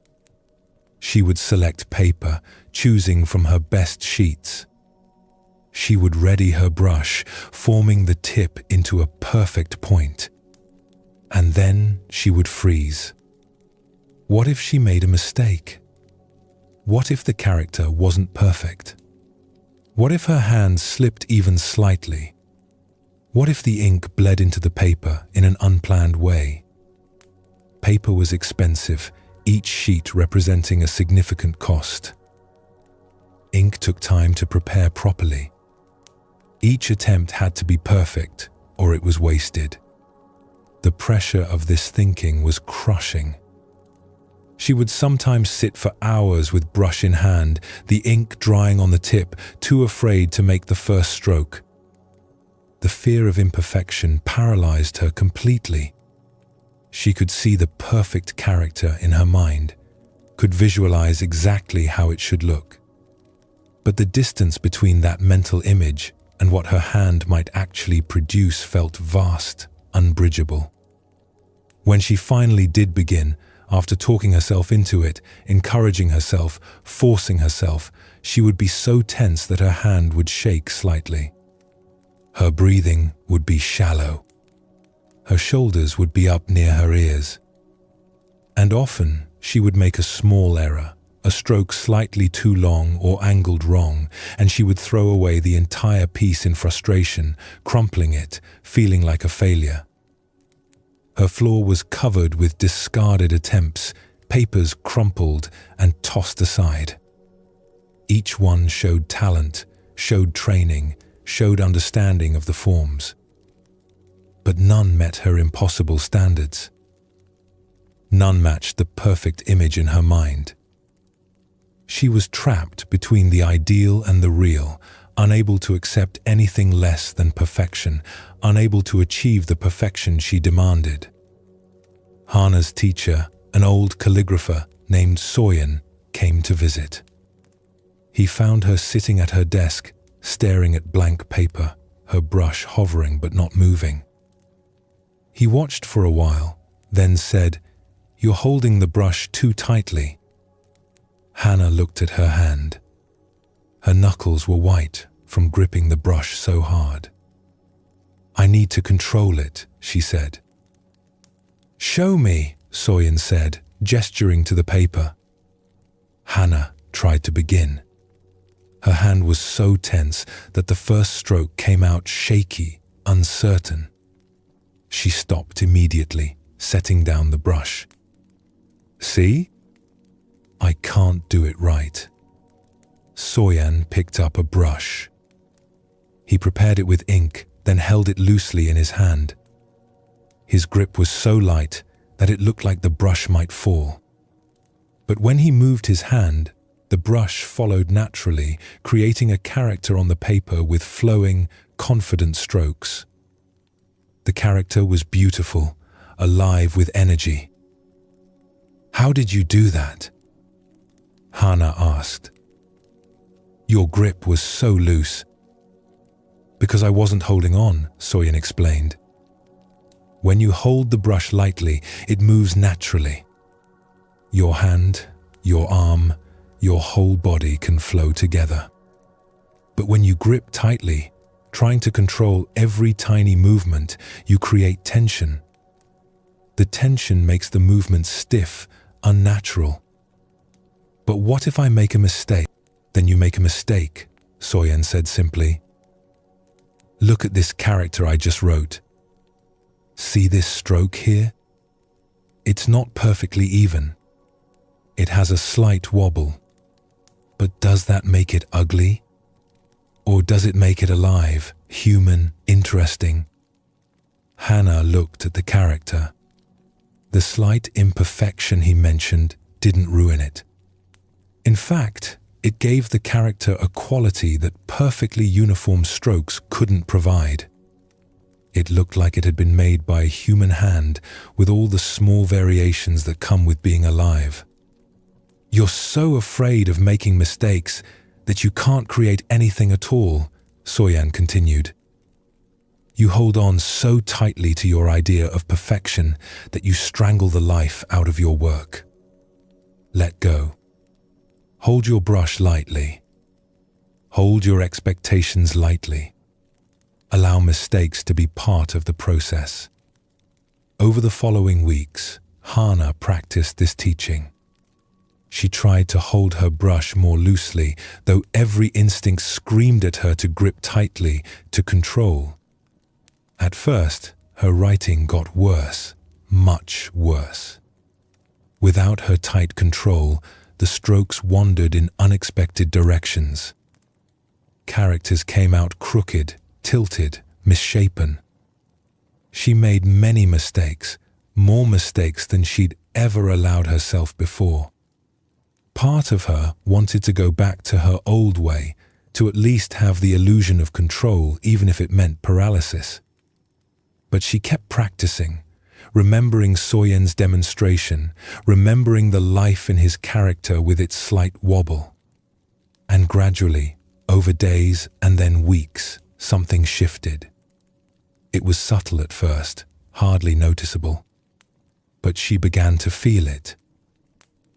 S1: She would select paper, choosing from her best sheets. She would ready her brush, forming the tip into a perfect point. And then she would freeze. What if she made a mistake? What if the character wasn't perfect? What if her hand slipped even slightly? What if the ink bled into the paper in an unplanned way? Paper was expensive, each sheet representing a significant cost. Ink took time to prepare properly. Each attempt had to be perfect, or it was wasted. The pressure of this thinking was crushing. She would sometimes sit for hours with brush in hand, the ink drying on the tip, too afraid to make the first stroke. The fear of imperfection paralyzed her completely. She could see the perfect character in her mind, could visualize exactly how it should look. But the distance between that mental image and what her hand might actually produce felt vast, unbridgeable. When she finally did begin, after talking herself into it, encouraging herself, forcing herself, she would be so tense that her hand would shake slightly. Her breathing would be shallow. Her shoulders would be up near her ears. And often she would make a small error, a stroke slightly too long or angled wrong, and she would throw away the entire piece in frustration, crumpling it, feeling like a failure. Her floor was covered with discarded attempts, papers crumpled and tossed aside. Each one showed talent, showed training, showed understanding of the forms. But none met her impossible standards. None matched the perfect image in her mind. She was trapped between the ideal and the real, unable to accept anything less than perfection, unable to achieve the perfection she demanded. Hannah's teacher, an old calligrapher named Soyan, came to visit. He found her sitting at her desk, staring at blank paper, her brush hovering but not moving. He watched for a while, then said, "You're holding the brush too tightly." Hannah looked at her hand. Her knuckles were white from gripping the brush so hard. "I need to control it," she said. "Show me," Soyan said, gesturing to the paper. Hannah tried to begin. Her hand was so tense that the first stroke came out shaky, uncertain. She stopped immediately, setting down the brush. "See? I can't do it right." Soyan picked up a brush. He prepared it with ink, then held it loosely in his hand. His grip was so light that it looked like the brush might fall. But when he moved his hand, the brush followed naturally, creating a character on the paper with flowing, confident strokes. The character was beautiful, alive with energy. "How did you do that?" Hannah asked. "Your grip was so loose." "Because I wasn't holding on," Soyan explained. "When you hold the brush lightly, it moves naturally. Your hand, your arm, your whole body can flow together. But when you grip tightly, trying to control every tiny movement, you create tension. The tension makes the movement stiff, unnatural. But what if I make a mistake? Then you make a mistake, Soyen said simply. Look at this character I just wrote. See this stroke here? It's not perfectly even. It has a slight wobble. But does that make it ugly? Or does it make it alive, human, interesting? Hannah looked at the character. The slight imperfection he mentioned didn't ruin it. In fact, it gave the character a quality that perfectly uniform strokes couldn't provide. It looked like it had been made by a human hand with all the small variations that come with being alive. You're so afraid of making mistakes that you can't create anything at all, Soyan continued. You hold on so tightly to your idea of perfection that you strangle the life out of your work. Let go. Hold your brush lightly. Hold your expectations lightly. Allow mistakes to be part of the process. Over the following weeks, Hannah practiced this teaching. She tried to hold her brush more loosely, though every instinct screamed at her to grip tightly, to control. At first, her writing got worse, much worse. Without her tight control, the strokes wandered in unexpected directions. Characters came out crooked, tilted, misshapen. She made many mistakes, more mistakes than she'd ever allowed herself before. Part of her wanted to go back to her old way, to at least have the illusion of control, even if it meant paralysis. But she kept practicing, remembering Soyen's demonstration, remembering the life in his character with its slight wobble. And gradually, over days and then weeks, something shifted. It was subtle at first, hardly noticeable. But she began to feel it.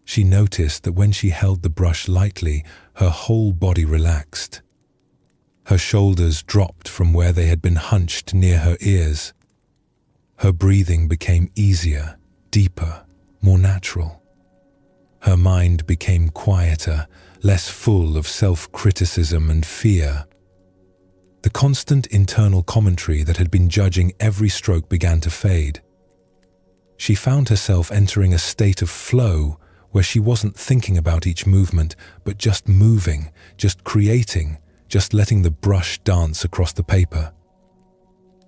S1: She noticed that when she held the brush lightly, her whole body relaxed. Her shoulders dropped from where they had been hunched near her ears. Her breathing became easier, deeper, more natural. Her mind became quieter, less full of self-criticism and fear. The constant internal commentary that had been judging every stroke began to fade. She found herself entering a state of flow where she wasn't thinking about each movement, but just moving, just creating, just letting the brush dance across the paper.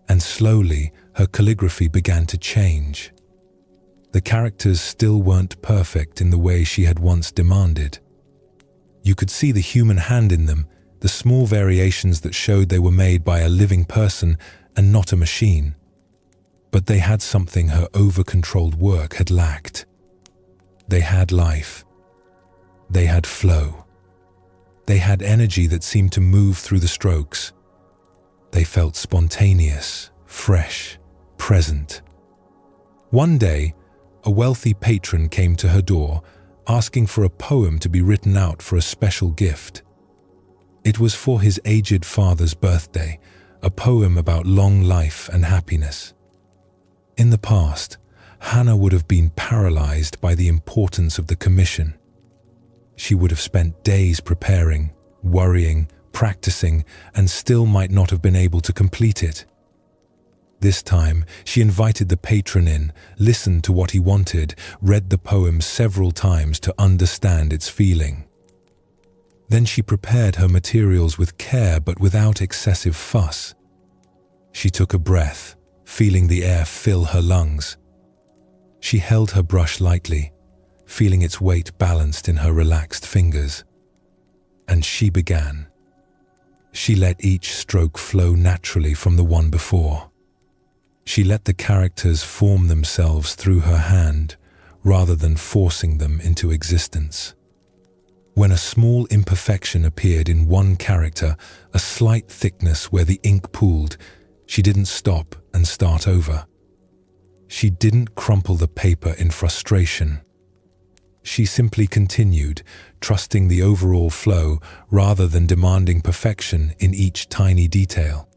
S1: And slowly, her calligraphy began to change. The characters still weren't perfect in the way she had once demanded. You could see the human hand in them, the small variations that showed they were made by a living person and not a machine. But they had something her over-controlled work had lacked. They had life. They had flow. They had energy that seemed to move through the strokes. They felt spontaneous, fresh, present. One day, a wealthy patron came to her door, asking for a poem to be written out for a special gift. It was for his aged father's birthday, a poem about long life and happiness. In the past, Hannah would have been paralyzed by the importance of the commission. She would have spent days preparing, worrying, practicing, and still might not have been able to complete it. This time, she invited the patron in, listened to what he wanted, read the poem several times to understand its feeling. Then she prepared her materials with care but without excessive fuss. She took a breath, feeling the air fill her lungs. She held her brush lightly, feeling its weight balanced in her relaxed fingers. And she began. She let each stroke flow naturally from the one before. She let the characters form themselves through her hand, rather than forcing them into existence. When a small imperfection appeared in one character, a slight thickness where the ink pooled, she didn't stop and start over. She didn't crumple the paper in frustration. She simply continued, trusting the overall flow rather than demanding perfection in each tiny detail.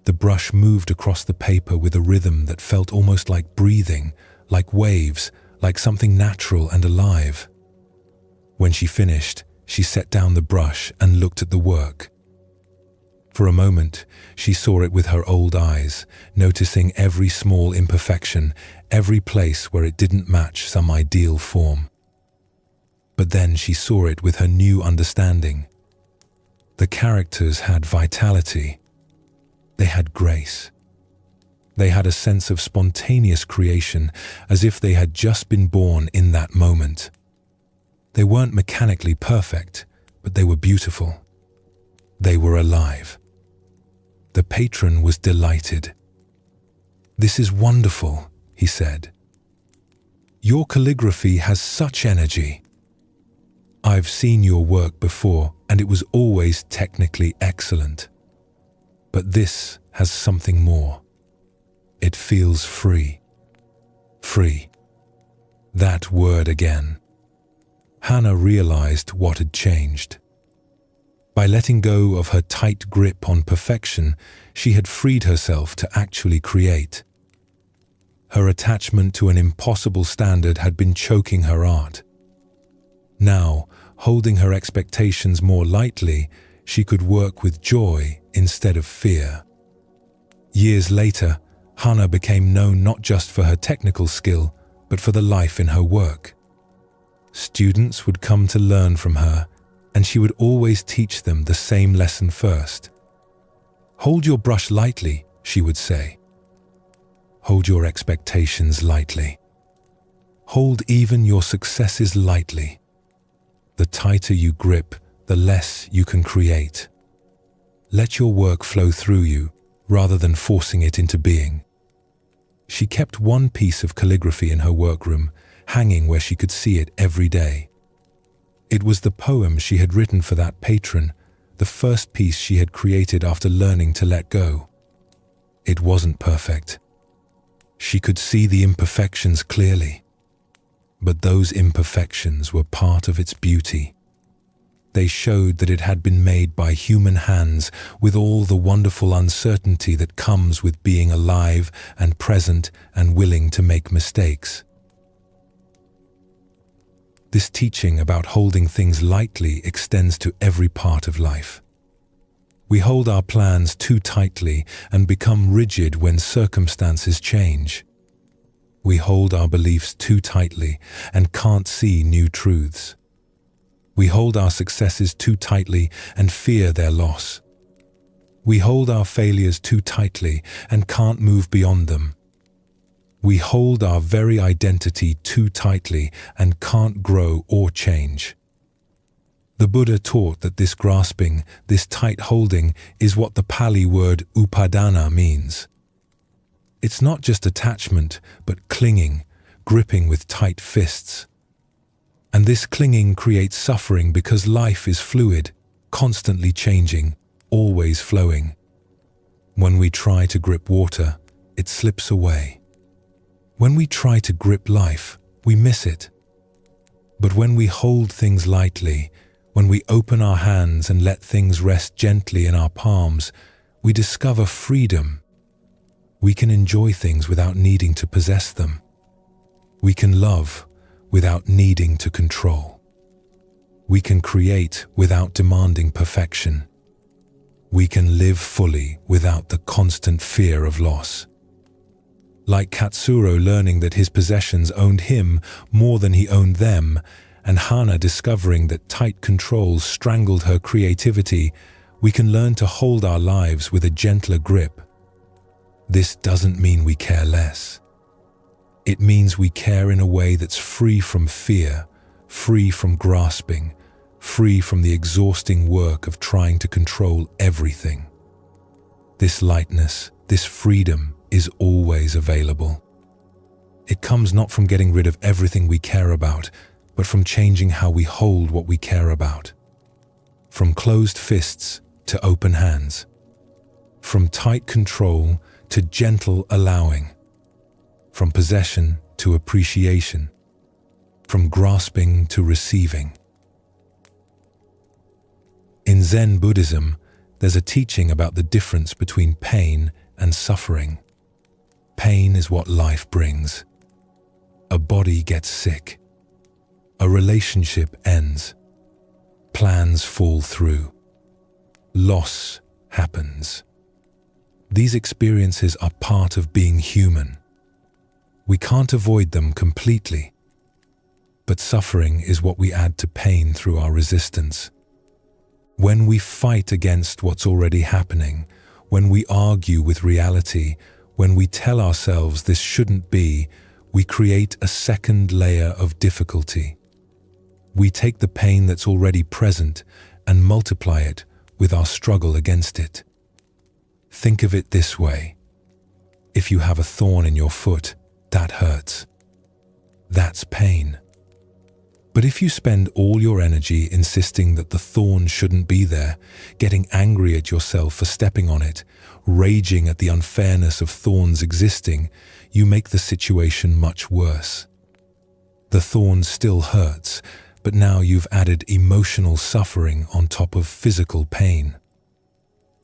S1: The brush moved across the paper with a rhythm that felt almost like breathing, like waves, like something natural and alive. When she finished, she set down the brush and looked at the work. For a moment, she saw it with her old eyes, noticing every small imperfection, every place where it didn't match some ideal form. But then she saw it with her new understanding. The characters had vitality. They had grace. They had a sense of spontaneous creation, as if they had just been born in that moment. They weren't mechanically perfect, but they were beautiful. They were alive. The patron was delighted. "This is wonderful," he said. "Your calligraphy has such energy. I've seen your work before, and it was always technically excellent. But this has something more. It feels free." Free. That word again. Hannah realized what had changed. By letting go of her tight grip on perfection, she had freed herself to actually create. Her attachment to an impossible standard had been choking her art. Now, holding her expectations more lightly, she could work with joy instead of fear. Years later, Hannah became known not just for her technical skill, but for the life in her work. Students would come to learn from her, and she would always teach them the same lesson first. "Hold your brush lightly," she would say. "Hold your expectations lightly. Hold even your successes lightly. The tighter you grip, the less you can create. Let your work flow through you, rather than forcing it into being." She kept one piece of calligraphy in her workroom, hanging where she could see it every day. It was the poem she had written for that patron, the first piece she had created after learning to let go. It wasn't perfect. She could see the imperfections clearly. But those imperfections were part of its beauty. They showed that it had been made by human hands, with all the wonderful uncertainty that comes with being alive and present and willing to make mistakes. This teaching about holding things lightly extends to every part of life. We hold our plans too tightly and become rigid when circumstances change. We hold our beliefs too tightly and can't see new truths. We hold our successes too tightly and fear their loss. We hold our failures too tightly and can't move beyond them. We hold our very identity too tightly and can't grow or change. The Buddha taught that this grasping, this tight holding, is what the Pali word upadana means. It's not just attachment, but clinging, gripping with tight fists. And this clinging creates suffering because life is fluid, constantly changing, always flowing. When we try to grip water, it slips away. When we try to grip life, we miss it. But when we hold things lightly, when we open our hands and let things rest gently in our palms, we discover freedom. We can enjoy things without needing to possess them. We can love without needing to control. We can create without demanding perfection. We can live fully without the constant fear of loss. Like Katsuro learning that his possessions owned him more than he owned them, and Hana discovering that tight controls strangled her creativity, we can learn to hold our lives with a gentler grip. This doesn't mean we care less. It means we care in a way that's free from fear, free from grasping, free from the exhausting work of trying to control everything. This lightness, this freedom, is always available. It comes not from getting rid of everything we care about, but from changing how we hold what we care about. From closed fists to open hands. From tight control to gentle allowing. From possession to appreciation. from grasping to receiving. In Zen Buddhism, there's a teaching about the difference between pain and suffering. Pain is what life brings. A body gets sick. A relationship ends. Plans fall through. Loss happens. These experiences are part of being human. We can't avoid them completely. But suffering is what we add to pain through our resistance. When we fight against what's already happening, when we argue with reality, when we tell ourselves this shouldn't be, we create a second layer of difficulty. We take the pain that's already present and multiply it with our struggle against it. Think of it this way. If you have a thorn in your foot, that hurts. That's pain. But if you spend all your energy insisting that the thorn shouldn't be there, getting angry at yourself for stepping on it, raging at the unfairness of thorns existing, you make the situation much worse. The thorn still hurts, but now you've added emotional suffering on top of physical pain.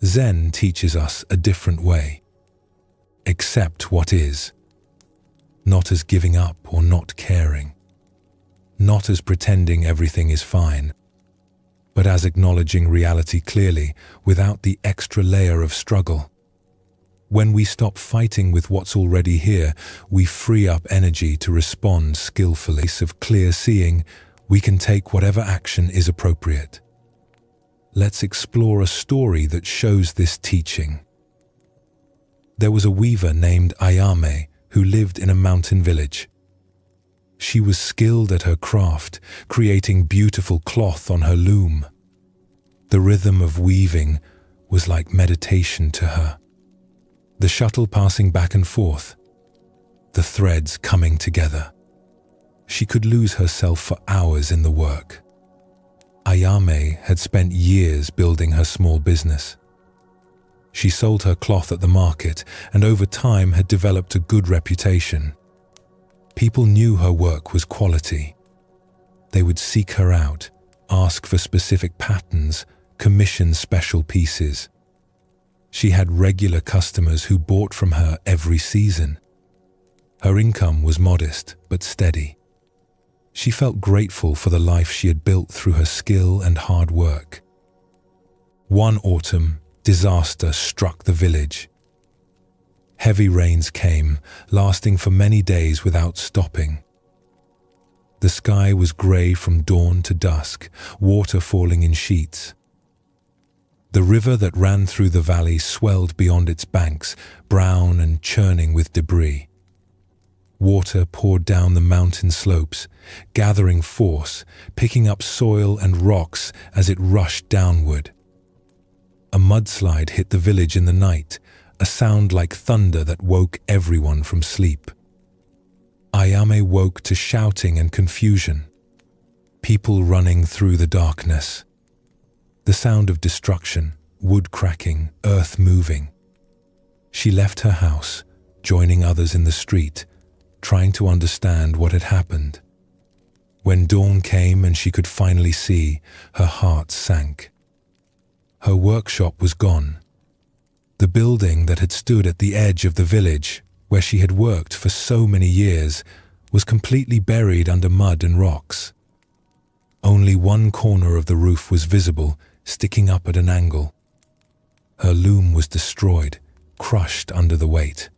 S1: Zen teaches us a different way. Accept what is. Not as giving up or not caring. Not as pretending everything is fine, but as acknowledging reality clearly without the extra layer of struggle. When we stop fighting with what's already here, we free up energy to respond skillfully. Of clear seeing, we can take whatever action is appropriate. Let's explore a story that shows this teaching. There was a weaver named Ayame who lived in a mountain village. She was skilled at her craft, creating beautiful cloth on her loom. The rhythm of weaving was like meditation to her. The shuttle passing back and forth, the threads coming together. She could lose herself for hours in the work. Ayame had spent years building her small business. She sold her cloth at the market and over time had developed a good reputation. People knew her work was quality. They would seek her out, ask for specific patterns, commission special pieces. She had regular customers who bought from her every season. Her income was modest but steady. She felt grateful for the life she had built through her skill and hard work. One autumn, disaster struck the village. Heavy rains came, lasting for many days without stopping. The sky was grey from dawn to dusk, water falling in sheets. The river that ran through the valley swelled beyond its banks, brown and churning with debris. Water poured down the mountain slopes, gathering force, picking up soil and rocks as it rushed downward. A mudslide hit the village in the night, a sound like thunder that woke everyone from sleep. Ayame woke to shouting and confusion. People running through the darkness. The sound of destruction, wood cracking, earth moving. She left her house, joining others in the street, trying to understand what had happened. When dawn came and she could finally see, her heart sank. Her workshop was gone. The building that had stood at the edge of the village, where she had worked for so many years, was completely buried under mud and rocks. Only one corner of the roof was visible, sticking up at an angle. Her loom was destroyed, crushed under the weight.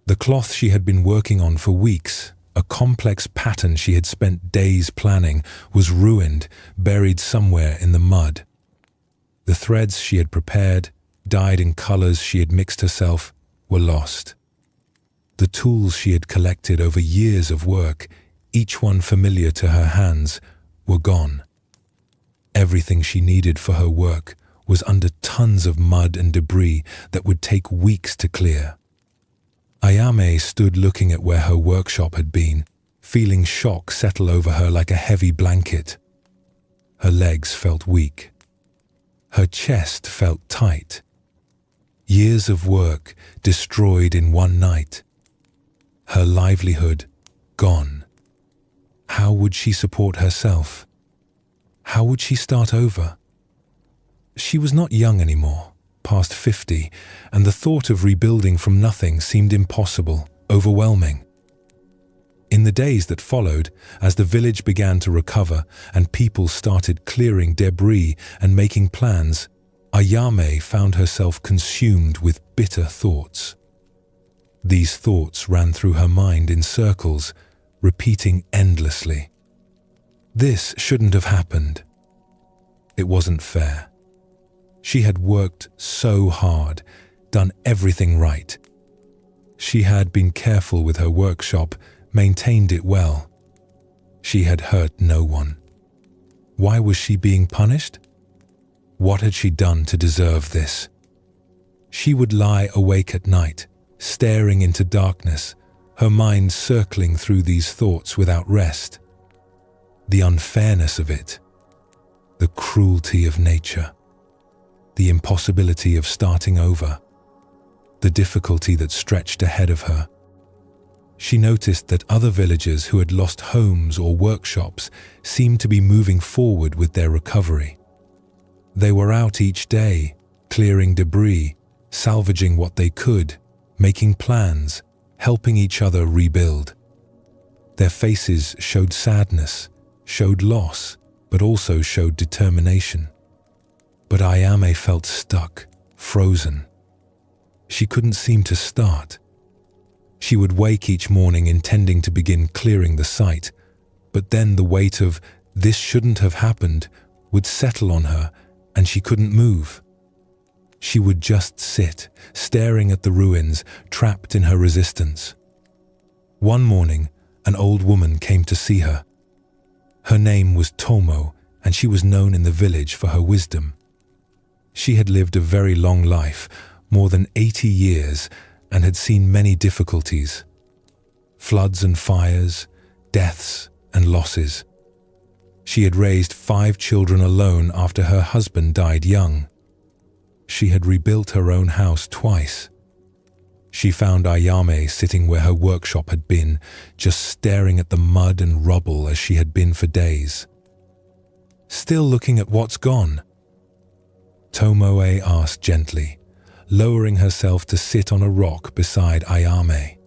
S1: The cloth she had been working on for weeks, a complex pattern she had spent days planning, was ruined, buried somewhere in the mud. The threads she had prepared, dyed in colors she had mixed herself, were lost. The tools she had collected over years of work, each one familiar to her hands, were gone. Everything she needed for her work was under tons of mud and debris that would take weeks to clear. Ayame stood looking at where her workshop had been, feeling shock settle over her like a heavy blanket. Her legs felt weak. Her chest felt tight. Years of work destroyed in one night. Her livelihood gone. How would she support herself? How would she start over? She was not young anymore, past 50, and the thought of rebuilding from nothing seemed impossible, overwhelming. In the days that followed, as the village began to recover and people started clearing debris and making plans, Ayame found herself consumed with bitter thoughts. These thoughts ran through her mind in circles, repeating endlessly. This shouldn't have happened. It wasn't fair. She had worked so hard, done everything right. She had been careful with her workshop, maintained it well. She had hurt no one. Why was she being punished? What had she done to deserve this? She would lie awake at night, staring into darkness, her mind circling through these thoughts without rest. The unfairness of it, the cruelty of nature, the impossibility of starting over, the difficulty that stretched ahead of her. She noticed that other villagers who had lost homes or workshops seemed to be moving forward with their recovery. They were out each day, clearing debris, salvaging what they could, making plans, helping each other rebuild. Their faces showed sadness, showed loss, but also showed determination. But Ayame felt stuck, frozen. She couldn't seem to start. She would wake each morning intending to begin clearing the site, but then the weight of "this shouldn't have happened" would settle on her and she couldn't move. She would just sit, staring at the ruins, trapped in her resistance. One morning, an old woman came to see her. Her name was Tomo, and she was known in the village for her wisdom. She had lived a very long life, more than 80 years, and had seen many difficulties. Floods and fires, deaths and losses. She had raised 5 children alone after her husband died young. She had rebuilt her own house twice. She found Ayame sitting where her workshop had been, just staring at the mud and rubble as she had been for days. "Still looking at what's gone?" Tomoe asked gently, lowering herself to sit on a rock beside Ayame.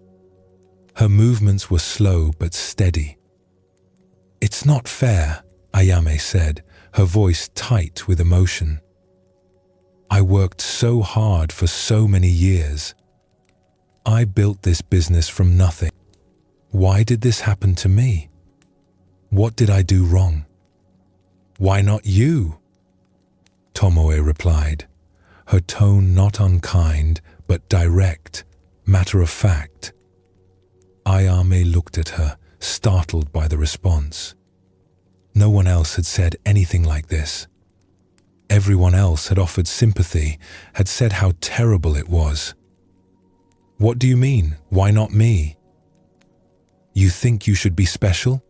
S1: Her movements were slow but steady. "It's not fair," Ayame said, her voice tight with emotion. "I worked so hard for so many years. I built this business from nothing. Why did this happen to me? What did I do wrong?" "Why not you?" Tomoe replied, her tone not unkind but direct, matter of fact. Ayame looked at her, startled by the response. No one else had said anything like this. Everyone else had offered sympathy, had said how terrible it was. "What do you mean? Why not me? You think you should be special?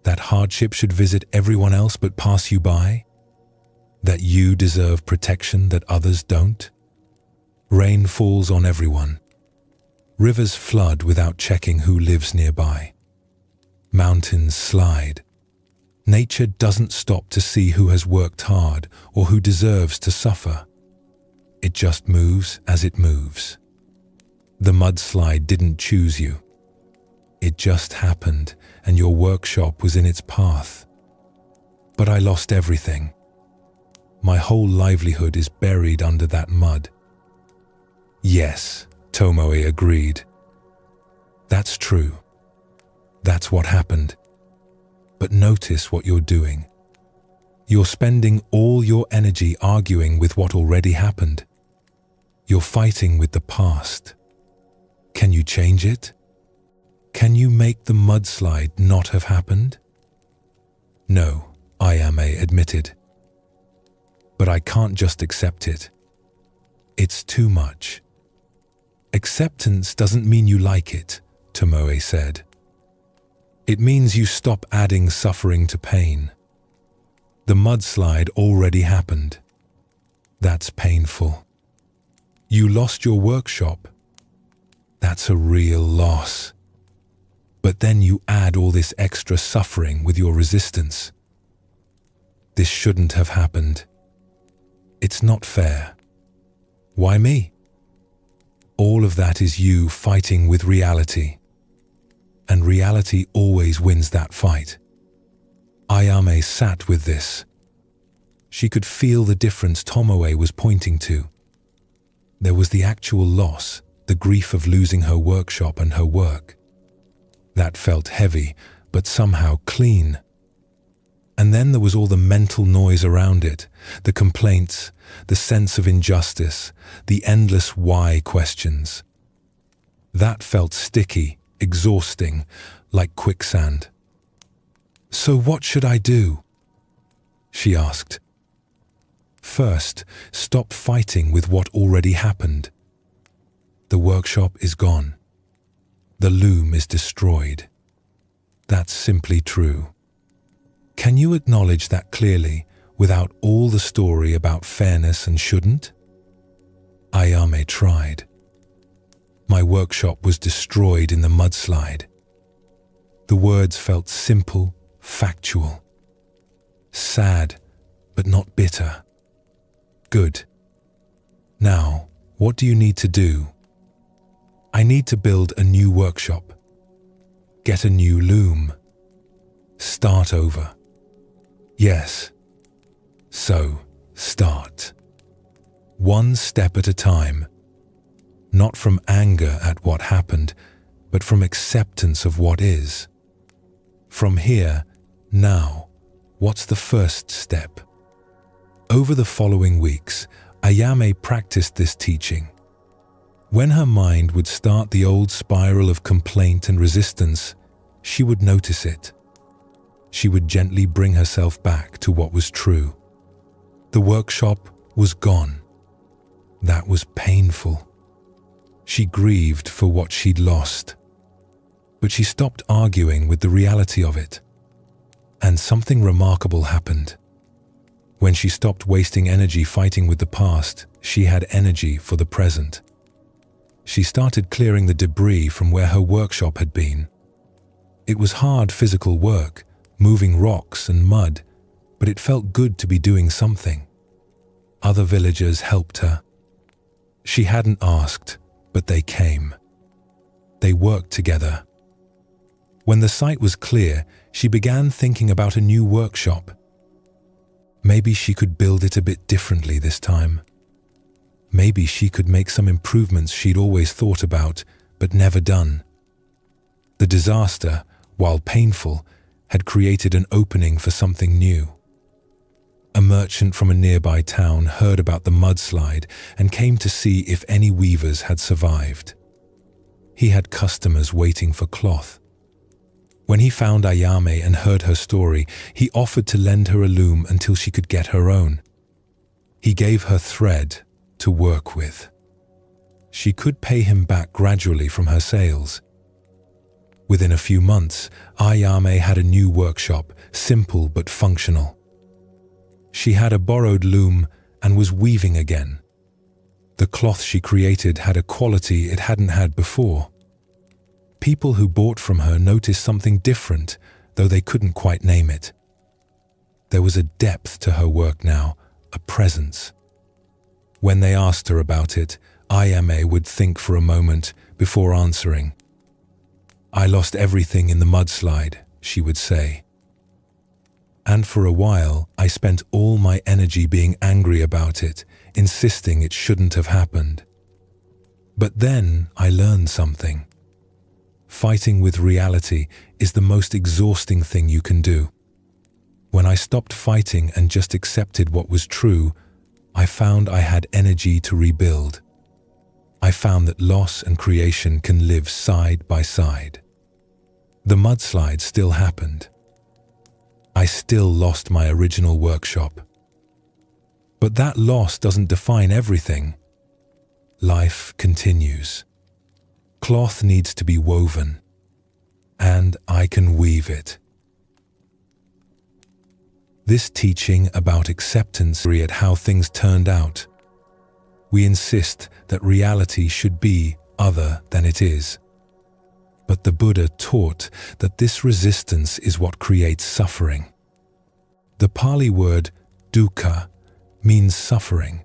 S1: That hardship should visit everyone else but pass you by? That you deserve protection that others don't? Rain falls on everyone. Rivers flood without checking who lives nearby. Mountains slide. Nature doesn't stop to see who has worked hard or who deserves to suffer. It just moves as it moves. The mudslide didn't choose you. It just happened, and your workshop was in its path. But I lost everything. My whole livelihood is buried under that mud." "Yes," Tomoe agreed. "That's true. That's what happened. But notice what you're doing. You're spending all your energy arguing with what already happened. You're fighting with the past. Can you change it? Can you make the mudslide not have happened?" "No," Ayame admitted. "But I can't just accept it. It's too much." "Acceptance doesn't mean you like it," Tomoe said. "It means you stop adding suffering to pain. The mudslide already happened. That's painful. You lost your workshop. That's a real loss. But then you add all this extra suffering with your resistance. This shouldn't have happened. It's not fair. Why me? All of that is you fighting with reality. And reality always wins that fight. Ayame sat with this. She could feel the difference Tomoe was pointing to. There was the actual loss, the grief of losing her workshop and her work. That felt heavy, but somehow clean. And then there was all the mental noise around it, the complaints, the sense of injustice, the endless why questions. That felt sticky, exhausting, like quicksand. "So what should I do?" she asked. "First, stop fighting with what already happened. The workshop is gone. The loom is destroyed. That's simply true. Can you acknowledge that clearly without all the story about fairness and shouldn't?" Ayame tried. "My workshop was destroyed in the mudslide." The words felt simple, factual. Sad, but not bitter. "Good. Now, what do you need to do?" "I need to build a new workshop. Get a new loom. Start over." "Yes. So, start. One step at a time. Not from anger at what happened, but from acceptance of what is. From here, now, what's the first step?" Over the following weeks, Ayame practiced this teaching. When her mind would start the old spiral of complaint and resistance, she would notice it. She would gently bring herself back to what was true. The workshop was gone. That was painful. She grieved for what she'd lost. But she stopped arguing with the reality of it. And something remarkable happened. When she stopped wasting energy fighting with the past, she had energy for the present. She started clearing the debris from where her workshop had been. It was hard physical work, moving rocks and mud, but it felt good to be doing something. Other villagers helped her. She hadn't asked, but they came. They worked together. When the site was clear, she began thinking about a new workshop. Maybe she could build it a bit differently this time. Maybe she could make some improvements she'd always thought about, but never done. The disaster, while painful, had created an opening for something new. A merchant from a nearby town heard about the mudslide and came to see if any weavers had survived. He had customers waiting for cloth. When he found Ayame and heard her story, he offered to lend her a loom until she could get her own. He gave her thread to work with. She could pay him back gradually from her sales. Within a few months, Ayame had a new workshop, simple but functional. She had a borrowed loom and was weaving again. The cloth she created had a quality it hadn't had before. People who bought from her noticed something different, though they couldn't quite name it. There was a depth to her work now, a presence. When they asked her about it, Ayame would think for a moment before answering. "I lost everything in the mudslide," she would say. "And for a while, I spent all my energy being angry about it, insisting it shouldn't have happened. But then I learned something. Fighting with reality is the most exhausting thing you can do. When I stopped fighting and just accepted what was true, I found I had energy to rebuild. I found that loss and creation can live side by side. The mudslide still happened. I still lost my original workshop. But that loss doesn't define everything. Life continues. Cloth needs to be woven, and I can weave it." This teaching about acceptance at how things turned out. We insist that reality should be other than it is. But the Buddha taught that this resistance is what creates suffering. The Pali word dukkha means suffering,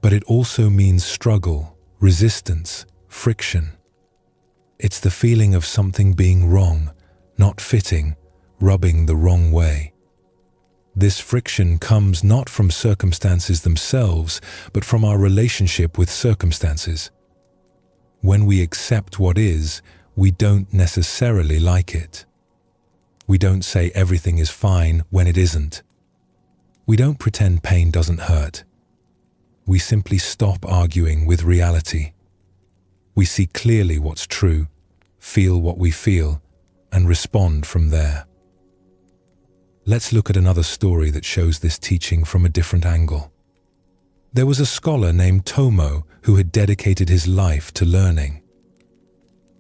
S1: but it also means struggle, resistance, friction. It's the feeling of something being wrong, not fitting, rubbing the wrong way. This friction comes not from circumstances themselves, but from our relationship with circumstances. When we accept what is, we don't necessarily like it. We don't say everything is fine when it isn't. We don't pretend pain doesn't hurt. We simply stop arguing with reality. We see clearly what's true, feel what we feel, and respond from there. Let's look at another story that shows this teaching from a different angle. There was a scholar named Tomo who had dedicated his life to learning.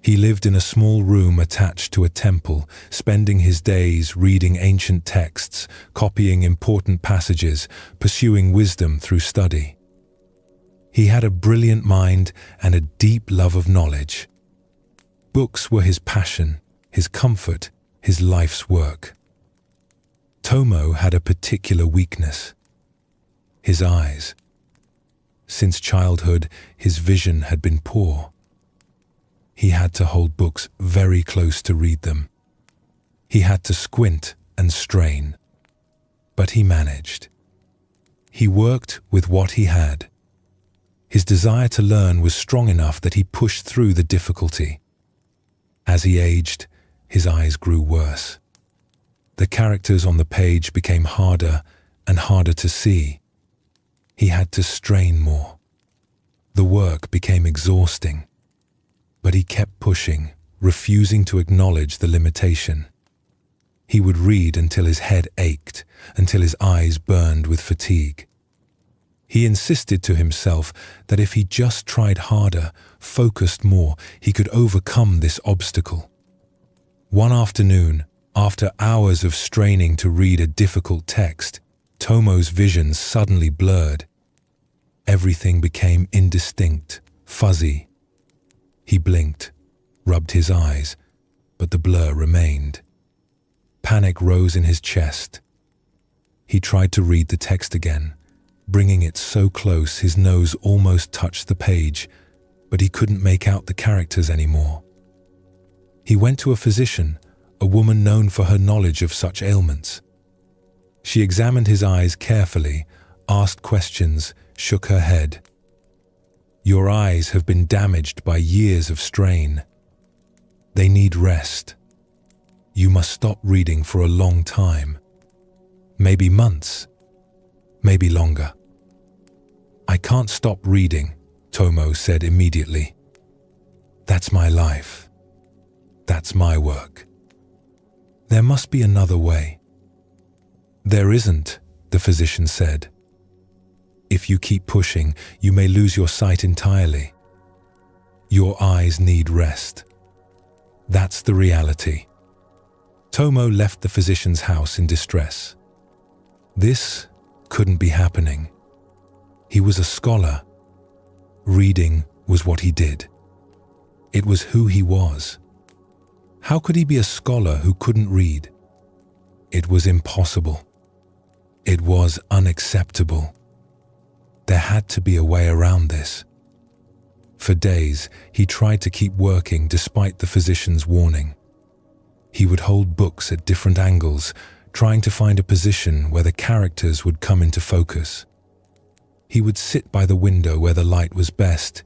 S1: He lived in a small room attached to a temple, spending his days reading ancient texts, copying important passages, pursuing wisdom through study. He had a brilliant mind and a deep love of knowledge. Books were his passion, his comfort, his life's work. Tomo had a particular weakness: his eyes. Since childhood, his vision had been poor. He had to hold books very close to read them. He had to squint and strain. But he managed. He worked with what he had. His desire to learn was strong enough that he pushed through the difficulty. As he aged, his eyes grew worse. The characters on the page became harder and harder to see. He had to strain more. The work became exhausting. But he kept pushing, refusing to acknowledge the limitation. He would read until his head ached, until his eyes burned with fatigue. He insisted to himself that if he just tried harder, focused more, he could overcome this obstacle. One afternoon, after hours of straining to read a difficult text, Tomo's vision suddenly blurred. Everything became indistinct, fuzzy. He blinked, rubbed his eyes, but the blur remained. Panic rose in his chest. He tried to read the text again, bringing it so close his nose almost touched the page, but he couldn't make out the characters anymore. He went to a physician, a woman known for her knowledge of such ailments. She examined his eyes carefully, asked questions, shook her head. "Your eyes have been damaged by years of strain. They need rest. You must stop reading for a long time. Maybe months, maybe longer." "I can't stop reading," Tomo said immediately. "That's my life. That's my work. There must be another way." "There isn't," the physician said. "If you keep pushing, you may lose your sight entirely. Your eyes need rest. That's the reality." Tomo left the physician's house in distress. This couldn't be happening. He was a scholar. Reading was what he did. It was who he was. How could he be a scholar who couldn't read? It was impossible. It was unacceptable. There had to be a way around this. For days, he tried to keep working despite the physician's warning. He would hold books at different angles, trying to find a position where the characters would come into focus. He would sit by the window where the light was best,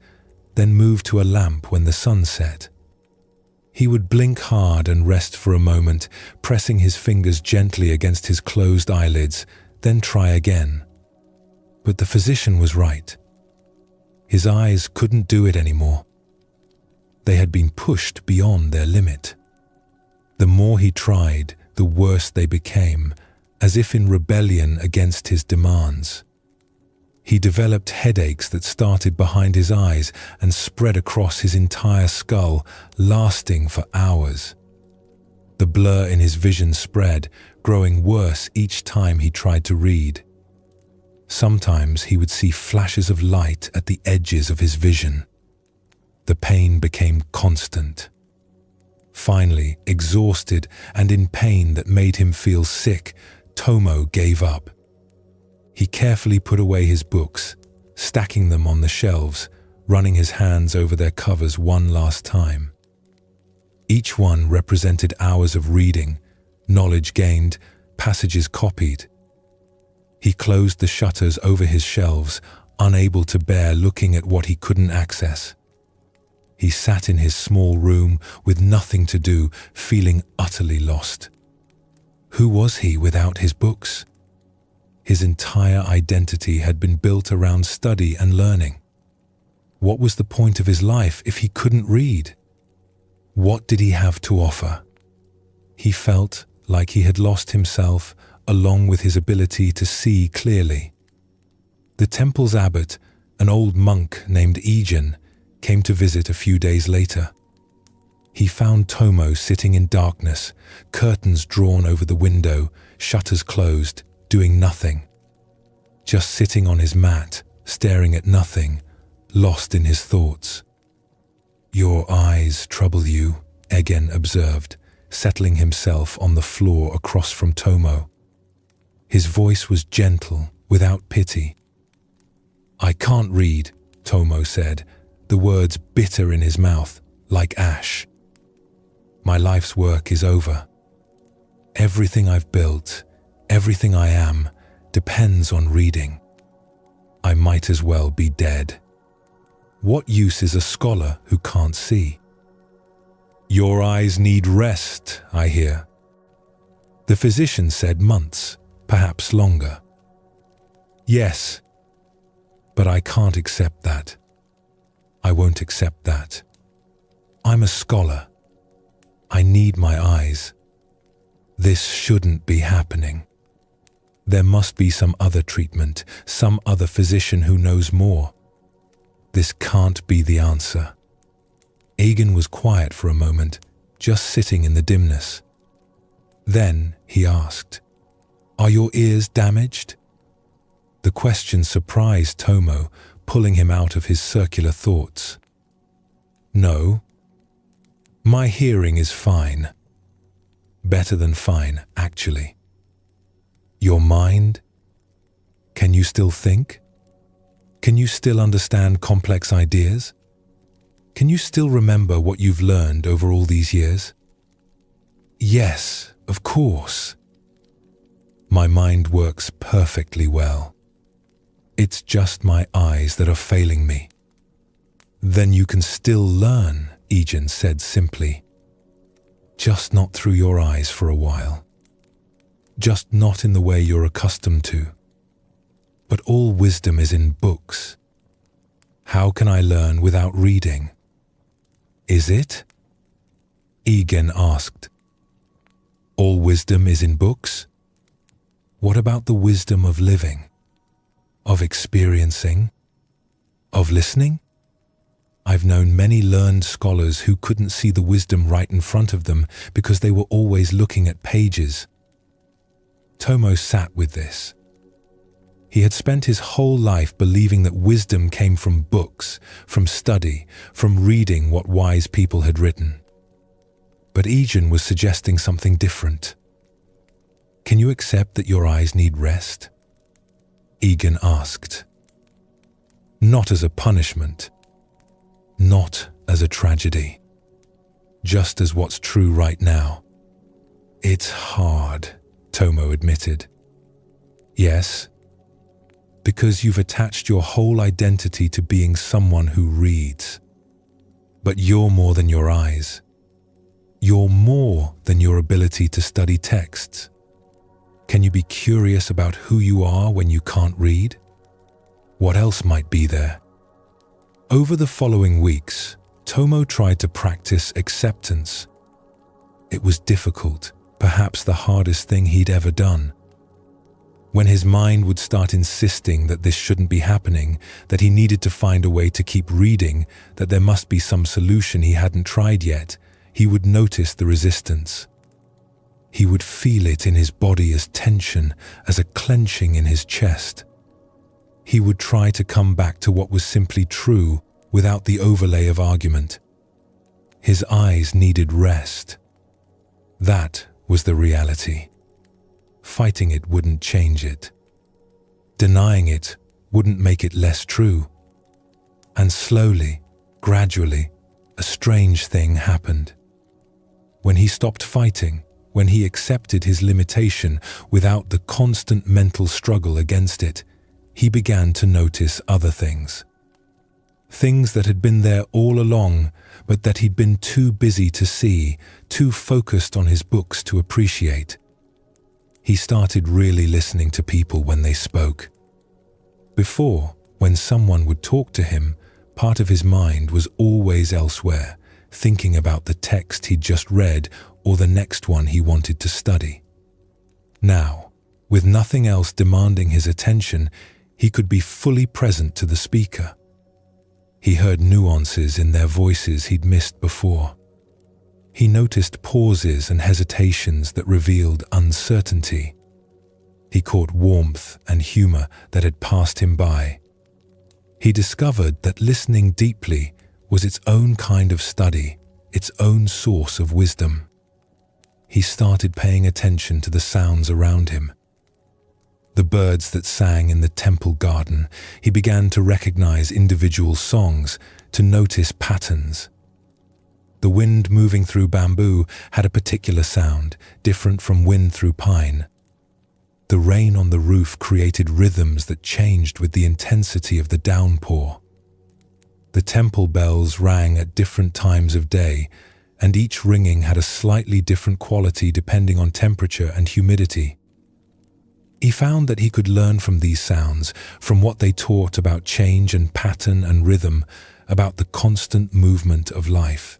S1: then move to a lamp when the sun set. He would blink hard and rest for a moment, pressing his fingers gently against his closed eyelids, then try again. But the physician was right. His eyes couldn't do it anymore. They had been pushed beyond their limit. The more he tried, the worse they became, as if in rebellion against his demands. He developed headaches that started behind his eyes and spread across his entire skull, lasting for hours. The blur in his vision spread, growing worse each time he tried to read. Sometimes he would see flashes of light at the edges of his vision. The pain became constant. Finally, exhausted and in pain that made him feel sick, Tomo gave up. He carefully put away his books, stacking them on the shelves, running his hands over their covers one last time. Each one represented hours of reading, knowledge gained, passages copied. He closed the shutters over his shelves, unable to bear looking at what he couldn't access. He sat in his small room with nothing to do, feeling utterly lost. Who was he without his books? His entire identity had been built around study and learning. What was the point of his life if he couldn't read? What did he have to offer? He felt like he had lost himself along with his ability to see clearly. The temple's abbot, an old monk named Egen, came to visit a few days later. He found Tomo sitting in darkness, curtains drawn over the window, shutters closed, doing nothing. Just sitting on his mat, staring at nothing, lost in his thoughts. "Your eyes trouble you," Egen observed, settling himself on the floor across from Tomo. His voice was gentle, without pity. "I can't read," Tomo said, the words bitter in his mouth, like ash. "My life's work is over. Everything I've built, everything I am, depends on reading. I might as well be dead. What use is a scholar who can't see?" "Your eyes need rest, I hear." The physician said months, perhaps longer. "Yes, but I can't accept that. I won't accept that. I'm a scholar. I need my eyes. This shouldn't be happening. There must be some other treatment, some other physician who knows more. This can't be the answer." Egen was quiet for a moment, just sitting in the dimness. Then he asked, "Are your ears damaged?" The question surprised Tomo, pulling him out of his circular thoughts. "No. My hearing is fine. Better than fine, actually." "Your mind? Can you still think? Can you still understand complex ideas? Can you still remember what you've learned over all these years?" "Yes, of course. My mind works perfectly well. It's just my eyes that are failing me." "Then you can still learn," Egen said simply. "Just not through your eyes for a while. Just not in the way you're accustomed to. But all wisdom is in books. How can I learn without reading?" "Is it?" Egen asked. "All wisdom is in books? What about the wisdom of living? Of experiencing? Of listening? I've known many learned scholars who couldn't see the wisdom right in front of them because they were always looking at pages." Tomo sat with this. He had spent his whole life believing that wisdom came from books, from study, from reading what wise people had written. But Egen was suggesting something different. "Can you accept that your eyes need rest?" Egen asked. "Not as a punishment. Not as a tragedy. Just as what's true right now." "It's hard," Tomo admitted. "Yes, because you've attached your whole identity to being someone who reads. But you're more than your eyes. You're more than your ability to study texts. Can you be curious about who you are when you can't read? What else might be there?" Over the following weeks, Tomo tried to practice acceptance. It was difficult, perhaps the hardest thing he'd ever done. When his mind would start insisting that this shouldn't be happening, that he needed to find a way to keep reading, that there must be some solution he hadn't tried yet, he would notice the resistance. He would feel it in his body as tension, as a clenching in his chest. He would try to come back to what was simply true without the overlay of argument. His eyes needed rest. That was the reality. Fighting it wouldn't change it. Denying it wouldn't make it less true. And slowly, gradually, a strange thing happened. When he stopped fighting, when he accepted his limitation without the constant mental struggle against it, he began to notice other things. Things that had been there all along, but that he'd been too busy to see, too focused on his books to appreciate. He started really listening to people when they spoke. Before, when someone would talk to him, part of his mind was always elsewhere, thinking about the text he'd just read or the next one he wanted to study. Now, with nothing else demanding his attention, he could be fully present to the speaker. He heard nuances in their voices he'd missed before. He noticed pauses and hesitations that revealed uncertainty. He caught warmth and humor that had passed him by. He discovered that listening deeply was its own kind of study, its own source of wisdom. He started paying attention to the sounds around him. The birds that sang in the temple garden. He began to recognize individual songs, to notice patterns. The wind moving through bamboo had a particular sound, different from wind through pine. The rain on the roof created rhythms that changed with the intensity of the downpour. The temple bells rang at different times of day, and each ringing had a slightly different quality depending on temperature and humidity. He found that he could learn from these sounds, from what they taught about change and pattern and rhythm, about the constant movement of life.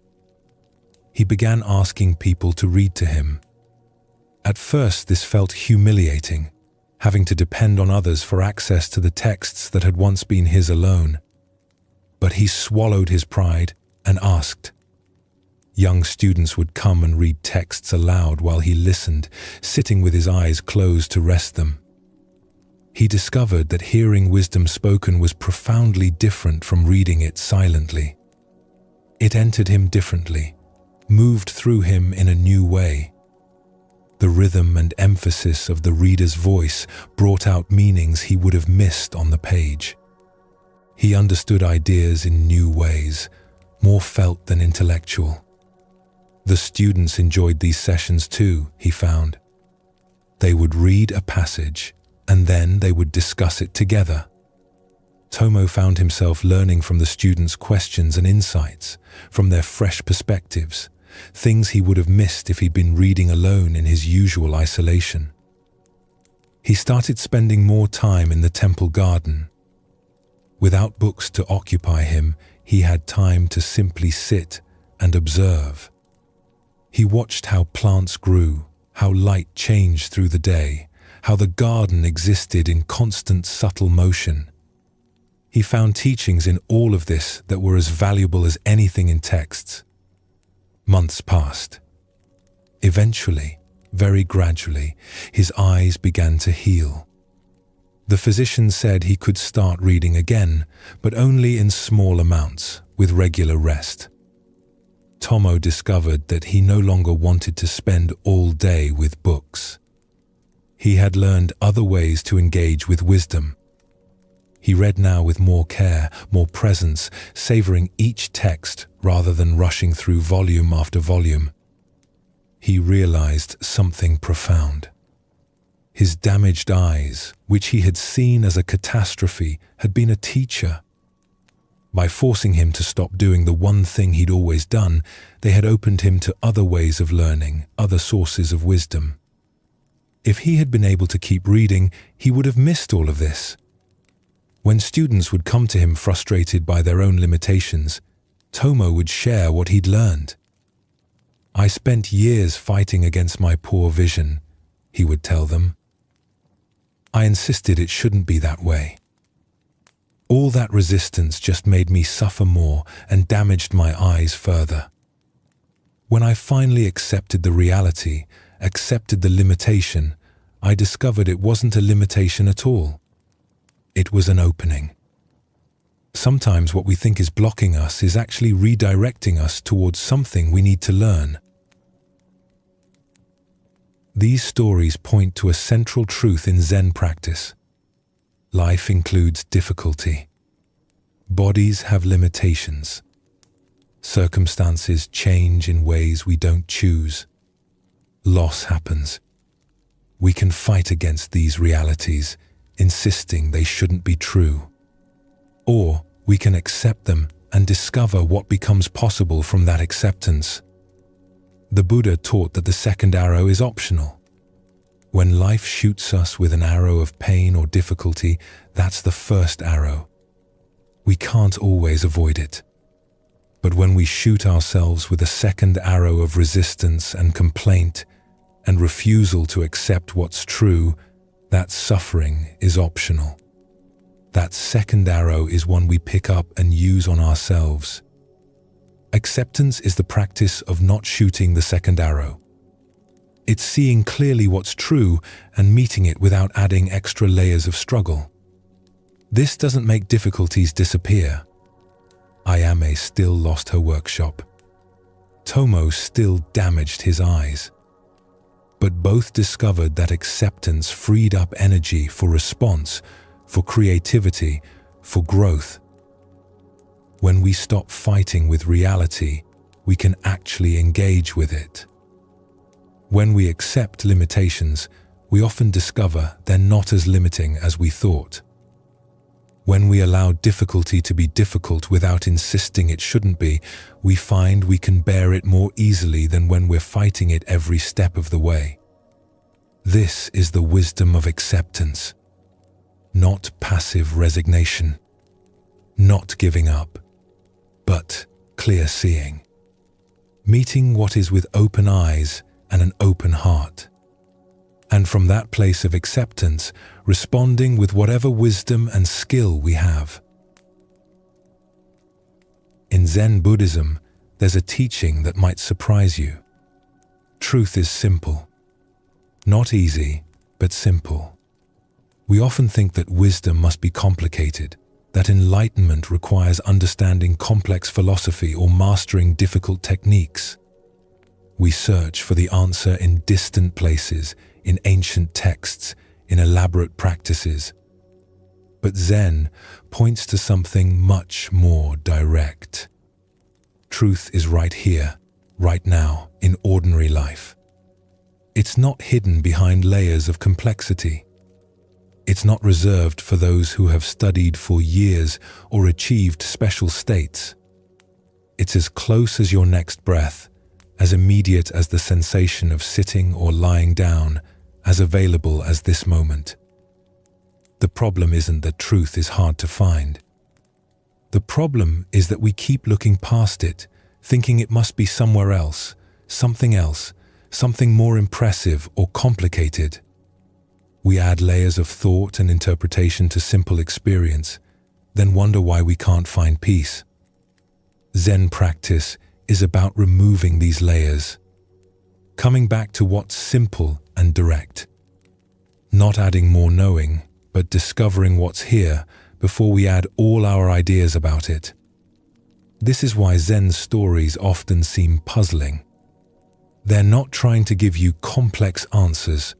S1: He began asking people to read to him. At first, this felt humiliating, having to depend on others for access to the texts that had once been his alone. But he swallowed his pride and asked. Young students would come and read texts aloud while he listened, sitting with his eyes closed to rest them. He discovered that hearing wisdom spoken was profoundly different from reading it silently. It entered him differently, moved through him in a new way. The rhythm and emphasis of the reader's voice brought out meanings he would have missed on the page. He understood ideas in new ways, more felt than intellectual. The students enjoyed these sessions too, he found. They would read a passage, and then they would discuss it together. Tomo found himself learning from the students' questions and insights, from their fresh perspectives, things he would have missed if he'd been reading alone in his usual isolation. He started spending more time in the temple garden. Without books to occupy him, he had time to simply sit and observe. He watched how plants grew, how light changed through the day, how the garden existed in constant subtle motion. He found teachings in all of this that were as valuable as anything in texts. Months passed. Eventually, very gradually, his eyes began to heal. The physician said he could start reading again, but only in small amounts, with regular rest. Tomo discovered that he no longer wanted to spend all day with books. He had learned other ways to engage with wisdom. He read now with more care, more presence, savoring each text rather than rushing through volume after volume. He realized something profound. His damaged eyes, which he had seen as a catastrophe, had been a teacher. By forcing him to stop doing the one thing he'd always done, they had opened him to other ways of learning, other sources of wisdom. If he had been able to keep reading, he would have missed all of this. When students would come to him frustrated by their own limitations, Tomo would share what he'd learned. "I spent years fighting against my poor vision," he would tell them. "I insisted it shouldn't be that way. All that resistance just made me suffer more and damaged my eyes further. When I finally accepted the reality, accepted the limitation, I discovered it wasn't a limitation at all. It was an opening." Sometimes what we think is blocking us is actually redirecting us towards something we need to learn. These stories point to a central truth in Zen practice. Life includes difficulty. Bodies have limitations. Circumstances change in ways we don't choose. Loss happens. We can fight against these realities, insisting they shouldn't be true. Or we can accept them and discover what becomes possible from that acceptance. The Buddha taught that the second arrow is optional. When life shoots us with an arrow of pain or difficulty, that's the first arrow. We can't always avoid it. But when we shoot ourselves with a second arrow of resistance and complaint and refusal to accept what's true, that suffering is optional. That second arrow is one we pick up and use on ourselves. Acceptance is the practice of not shooting the second arrow. It's seeing clearly what's true and meeting it without adding extra layers of struggle. This doesn't make difficulties disappear. Ayame still lost her workshop. Tomo still damaged his eyes. But both discovered that acceptance freed up energy for response, for creativity, for growth. When we stop fighting with reality, we can actually engage with it. When we accept limitations, we often discover they're not as limiting as we thought. When we allow difficulty to be difficult without insisting it shouldn't be, we find we can bear it more easily than when we're fighting it every step of the way. This is the wisdom of acceptance. Not passive resignation. Not giving up. But clear seeing. Meeting what is with open eyes and an open heart. And from that place of acceptance, responding with whatever wisdom and skill we have. In Zen Buddhism, there's a teaching that might surprise you. Truth is simple. Not easy, but simple. We often think that wisdom must be complicated, that enlightenment requires understanding complex philosophy or mastering difficult techniques. We search for the answer in distant places, in ancient texts, in elaborate practices. But Zen points to something much more direct. Truth is right here, right now, in ordinary life. It's not hidden behind layers of complexity. It's not reserved for those who have studied for years or achieved special states. It's as close as your next breath, as immediate as the sensation of sitting or lying down, as available as this moment. The problem isn't that truth is hard to find. The problem is that we keep looking past it, thinking it must be somewhere else, something more impressive or complicated. We add layers of thought and interpretation to simple experience, then wonder why we can't find peace. Zen practice is about removing these layers, coming back to what's simple and direct. Not adding more knowing, but discovering what's here before we add all our ideas about it. This is why Zen stories often seem puzzling. They're not trying to give you complex answers.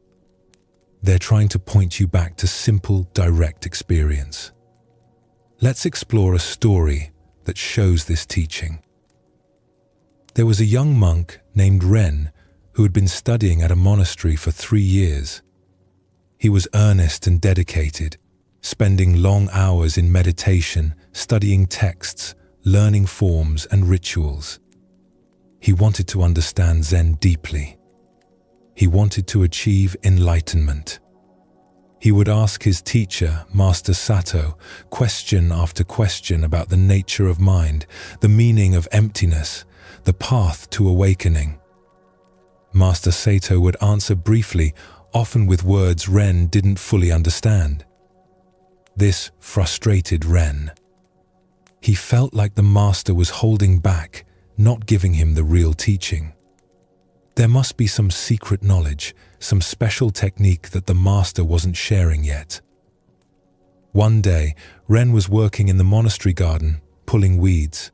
S1: They're trying to point you back to simple, direct experience. Let's explore a story that shows this teaching. There was a young monk named Ren who had been studying at a monastery for 3 years. He was earnest and dedicated, spending long hours in meditation, studying texts, learning forms and rituals. He wanted to understand Zen deeply. He wanted to achieve enlightenment. He would ask his teacher, Master Sato, question after question about the nature of mind, the meaning of emptiness, the path to awakening. Master Sato would answer briefly, often with words Ren didn't fully understand. This frustrated Ren. He felt like the master was holding back, not giving him the real teaching. There must be some secret knowledge, some special technique that the master wasn't sharing yet. One day, Ren was working in the monastery garden, pulling weeds.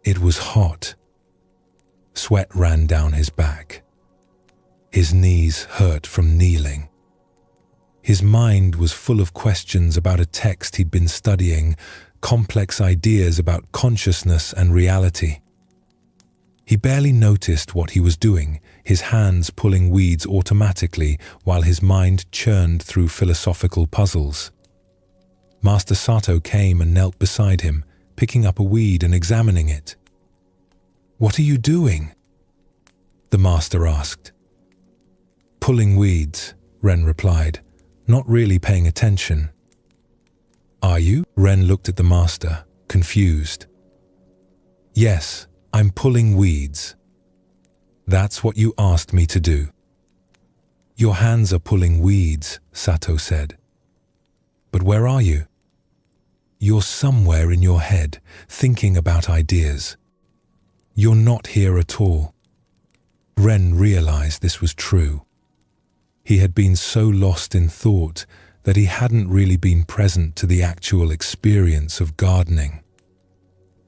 S1: It was hot. Sweat ran down his back. His knees hurt from kneeling. His mind was full of questions about a text he'd been studying, complex ideas about consciousness and reality. He barely noticed what he was doing, his hands pulling weeds automatically while his mind churned through philosophical puzzles. Master Sato came and knelt beside him, picking up a weed and examining it. "What are you doing?" the master asked. "Pulling weeds," Ren replied, not really paying attention. "Are you?" Ren looked at the master, confused. "Yes, I'm pulling weeds." "That's what you asked me to do." "Your hands are pulling weeds," Sato said. "But where are you?" "You're somewhere in your head, thinking about ideas. You're not here at all." Ren realized this was true. He had been so lost in thought that he hadn't really been present to the actual experience of gardening.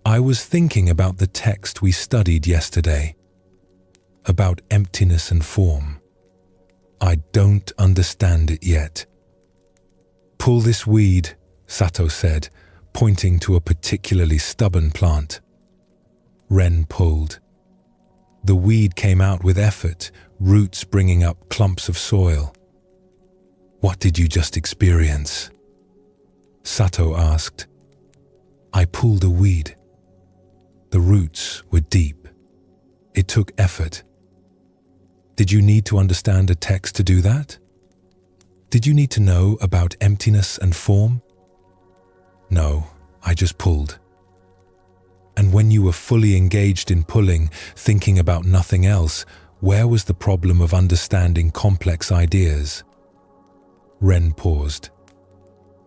S1: "I was thinking about the text we studied yesterday, about emptiness and form. I don't understand it yet." "Pull this weed," Sato said, pointing to a particularly stubborn plant. Ren pulled. The weed came out with effort, roots bringing up clumps of soil. "What did you just experience?" Sato asked. "I pulled a weed. The roots were deep. It took effort." "Did you need to understand a text to do that? Did you need to know about emptiness and form?" "No, I just pulled." "And when you were fully engaged in pulling, thinking about nothing else, where was the problem of understanding complex ideas?" Ren paused.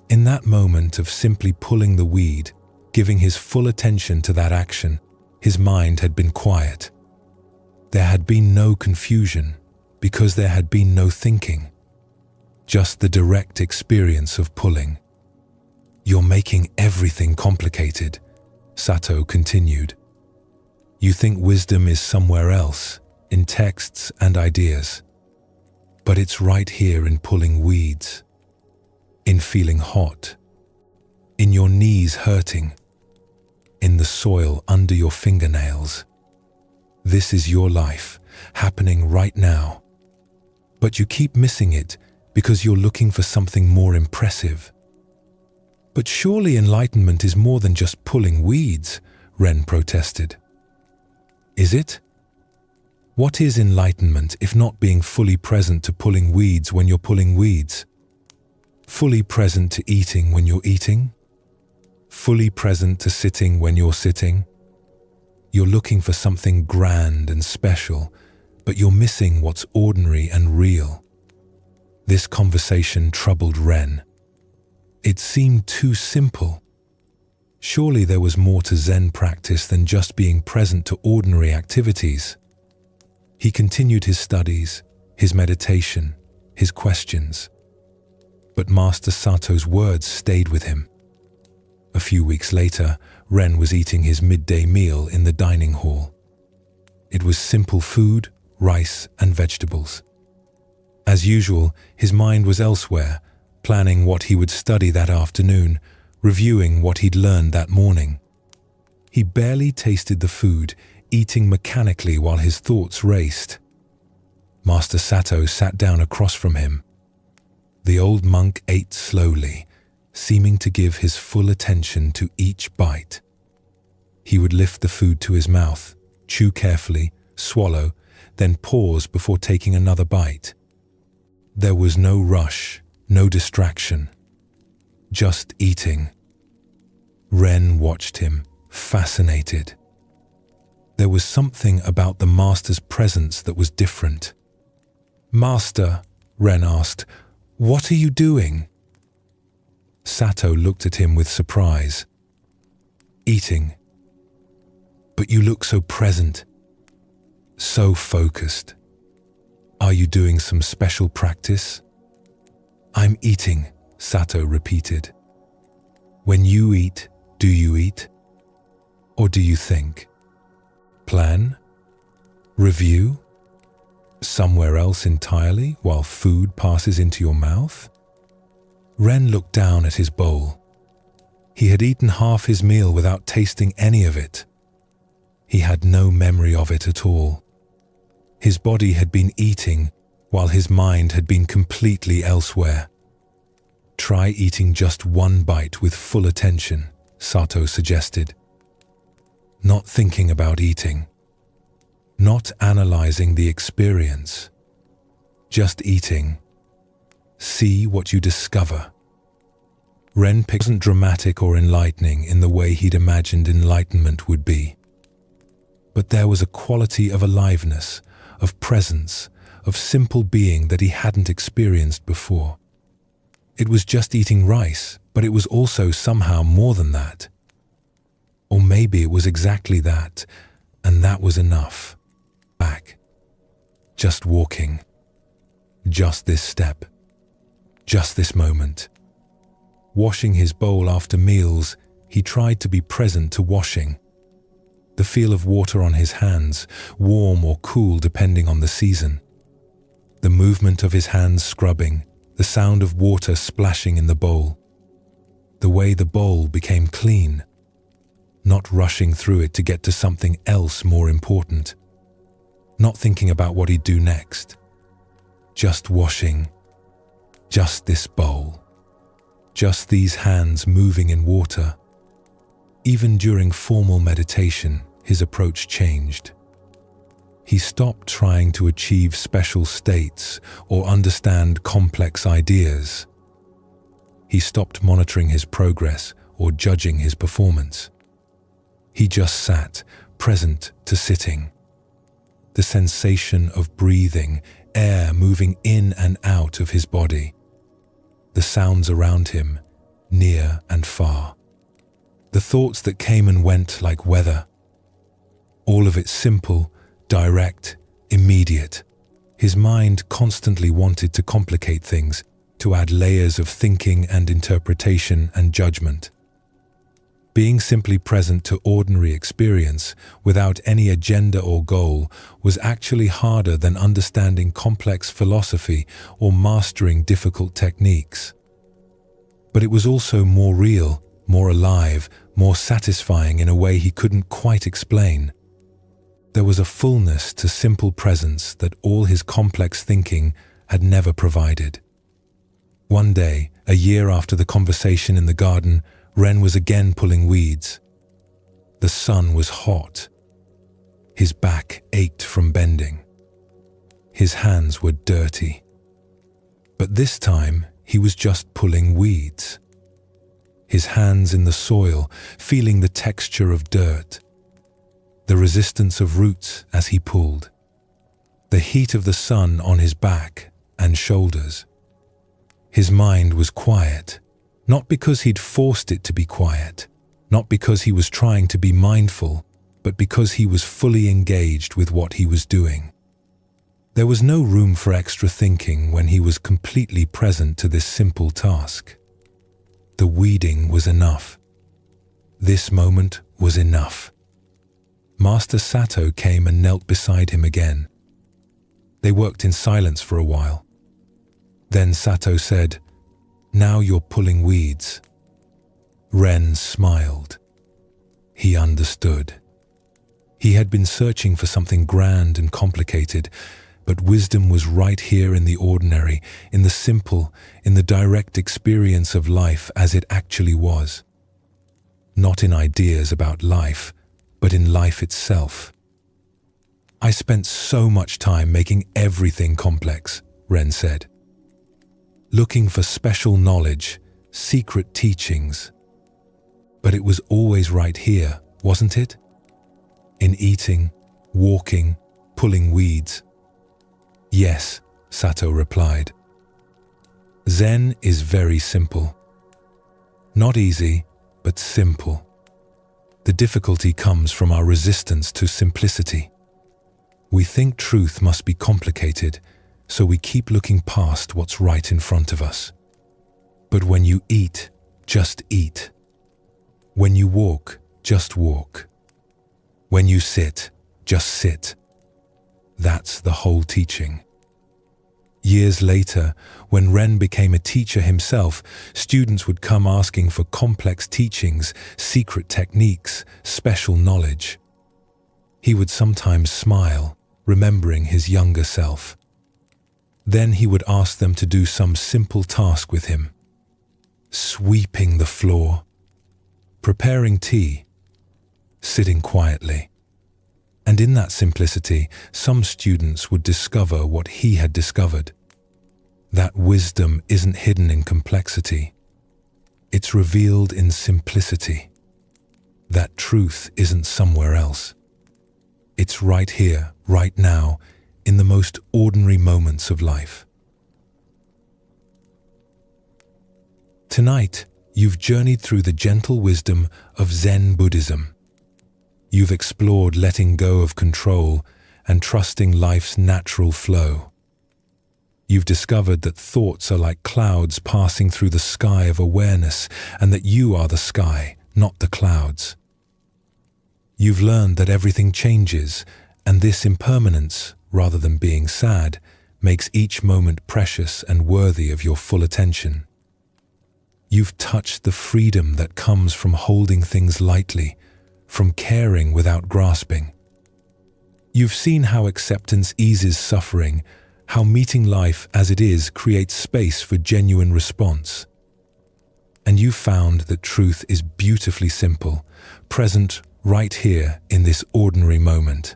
S1: In that moment of simply pulling the weed, giving his full attention to that action, his mind had been quiet. There had been no confusion, because there had been no thinking. Just the direct experience of pulling. "You're making everything complicated," Sato continued. "You think wisdom is somewhere else, in texts and ideas. But it's right here in pulling weeds, in feeling hot, in your knees hurting, in the soil under your fingernails. This is your life, happening right now. But you keep missing it because you're looking for something more impressive." "But surely enlightenment is more than just pulling weeds," Ren protested. "Is it? What is enlightenment if not being fully present to pulling weeds when you're pulling weeds? Fully present to eating when you're eating? Fully present to sitting when you're sitting? You're looking for something grand and special, but you're missing what's ordinary and real." This conversation troubled Ren. It seemed too simple. Surely there was more to Zen practice than just being present to ordinary activities. He continued his studies, his meditation, his questions. But Master Sato's words stayed with him. A few weeks later, Ren was eating his midday meal in the dining hall. It was simple food, rice and vegetables. As usual, his mind was elsewhere, planning what he would study that afternoon, reviewing what he'd learned that morning. He barely tasted the food, eating mechanically while his thoughts raced. Master Sato sat down across from him. The old monk ate slowly, seeming to give his full attention to each bite. He would lift the food to his mouth, chew carefully, swallow, then pause before taking another bite. There was no rush, no distraction, just eating. Ren watched him, fascinated. There was something about the master's presence that was different. "Master," Ren asked, "what are you doing?" Sato looked at him with surprise. "Eating. But you look so present, so focused. Are you doing some special practice?" "I'm eating," Sato repeated. When you eat, do you eat? Or do you think? Plan? Review? Somewhere else entirely while food passes into your mouth? Ren looked down at his bowl. He had eaten half his meal without tasting any of it. He had no memory of it at all. His body had been eating while his mind had been completely elsewhere. Try eating just one bite with full attention, Sato suggested. Not thinking about eating. Not analyzing the experience. Just eating. See what you discover. Ren wasn't dramatic or enlightening in the way he'd imagined enlightenment would be. But there was a quality of aliveness, of presence, of simple being that he hadn't experienced before. It was just eating rice, but it was also somehow more than that. Or maybe it was exactly that, and that was enough. Back. Just walking. Just this step. Just this moment. Washing his bowl after meals, he tried to be present to washing. The feel of water on his hands, warm or cool depending on the season. The movement of his hands scrubbing, the sound of water splashing in the bowl. The way the bowl became clean. Not rushing through it to get to something else more important. Not thinking about what he'd do next. Just washing. Just this bowl. Just these hands moving in water. Even during formal meditation, his approach changed. He stopped trying to achieve special states or understand complex ideas. He stopped monitoring his progress or judging his performance. He just sat, present to sitting. The sensation of breathing, air moving in and out of his body. The sounds around him, near and far. The thoughts that came and went like weather. All of it simple, direct, immediate. His mind constantly wanted to complicate things, to add layers of thinking and interpretation and judgment. Being simply present to ordinary experience without any agenda or goal was actually harder than understanding complex philosophy or mastering difficult techniques. But it was also more real, more alive, more satisfying in a way he couldn't quite explain. There was a fullness to simple presence that all his complex thinking had never provided. One day, a year after the conversation in the garden, Ren was again pulling weeds. The sun was hot. His back ached from bending. His hands were dirty. But this time, he was just pulling weeds. His hands in the soil, feeling the texture of dirt. The resistance of roots as he pulled. The heat of the sun on his back and shoulders. His mind was quiet. Not because he'd forced it to be quiet, not because he was trying to be mindful, but because he was fully engaged with what he was doing. There was no room for extra thinking when he was completely present to this simple task. The weeding was enough. This moment was enough. Master Sato came and knelt beside him again. They worked in silence for a while. Then Sato said, "Now you're pulling weeds." Ren smiled. He understood. He had been searching for something grand and complicated, but wisdom was right here in the ordinary, in the simple, in the direct experience of life as it actually was. Not in ideas about life, but in life itself. "I spent so much time making everything complex," Ren said. "Looking for special knowledge, secret teachings. But it was always right here, wasn't it? In eating, walking, pulling weeds." "Yes," Sato replied. Zen is very simple. Not easy, but simple. The difficulty comes from our resistance to simplicity. We think truth must be complicated, so we keep looking past what's right in front of us. But when you eat, just eat. When you walk, just walk. When you sit, just sit. That's the whole teaching. Years later, when Ren became a teacher himself, students would come asking for complex teachings, secret techniques, special knowledge. He would sometimes smile, remembering his younger self. Then he would ask them to do some simple task with him. Sweeping the floor, preparing tea, sitting quietly. And in that simplicity, some students would discover what he had discovered. That wisdom isn't hidden in complexity. It's revealed in simplicity. That truth isn't somewhere else. It's right here, right now, in the most ordinary moments of life. Tonight, you've journeyed through the gentle wisdom of Zen Buddhism. You've explored letting go of control and trusting life's natural flow. You've discovered that thoughts are like clouds passing through the sky of awareness, and that you are the sky, not the clouds. You've learned that everything changes, and this impermanence, rather than being sad, makes each moment precious and worthy of your full attention. You've touched the freedom that comes from holding things lightly, from caring without grasping. You've seen how acceptance eases suffering, how meeting life as it is creates space for genuine response. And you've found that truth is beautifully simple, present right here in this ordinary moment.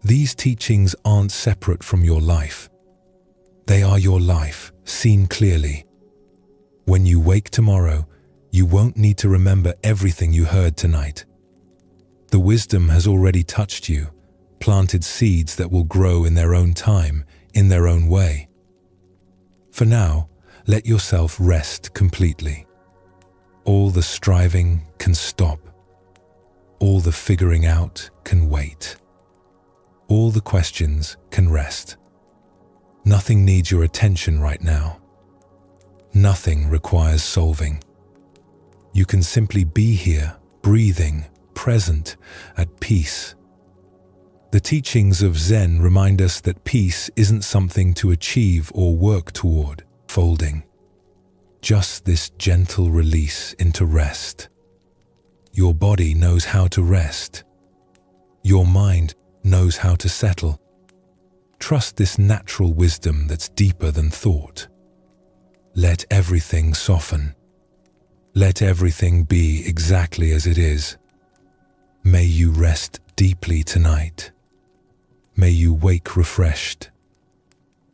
S1: These teachings aren't separate from your life. They are your life, seen clearly. When you wake tomorrow, you won't need to remember everything you heard tonight. The wisdom has already touched you, planted seeds that will grow in their own time, in their own way. For now, let yourself rest completely. All the striving can stop. All the figuring out can wait. All the questions can rest. Nothing needs your attention right now. Nothing requires solving. You can simply be here, breathing, present, at peace. The teachings of Zen remind us that peace isn't something to achieve or work toward, folding. Just this gentle release into rest. Your body knows how to rest. Your mind knows how to settle. Trust this natural wisdom that's deeper than thought. Let everything soften. Let everything be exactly as it is. May you rest deeply tonight. May you wake refreshed.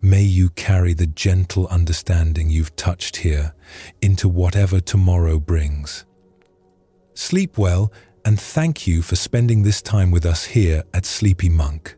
S1: May you carry the gentle understanding you've touched here into whatever tomorrow brings. Sleep well, and thank you for spending this time with us here at Sleepy Monk.